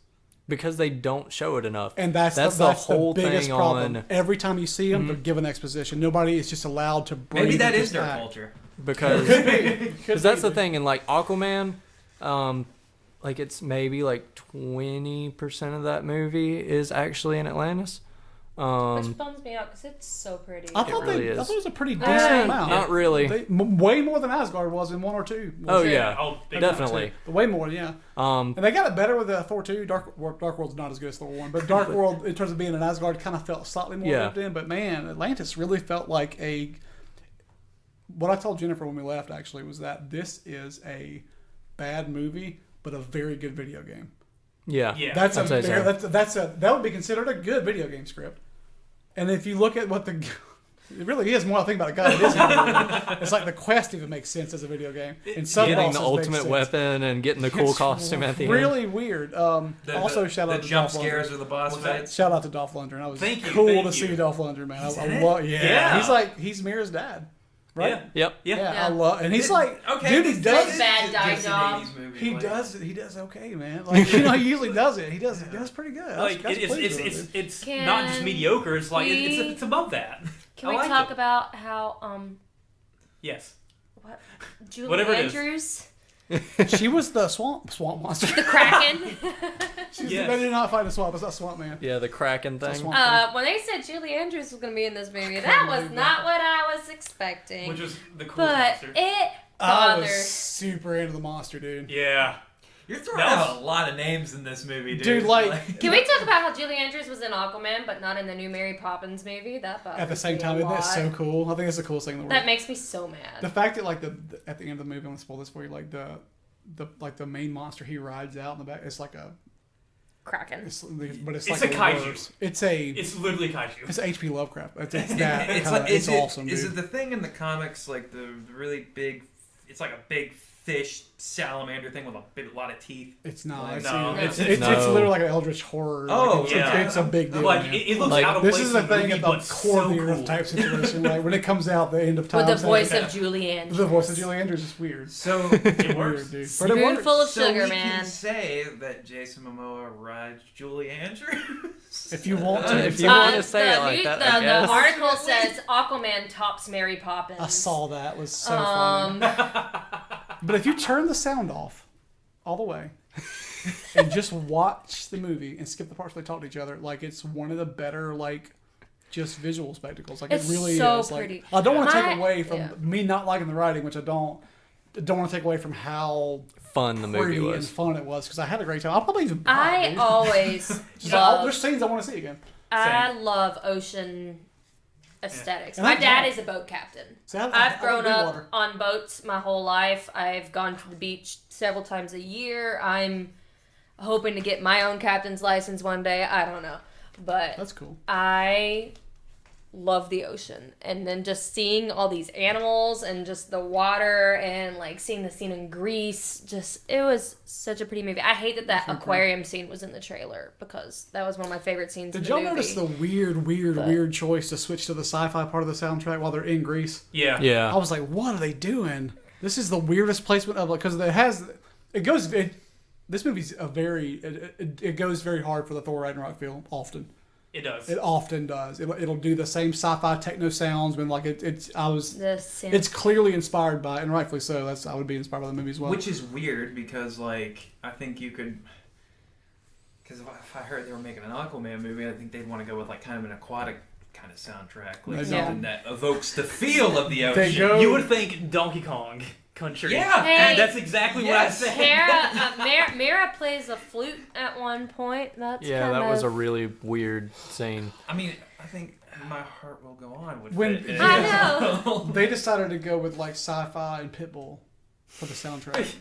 Because they don't show it enough. And that's the whole biggest thing problem. on. Every time you see them, they're given exposition. Nobody is just allowed to breathe. Maybe that and is just their act. culture. Because that's the thing. In like Aquaman, like it's maybe like 20% of that movie is actually in Atlantis. Which bums me out because it's so pretty. I thought really I is. thought it was a pretty decent amount. Not really. Way more than Asgard was in 1 or 2. Oh yeah, Oh, big definitely. Way more, yeah. And they got it better with Thor 2. Dark World's not as good as Thor 1, but Dark World, in terms of being an Asgard, kind of felt slightly more lived in. But man, Atlantis really felt like what I told Jennifer when we left actually was that this is a bad movie, but a very good video game. Yeah, Yeah. That would be considered a good video game script. And if you look at what it really is more I think about a guy that is. It's like the quest even makes sense as a video game. And some getting bosses the make ultimate sense. weapon and getting the cool It's costume at the really end. weird. Also, shout out the to jump Dolph scares Lundgren. or the boss fights. Shout out to Dolph Lundgren. I was Thank you, cool thank to you. see Dolph Lundgren, man. He's I in it? love. Yeah. He's Mira's dad, right? Yeah. Yep. I love, and he's like, Okay, dude, he this does. is bad just dye an job. 80s movie, He like- does okay, man. Like he usually does it. He does pretty good. I was- Like I was pleased with it, dude. it's not just mediocre. It's like we- it's above that. Can I we like talk it. about how Yes. what Julie Whatever it is. Andrews, She was the swamp monster. the Kraken? Yes. They did not fight a swamp. It's not Swamp Man. Yeah, the Kraken It's a thing. swamp When they said Julie Andrews was going to be in this movie, that was not what I was expecting. Which was the coolest But monster. it I bothered. was super into the monster, dude. Yeah. You're throwing That was- out a lot of names in this movie, dude. Dude, like- Can we talk about how Julie Andrews was in Aquaman, but not in the new Mary Poppins movie? That bothers At the same me time, a isn't that lot. so cool? I think it's the coolest thing in the world. That makes me so mad. The fact that like at the end of the movie, I'm gonna spoil this for you. Like the main monster he rides out in the back, it's like a Kraken. but it's It's like a kaiju. worse. It's It's literally kaiju. it's H.P. Lovecraft. It's that. it's kinda, like it's awesome, dude. Is it the thing in the comics like the really big? It's like a big fish salamander thing with a lot of teeth. It's not. Like, It's, no, it's, it's- it's literally like an eldritch horror. Oh, like, yeah. It's a big deal. Like man. it looks Like, out of This place is the in the thing movie, at the but core of so the cool. earth type situation. Like when it comes out, the end of time. With the voice like, of Julie Andrews. the voice of Julie Andrews is weird. So It works. Weird, dude. But it works. Spoonful of so sugar, we man. can say that Jason Momoa rides Julie Andrews. If you want to, If you want to say the it like news- that, I the guess. article says Aquaman tops Mary Poppins. I saw that. It was so funny. But if you turn the sound off all the way and just watch the movie and skip the parts where they talk to each other, like it's one of the better like just visual spectacles. Like It's it really so is. Like pretty. I don't want to My- take away from yeah. me not liking the writing, which I don't want to take away from how Fun the movie pretty and was. fun it was because I had a great time. I'll probably even. I always There's love. scenes I want to see again. I love ocean aesthetics. And My I dad love- is a boat captain. See, I've grown do up water. on boats my whole life. I've gone to the beach several times a year. I'm hoping to get my own captain's license one day. I don't know. But That's cool. I love the ocean. And then just seeing all these animals and just the water and like seeing the scene in Greece. Just, it was such a pretty movie. I hate that aquarium scene was in the trailer because that was one of my favorite scenes in Did the y'all movie. notice the weird choice to switch to the sci-fi part of the soundtrack while they're in Greece? Yeah. I Yeah. was like, what are they doing? This is the weirdest placement of because this movie's it goes very hard for the Thor Ragnarok feel often. It does. It often does. It'll do the same sci-fi techno sounds when like it's clearly inspired by, and rightfully so. I would be inspired by the movie as well. Which is weird because like I think you could, because if I heard they were making an Aquaman movie, I think they'd want to go with like kind of an aquatic kind of soundtrack, like something that evokes the feel of the ocean. You would think Donkey Kong Country. Yeah, and that's exactly what I said. Mira plays a flute at one point. That was a really weird scene. I mean, I think My Heart Will Go On would when fit. I know. They decided to go with like sci-fi and Pitbull for the soundtrack.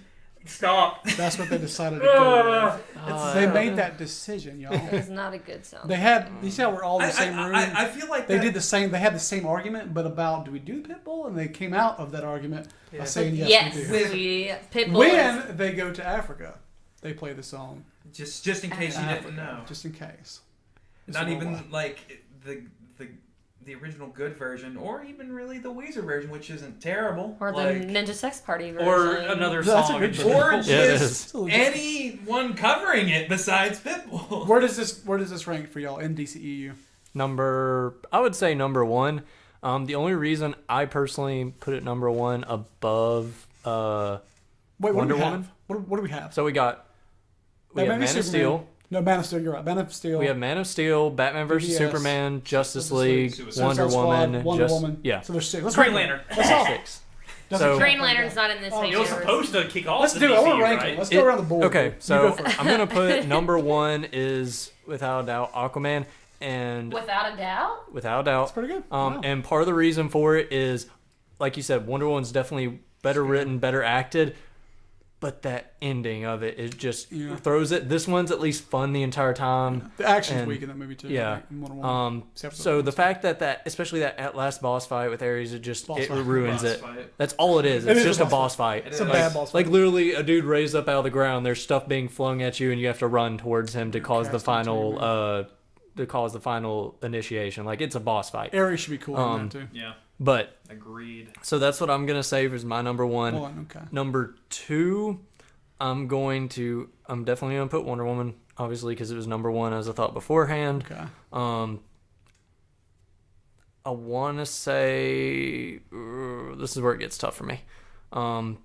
Stop. That's what they decided to go with. They made that decision, y'all. It's not a good sound. They had. You see how we're all in the same room. I feel like they did the same. They had the same argument, but about do we do Pitbull? And they came out of that argument by saying yes, we do. Pitbull when they go to Africa, they play the song. Just in case you didn't know. Just in case. Not even like the original good version, or even really the Weezer version, which isn't terrible. Or the Ninja Sex Party version. Or another song. Or just anyone covering it besides Pitbull. Where does this rank for y'all in DCEU? I would say number 1. The only reason I personally put it number 1 above Wonder Woman. What do we have? So we have Man of Steel. No, Man of Steel, you're right. Man of Steel. We have Man of Steel, Batman vs. Superman, Justice League, Wonder Woman. Yeah. So there's 6. Green Lantern. That's all. 6. So Green Lantern's not in this same You're universe. supposed to kick off Let's the do it. I want DCU, to rank right? it. Let's go around the board. Okay, so I'm going to put number 1 is, without a doubt, Aquaman. And Without a doubt? Without a doubt. That's pretty good. Wow. And part of the reason for it is, like you said, Wonder Woman's definitely better written, better acted. But that ending of it just throws it. This one's at least fun the entire time. The action's weak in that movie too. Yeah. Like, so the fact that especially that last boss fight with Ares, it ruins it. That's all it is. It's just a boss fight. It's a bad boss fight. Like literally a dude raised up out of the ground. There's stuff being flung at you, and you have to run towards him to cause the final initiation. Like it's a boss fight. Ares should be cool in that too. Yeah. But agreed. So that's what I'm gonna say is my number 1. Okay. Number 2, I'm definitely gonna put Wonder Woman, obviously, because it was number 1 as I thought beforehand. Okay. I want to say this is where it gets tough for me. I'm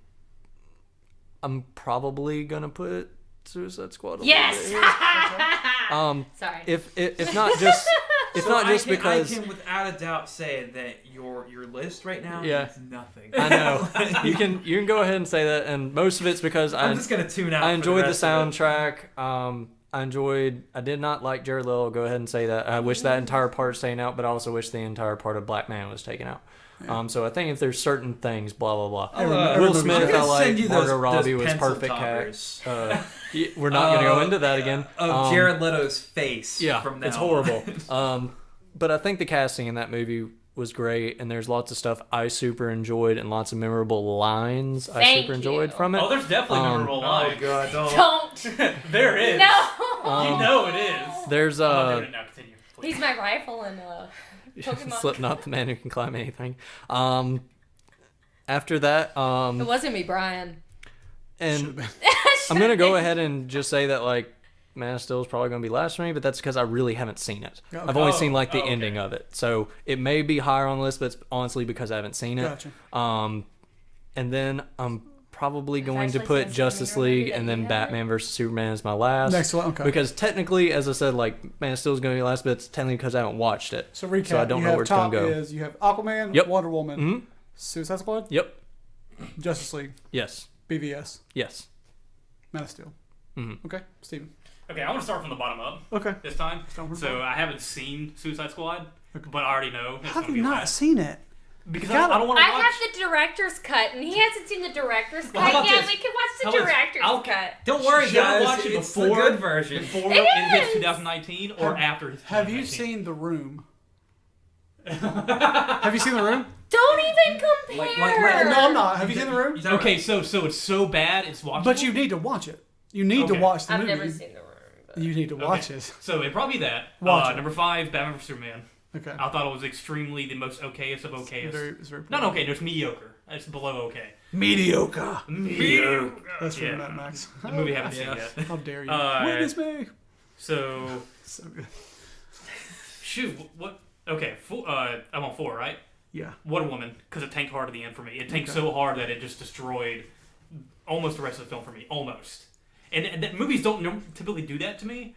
probably gonna put Suicide Squad. Yes. Sorry. If not just. It's not just because I can without a doubt say that your list right now is nothing. I know. you can go ahead and say that, and most of it's because I'm just gonna tune out. I enjoyed the soundtrack. I did not like Jared Leto. I'll go ahead and say that. I wish that entire part staying out, but I also wish the entire part of Black Man was taken out. Yeah. So I think if there's certain things, blah blah blah. Will Smith, I like. Margot Robbie was perfect cat. We're not going to go into that again. Of Jared Leto's face. Yeah, from now it's horrible. But I think the casting in that movie was great, and there's lots of stuff I super enjoyed, and lots of memorable lines I super enjoyed from it. Oh, there's definitely memorable lines. Oh god, don't. There is. No. You know it is. There's I'm doing it now. Continue. Please. He's my rifle in Pokemon. Slipknot, the man who can climb anything. After that, it wasn't me, Brian. And I'm gonna go ahead and just say that like Man of Steel is probably gonna be last for me, but that's because I really haven't seen it. Okay. I've only seen like the ending of it, so it may be higher on the list, but it's honestly because I haven't seen it. Gotcha. And then I'm probably going to put Justice League and then Batman vs Superman as my last. Next one, okay. Because technically, as I said, like Man of Steel is going to be last, but it's technically because I haven't watched it. So recap. So I don't know where it's going to go. You have Aquaman, Wonder Woman, Suicide Squad. Yep. Justice League. Yes. BVS. Yes. Man of Steel. Okay, Steven. Okay, I want to start from the bottom up. Okay. This time. So I haven't seen Suicide Squad, but I already know. How have you not seen it? Because I don't want to watch. I have the director's cut, and he hasn't seen the director's cut. How about Yeah, this? we can watch the director's cut. Don't worry, Should I guys. watch it It's before the good version. Before It it hits is. 2019 or after his 2019? Have you seen The Room? Have you seen The Room? Don't even compare. No, I'm not. Have you seen The Room? Okay, so it's so bad it's watchable. But you need to watch it. You need to watch the I've movie. never seen The Room. But... You need to watch it. So it'd probably be that. Watch it. Number 5, Batman vs Superman. Okay. I thought it was extremely the most okayest of okayest. It's very Not okay, there's mediocre. It's below okay. mediocre. That's from Mad Max. The movie I haven't seen yet. How dare you? Witness me. So So good. Shoot, what? Okay, I'm on 4, right? Yeah. Wonder Woman, because it tanked hard at the end for me. It tanked so hard that it just destroyed almost the rest of the film for me. Almost. And movies don't typically do that to me.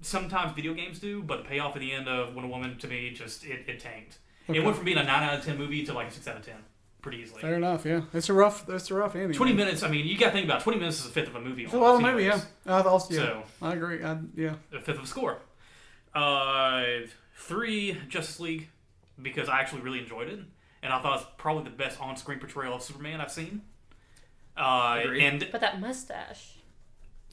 Sometimes video games do, but the payoff at the end of Wonder Woman, to me, just, it tanked. Okay. It went from being a 9 out of 10 movie to like a 6 out of 10. Pretty easily. Fair enough, yeah. It's a rough ending. 20 minutes, I mean, you got to think about it. 20 minutes is a fifth of a movie. It's a lot of movie, yeah. So, I agree. Yeah. A fifth of a score. 3, Justice League, because I actually really enjoyed it. And I thought it was probably the best on-screen portrayal of Superman I've seen. But that mustache.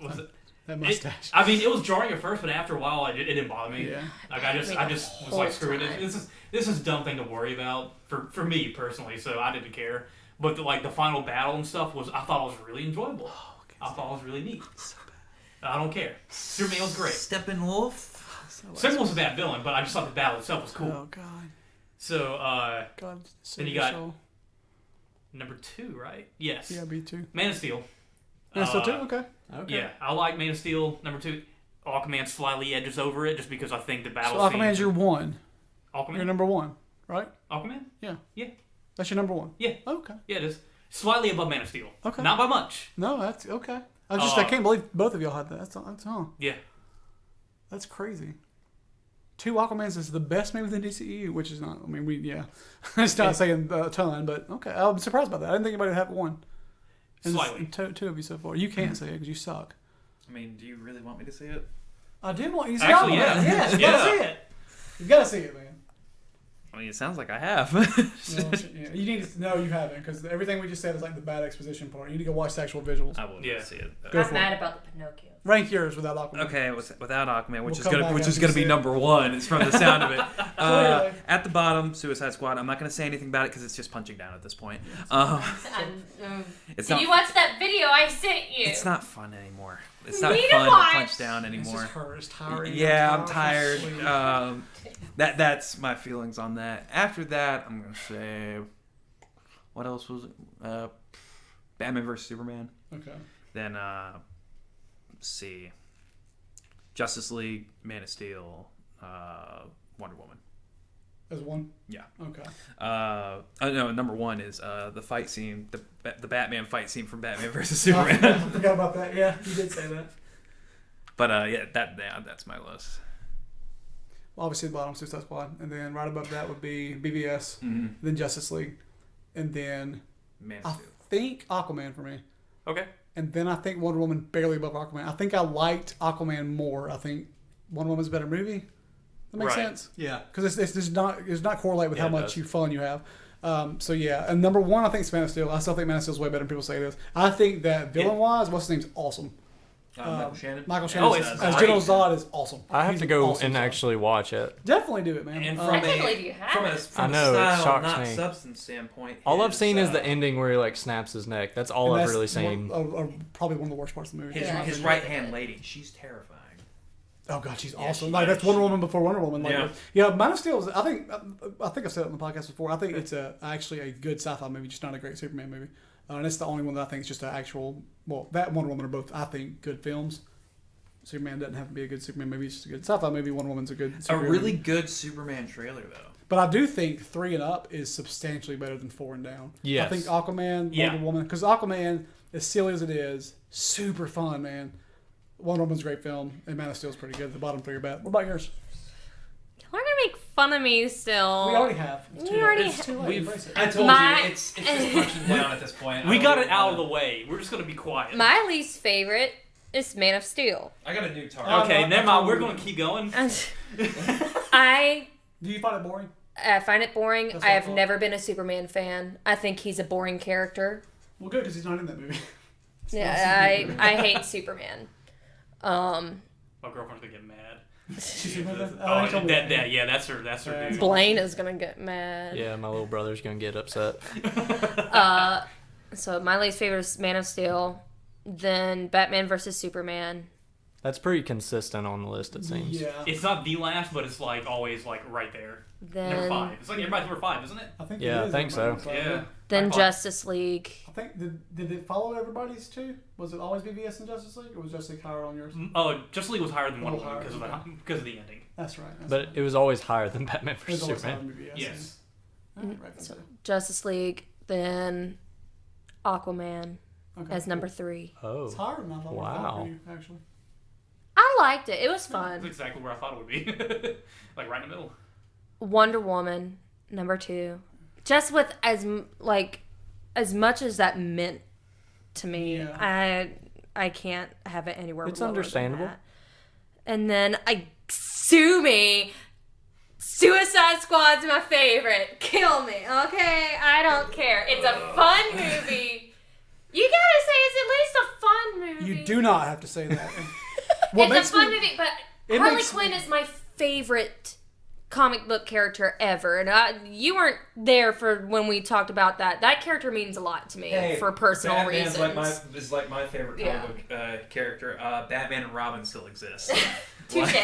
Was it? That mustache. It was jarring at first, but after a while, it didn't bother me. Yeah. Like I just was like, screw it. This is a dumb thing to worry about for me personally. So I didn't care. But the final battle and stuff I thought it was really enjoyable. I thought it was really neat. So bad. I don't care. Superman was great. Steppenwolf. Steppenwolf's a bad villain, but I just thought the battle itself was cool. Oh God. So God. then you got number 2, right? Yes. Yeah, B2. Man of Steel. Man of Steel 2. Okay. Yeah, I like Man of Steel. Number 2. Aquaman slightly edges over it just because I think the battle. So Aquaman's your 1. Aquaman. Your number 1, right? Aquaman. Yeah. Yeah. That's your number 1. Yeah. Okay. Yeah, it is slightly above Man of Steel. Okay. Not by much. No, that's okay. I can't believe both of y'all had that. That's Yeah. That's crazy. 2 Aquamans is the best movie within DCEU, which is not. I mean, it's not saying a ton, but okay. I'm surprised by that. I didn't think anybody would have 1. And Slightly. Two of you so far. You can't say it because you suck. I mean, do you really want me to see it? I do want you to see Actually, Aquaman. yeah. Yes, you Yeah. gotta see it. You gotta see it, man. I mean, it sounds like I have. Well, yeah, you need to. No, you haven't, because everything we just said is like the bad exposition part. You need to go watch the actual visuals. I will Yeah. see it. Go I'm for mad about the Pinocchio. Rank yours without Aquaman. Okay, without Aquaman, which We'll is come gonna back which after is you gonna see be it. number 1. It's from the sound of it. Clearly. At the bottom, Suicide Squad. I'm not gonna say anything about it because it's just punching down at this point. It's Did not. you watch that video I sent you? It's not fun anymore. It's You not need to fun to watch. punch down It's anymore. just her. It's tiring. Yeah, I'm tired. That's my feelings on that. After that, I'm gonna say, what else was it? Batman vs Superman. Okay. Then let's see, Justice League, Man of Steel, Wonder Woman. As 1. Yeah. Okay. No, number 1 is the fight scene, the Batman fight scene from Batman vs Superman. I forgot about that. Yeah, you did say that. But that's my list. Well, obviously, the bottom Suicide Squad, and then right above that would be BVS, Mm-hmm. then Justice League, and then Man I of Steel. think Aquaman for me, Okay. and then I think Wonder Woman barely above Aquaman. I think I liked Aquaman more. I think Wonder Woman's a better movie. That makes Right. sense. Yeah. Because it's not correlate with Yeah, how it much does. fun you have. So yeah, and number 1 I think is Man of Steel. I still think Man of Steel is way better than people say it is. I think that villain wise, what's his name's awesome. Michael Shannon. Michael Shannon it's as great. General Zod is awesome. I have He's to go awesome and Zod. actually watch it. Definitely do it, man. And I can't believe you haven't. from I know, a it style, shocks not me. substance standpoint. All I've his, seen is the ending where he like snaps his neck. That's all And I've that's really seen. probably one of the worst parts of the movie. His, Yeah. his right hand lady. She's terrifying. Oh god, she's Yeah, awesome. she Like is. that's Wonder Woman before Wonder Woman. Like, Yeah. Man of Steel is. I think I've said it on the podcast before. I think it's actually a good sci-fi movie, just not a great Superman movie. And it's the only one that I think is just an actual. Well, that and Wonder Woman are both, I think, good films. Superman doesn't have to be a good Superman movie; it's just a good sci-fi movie. Wonder Woman's a good. A superhero really movie. good Superman trailer though. But I do think 3 and up is substantially better than 4 and down. Yes. I think Aquaman, Yeah. Wonder Woman, because Aquaman, as silly as it is, super fun, man. Wonder Woman's a great film, and Man of Steel is pretty good. The bottom 3 are bad. What about yours? We're gonna make fun of me still. We already have. It's We too late. already It's too late. we've- Embrace it. I told My- you, it's just punching down at this point. We got it out of the way. We're just gonna be quiet. My least favorite is Man of Steel. I got a new target. Okay, I never mind. told We're you. gonna keep going. I Do you find it boring? find it boring. That's I what I have thought. never been a Superman fan. I think he's a boring character. Well, good, because he's not in that movie. Yeah, I hate Superman. My girlfriend's gonna get mad. She's in that? Oh, you told me that, yeah, that's her Yeah. dude. Blaine is gonna get mad. Yeah, my little brother's gonna get upset. So my least favorite is Man of Steel, then Batman versus Superman, That's pretty consistent on the list, it seems. Yeah. It's not the last, but it's like always like right there. Number Then 5. It's like everybody's number 5, isn't it? I think Yeah, it is I think so. everybody's Yeah. five. then I thought- Justice League. I think did it follow everybody's too? Was it always BVS and Justice League, or was Justice League higher on yours? Oh, Justice League was higher than A Wonder little Woman higher, because of the ending. That's right. That's But right. it was always higher than Batman It vs was always higher Superman. than BVS. Yes. Alright, right, So Justice League, then Aquaman okay. as number 3. Oh. It's higher than I thought. it was Wow. for you, actually. I liked it. It was That's fun. exactly where I thought it would be. Like right in the middle. Wonder Woman, number 2. Just with as much as that meant to me, Yeah. I can't have it anywhere. It's lower than understandable. that. And then sue me. Suicide Squad's my favorite. Kill me, okay? I don't care. It's a fun movie. You gotta say it's at least a fun movie. You do not have to say that. It's a fun movie, but it Harley makes Quinn me- is my favorite comic book character ever, and you weren't there for when we talked about that. That character means a lot to me for personal Batman's reasons. is like my favorite comic book character. Batman and Robin still exist. Touche.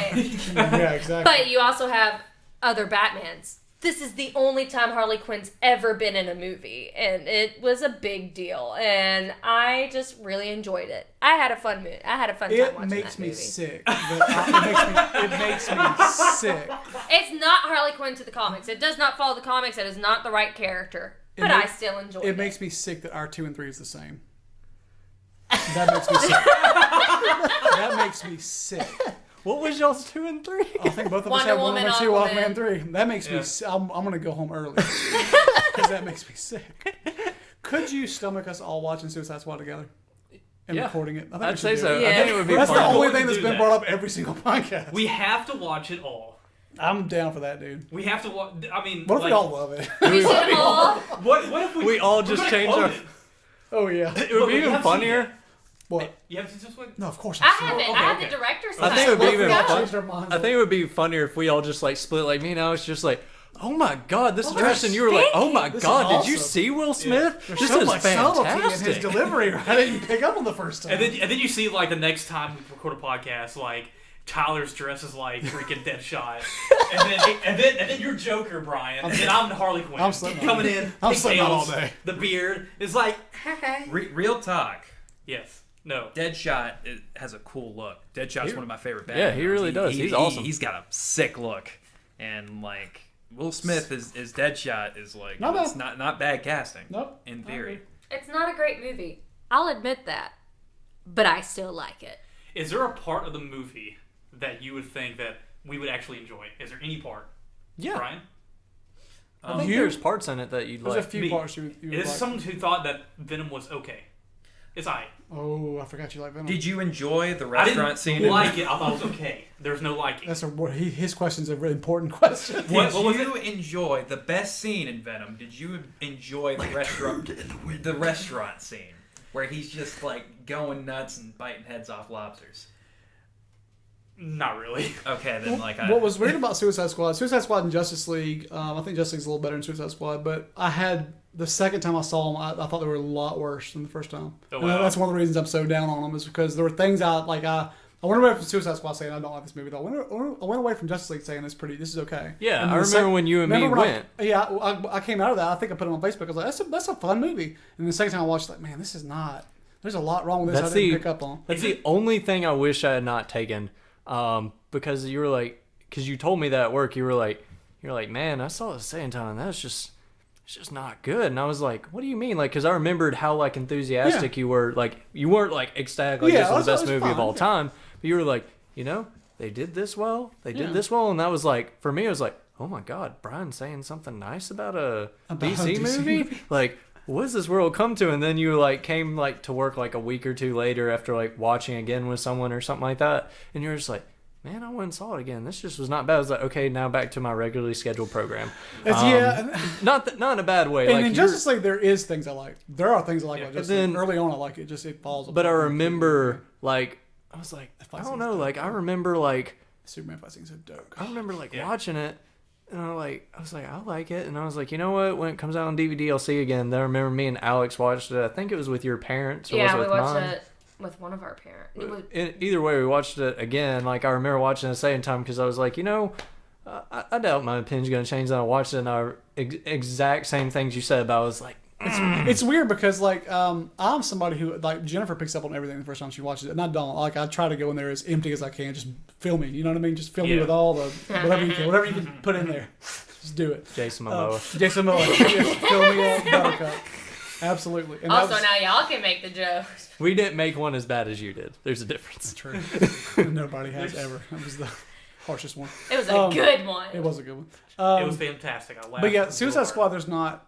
Yeah, exactly. But you also have other Batmans. This is the only time Harley Quinn's ever been in a movie, and it was a big deal, and I just really enjoyed it. I had a fun time watching It makes that me movie. sick. But it makes me sick. It's not Harley Quinn to the comics. It does not follow the comics. It is not the right character. But I still enjoy it. It makes me sick that our 2 and 3 is the same. That makes me sick. That makes me sick. What was y'all's 2 and 3? I think both of us Wonder have Wonder Woman, Woman 2, Aquaman. Aquaman 3. That makes me Yeah. sick. I'm going to go home early. Because that makes me sick. Could you stomach us all watching Suicide Squad together? And Yeah. recording it? I think we I'd should say do so. it. I think it would be That's the fun. only We'll thing that's do been that. brought up every single podcast. We have to watch it all. I'm down for that, dude. We have to watch. I mean, What if we like, all love it? We should all. What if we? We all we're just gonna change own our- it. Oh, yeah. It would Look, be you even haven't seen funnier. it What? You haven't seen this one? No, of course I I've seen have it. it. Okay, I have okay. the director's I cut. think it would be even Y'all fun. changed our minds. I think it would be funnier if we all just like split. Like me and I was just like, "Oh my god, this is Tristan." You were like, "Oh my This is god, did you awesome. see Will Smith? There's This so is much subtlety in his fantastic." delivery. I didn't pick up on the first time. And then you see like the next time we record a podcast, like Tyler's dressed as like freaking Deadshot, and then you're Joker, Brian, and then I'm Harley Quinn. I'm Slipknot. coming in. I'm Slipknot all pigtails, day. The beard is like Real talk. yes, no. Deadshot has a cool look. Deadshot's one of my favorite Batman. Yeah, he really does. He's awesome. He's got a sick look, and like Will Smith is Deadshot is like Not it's bad. not bad casting. Nope. In theory. It's not a great movie. I'll admit that. But I still like it. Is there a part of the movie that you would think that we would actually enjoy? Is there any part, Yeah, Brian? I think there's parts in it that you'd There's like. a few Me. parts you would Is like. someone who thought that Venom was okay? It's I. Oh, I forgot you like Venom. Did you enjoy the I restaurant didn't scene? like it. I thought it was okay. There's no liking. That's his question's a really important question. What was Did you enjoy the best scene in Venom? Did you enjoy the restaurant scene where he's just like going nuts and biting heads off lobsters? Not really. Okay, then like What was weird about Suicide Squad and Justice League, I think Justice League's a little better than Suicide Squad, but I had, the second time I saw them, I thought they were a lot worse than the first time. Oh, And wow. that's one of the reasons I'm so down on them, is because there were things I went away from Suicide Squad saying I don't like this movie at all. I went away from Justice League saying this is okay. Yeah, And I the remember when you and me remember when went. I came out of that. I think I put it on Facebook. I was like, that's a fun movie. And the second time I watched, like, man, this is not. There's a lot wrong with this. That's I didn't the- pick up on. That's the only thing I wish I had not taken, because you were like, because you told me that at work, you were like, man, I saw the second time, and it's just not good. And I was like, what do you mean? Like, because I remembered how like enthusiastic you were. Like, you weren't like ecstatic, like Yeah, this is the it best was movie of fine, all yeah. time. But you were like, they did this well. They did this well, and that was like, for me, it was like, oh my god, Brian's saying something nice about a DC DC movie. Like, what does this world come to? And then you like came like to work like a week or two later after like watching again with someone or something like that, and you're just like, man, I went and saw it again. This just was not bad. I was like, okay, now back to my regularly scheduled program. Not in a bad way. And like in Justice League, there is things I like. There are things I like about Justice then- League. Early on, I like it. Just it falls. but I apart. remember like I was like, I fight don't scene's know. dope. Like I remember like Superman fight scenes are dope. I remember like Yeah. watching it. And I was like, I like it. And I was like, you know what? When it comes out on DVD, I'll see it again. Then I remember me and Alex watched it. I think it was with your parents or Yeah, was we it with watched mine? it. with one of our parents. Either way, we watched it again. Like, I remember watching it the second time because I was like, I doubt my opinion's going to change. And I watched it, and exact same things you said about it. I was like, It's weird because, like, I'm somebody who, like, Jennifer picks up on everything the first time she watches it, and I don't. Like, I try to go in there as empty as I can. Just fill me. You know what I mean? Just fill me with all the whatever you can put in there. Just do it. Jason Momoa. Jason Momoa. Just fill me up, buttercup. Absolutely. And also, now y'all can make the jokes. We didn't make one as bad as you did. There's a difference. True. Nobody has ever. It was the harshest one. It was a good one. It was a good one. It was fantastic. I laughed. But yeah, Suicide Squad. There's not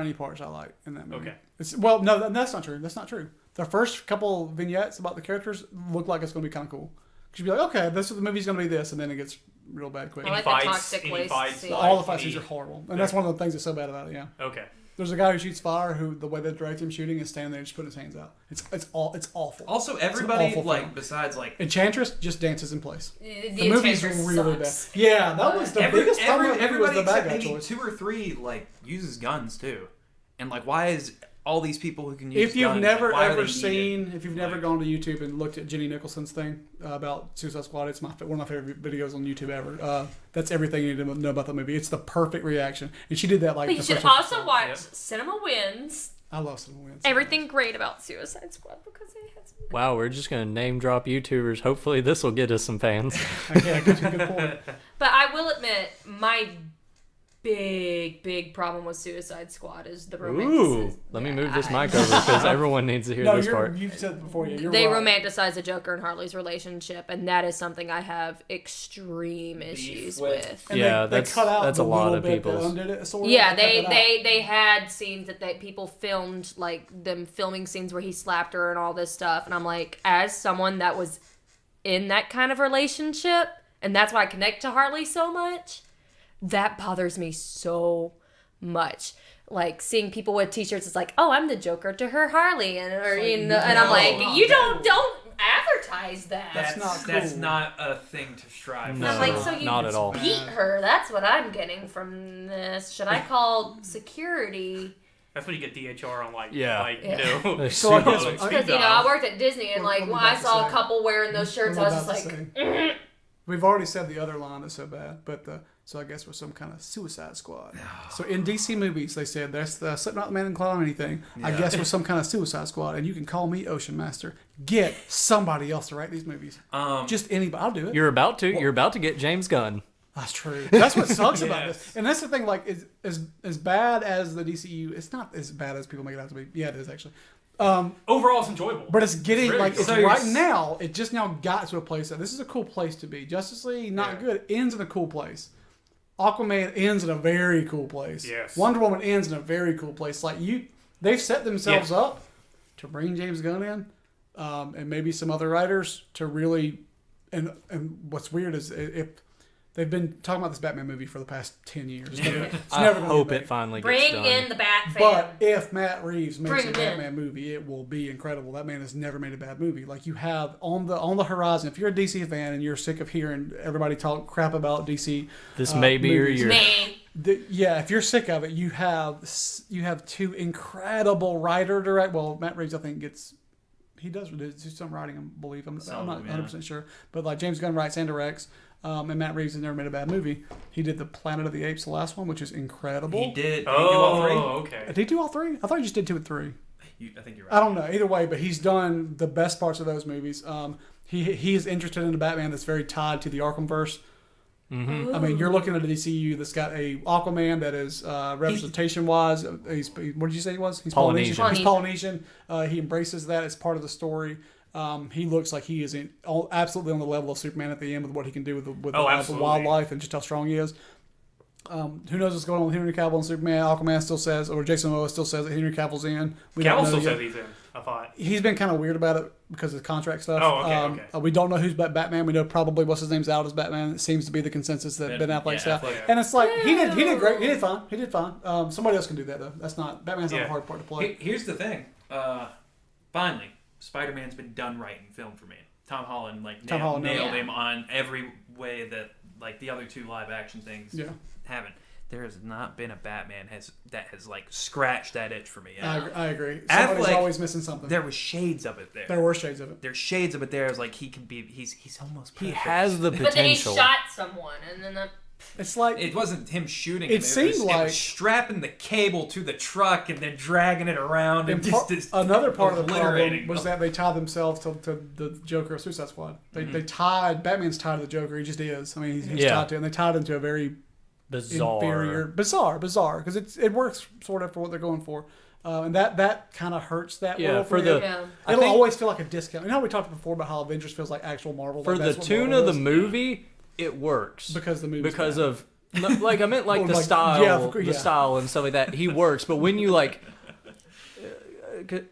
any parts I like in that movie. Okay. No, that's not true. That's not true. The first couple vignettes about the characters look like it's going to be kind of cool. Because you'd be like, okay, the movie's going to be this, and then it gets real bad quick. I like the toxic waste scene. All the fight scenes are horrible, and that's one of the things that's so bad about it. Yeah. Okay. There's a guy who shoots fire who the way they direct him shooting is standing there and just putting his hands out. It's awful. Also, everybody awful like film. besides like Enchantress just dances in place. The movie's Enchantress really bad. sucks. Yeah, that was the biggest problem. Everybody was the bad except guy maybe choice. 2 or 3 like uses guns too, and like why is all these people who can use If you've guns, never why are ever they seen, if you've never gone to YouTube and looked at Jenny Nicholson's thing about Suicide Squad, it's one of my favorite videos on YouTube ever. That's everything you need to know about the movie. It's the perfect reaction, and she did that like. But you should also watch Cinema Wins. I love Cinema Wins. Everything great about Suicide Squad because it has. Wow, we're just going to name drop YouTubers. Hopefully this will get us some fans. Yeah, good point. But I will admit, my big problem with Suicide Squad is the romanticism. Ooh, let me move this mic over because everyone needs to hear this part. You've said it before. Yeah, They right. romanticize the Joker and Harley's relationship, and that is something I have extreme issues with. And Yeah, they cut out that's the a lot little of bit people's. that undid it, sort of. Yeah, They cut that out. they had scenes that people filmed, like them filming scenes where he slapped her and all this stuff, and I'm like, as someone that was in that kind of relationship, and that's why I connect to Harley so much, that bothers me so much. Like seeing people with T-shirts, it's like, oh, I'm the Joker to her Harley, and and I'm like, you don't advertise that. That's not cool. That's not a thing to strive for. No. I'm like, so you not at all. beat her. That's what I'm getting from this. Should I call security? That's when you get DHR on like, Yeah. So I guess- Because I worked at Disney, and like What when am I I about saw to a say? couple wearing those shirts, I was just like, We've already said the other line is so bad, but so I guess we're some kind of Suicide Squad. So in DC movies, they said that's the Slipknot the Man and Claw or anything. I guess we're some kind of Suicide Squad, and you can call me Ocean Master. Get somebody else to write these movies. Just anybody. I'll do it. You're about to get James Gunn. That's true. That's what sucks about this. And that's the thing. Like, as bad as the DCU, it's not as bad as people make it out to be. Yeah, it is actually. Overall, it's enjoyable. But it's getting really like good. it's So right now. It just now got to a place that this is a cool place to be. Justice League not good ends in a cool place. Aquaman ends in a very cool place. Yes. Wonder Woman ends in a very cool place. Like they've set themselves up to bring James Gunn in, and maybe some other writers to really. And what's weird is if they've been talking about this Batman movie for the past 10 years. It's never I gonna hope be it made. finally gets bring done. in the Bat fan. But if Matt Reeves makes Bring a him Batman movie, it will be incredible. That man has never made a bad movie. Like you have on the horizon. If you're a DC fan and you're sick of hearing everybody talk crap about DC, This may be your movies, year. Me. if you're sick of it, you have 2 incredible writer-direct. Well, Matt Reeves, I think he does do some writing, I believe. I'm not 100% sure, but like James Gunn writes and directs. And Matt Reeves has never made a bad movie. He did the Planet of the Apes, the last one, which is incredible. He did. Did he do all 3? Okay. Did he do all 3? I thought he just did 2 and 3. I think you're right. I don't know. Either way, but he's done the best parts of those movies. He is interested in a Batman that's very tied to the Arkhamverse. Mm-hmm. I mean, you're looking at a DCU that's got a Aquaman that is representation-wise. What did you say he was? He's Polynesian. He's Polynesian. He embraces that as part of the story. He looks like he is absolutely on the level of Superman at the end with what he can do with the wildlife and just how strong he is. Who knows what's going on with Henry Cavill and Superman? Aquaman still says, or Jason Momoa still says that Henry Cavill's in. Cavill still says he's in, I thought. He's been kind of weird about it because of contract stuff. Oh, okay, okay. We don't know who's Batman. We know probably what's his name's out as Batman. It seems to be the consensus that Ben Affleck's out. Affleck. And it's like, he did great. He did fine. He did fine. Somebody else can do that, though. Batman's not a hard part to play. Here's the thing. Finally, Spider-Man's been done right in film for me. Tom Holland nailed him on every way that like the other 2 live action things haven't. there has not been a Batman that has like scratched that itch for me. I agree. Somebody's always missing something. There was shades of it there. There were shades of it. There's shades of it there. It's like he can be. He's almost perfect. He has the potential. But then he shot someone, and then It's like it wasn't him shooting. It seemed it was strapping the cable to the truck and then dragging it around and just another part of the problem them. was that they tied themselves to the Joker of Suicide Squad. They tied Batman's tied to the Joker. He just is. I mean, he's tied to it, and they tied him to a very bizarre because it works sort of for what they're going for. And that kind of hurts that world for me. It'll always feel like a discount. You know how we talked before about how Avengers feels like actual Marvel? For the tune of the movie, it works. Because the movie. Because of, like, I meant like the style, the style and stuff like that. He works. But when you like,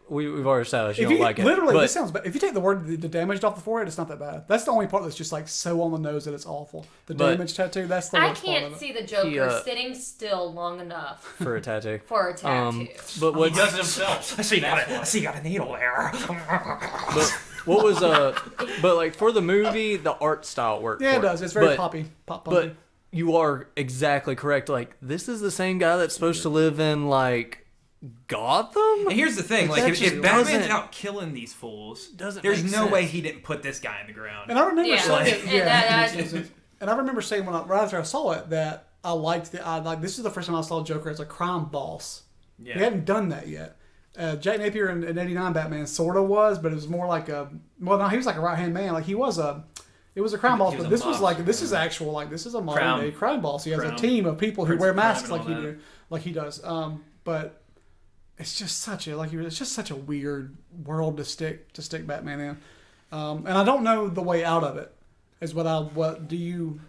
we've already established you don't like it. Literally, this sounds bad. If you take the damaged off the forehead, it's not that bad. That's the only part that's just like so on the nose that it's awful. The damage tattoo, that's the worst part of it. I can't see the Joker sitting still long enough for a tattoo. But what he does it himself. I see, got a needle there. But what was but like for the movie, the art style worked. Yeah, it does. It's very pop pumpy. But you are exactly correct. Like, this is the same guy that's supposed to live in like Gotham. And here's the thing: like, if Batman's out killing these fools, there's no way he didn't put this guy in the ground. And I remember saying, and I remember saying right after I saw it that I liked this is the first time I saw Joker as a crime boss. Yeah. He hadn't done that yet. Jack Napier in '89 Batman sort of was, but it was more like he was like a right hand man. Like it was a crime boss, but this was this is a modern day crime boss. He has a team of people who wear masks like he does. But it's just such a weird world to stick Batman in, and I don't know the way out of it. What do you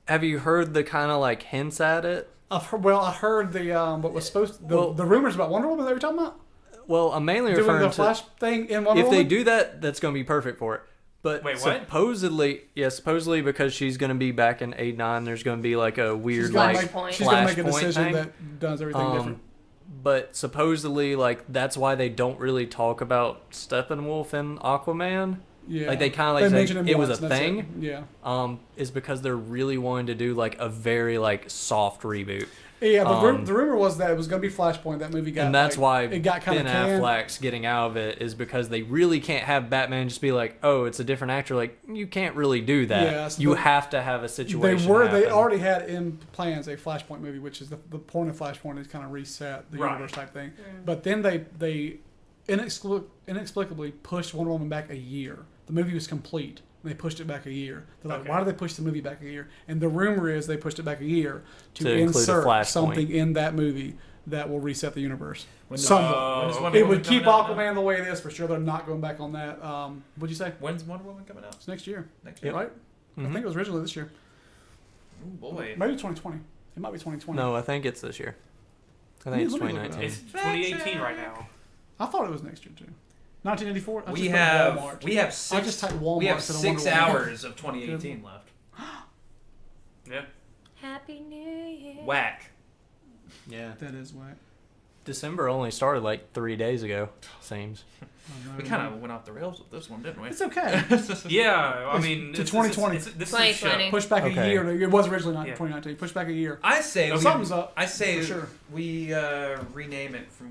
have you heard the kind of like hints at it? I heard the what was supposed the rumors about Wonder Woman that we're talking about. Well, I'm mainly doing referring the Flash thing in Wonder Woman. Woman. If they do that, that's going to be perfect for it. But wait, what? Supposedly because she's going to be back in '89, there's going to be like a weird she's going to make a decision thing that does everything different. But supposedly, like, that's why they don't really talk about Steppenwolf and Aquaman. Yeah. Like, they kind of like say it was a thing. Yeah. Is because they're really wanting to do like a very like soft reboot. Yeah, the rumor was that it was going to be Flashpoint. That movie got, and that's why it got kind of Ben Affleck's getting out of it is because they really can't have Batman just be like, oh, it's a different actor. Like, you can't really do that. Yeah, so you have to have a situation. They already had in plans a Flashpoint movie, which is the point of Flashpoint is kind of reset the universe type thing. Mm. But then they inexplicably pushed Wonder Woman back a year. The movie was complete. They pushed it back a year. They're like, why did they push the movie back a year? And the rumor is they pushed it back a year to insert something in that movie that will reset the universe. It would keep Aquaman the way it is for sure. They're not going back on that. What'd you say? When's Wonder Woman coming out? It's next year. Next year, right? Mm-hmm. I think it was originally this year. Oh boy, maybe 2020. It might be 2020. No, I think it's this year. I think it's 2019. It's 2018 right now. I thought it was next year too. 1984. We have 6 hours of 2018 left. Yeah. Happy New Year. Whack. Yeah. That is whack. December only started like 3 days ago. Seems. We kind of went off the rails with this one, didn't we? It's okay. Yeah, I mean, to 2020. This 2020. Push back a year. It was originally 2019. Push back a year. I say something's up. I say for sure. We rename it from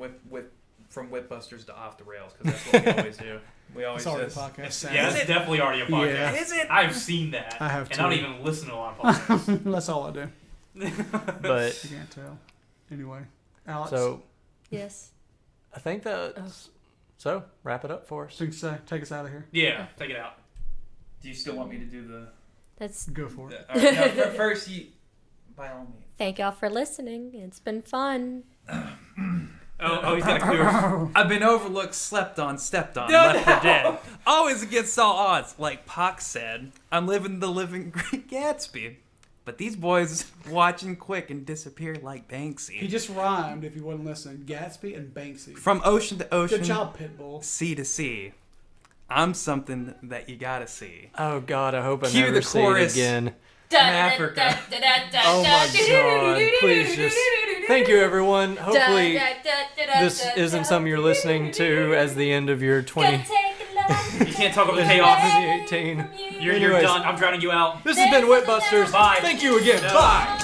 Reviewbusters to Off the Rails because that's what we always do. We always it's already a podcast. Yeah, it's definitely already a podcast. Yeah. Is it? I've seen that. I have too. And I don't even listen to a lot of podcasts. That's all I do. But you can't tell. Anyway, Alex. So yes, I think that's so. Wrap it up for us. Take us out of here. Yeah, take it out. Do you still want me to do the? Let's go for it. No, first, by all means. Thank y'all for listening. It's been fun. Oh, he's got to clear. I've been overlooked, slept on, stepped on, left for dead. Always against all odds. Like Pac said, I'm living the living great Gatsby. But these boys watching quick and disappear like Banksy. He just rhymed, if you wasn't listening. Gatsby and Banksy. From ocean to ocean. Good job, Pitbull. Sea to sea. I'm something that you gotta see. Oh, God, I hope I never see it again. Africa. Oh, my God. Please just... Thank you, everyone. Hopefully, this isn't something you're listening to as the end of your 20... You can't talk about the chaos. 2018. You're done. I'm drowning you out. This has been Reviewbusters. Bye. Thank you again. No. Bye.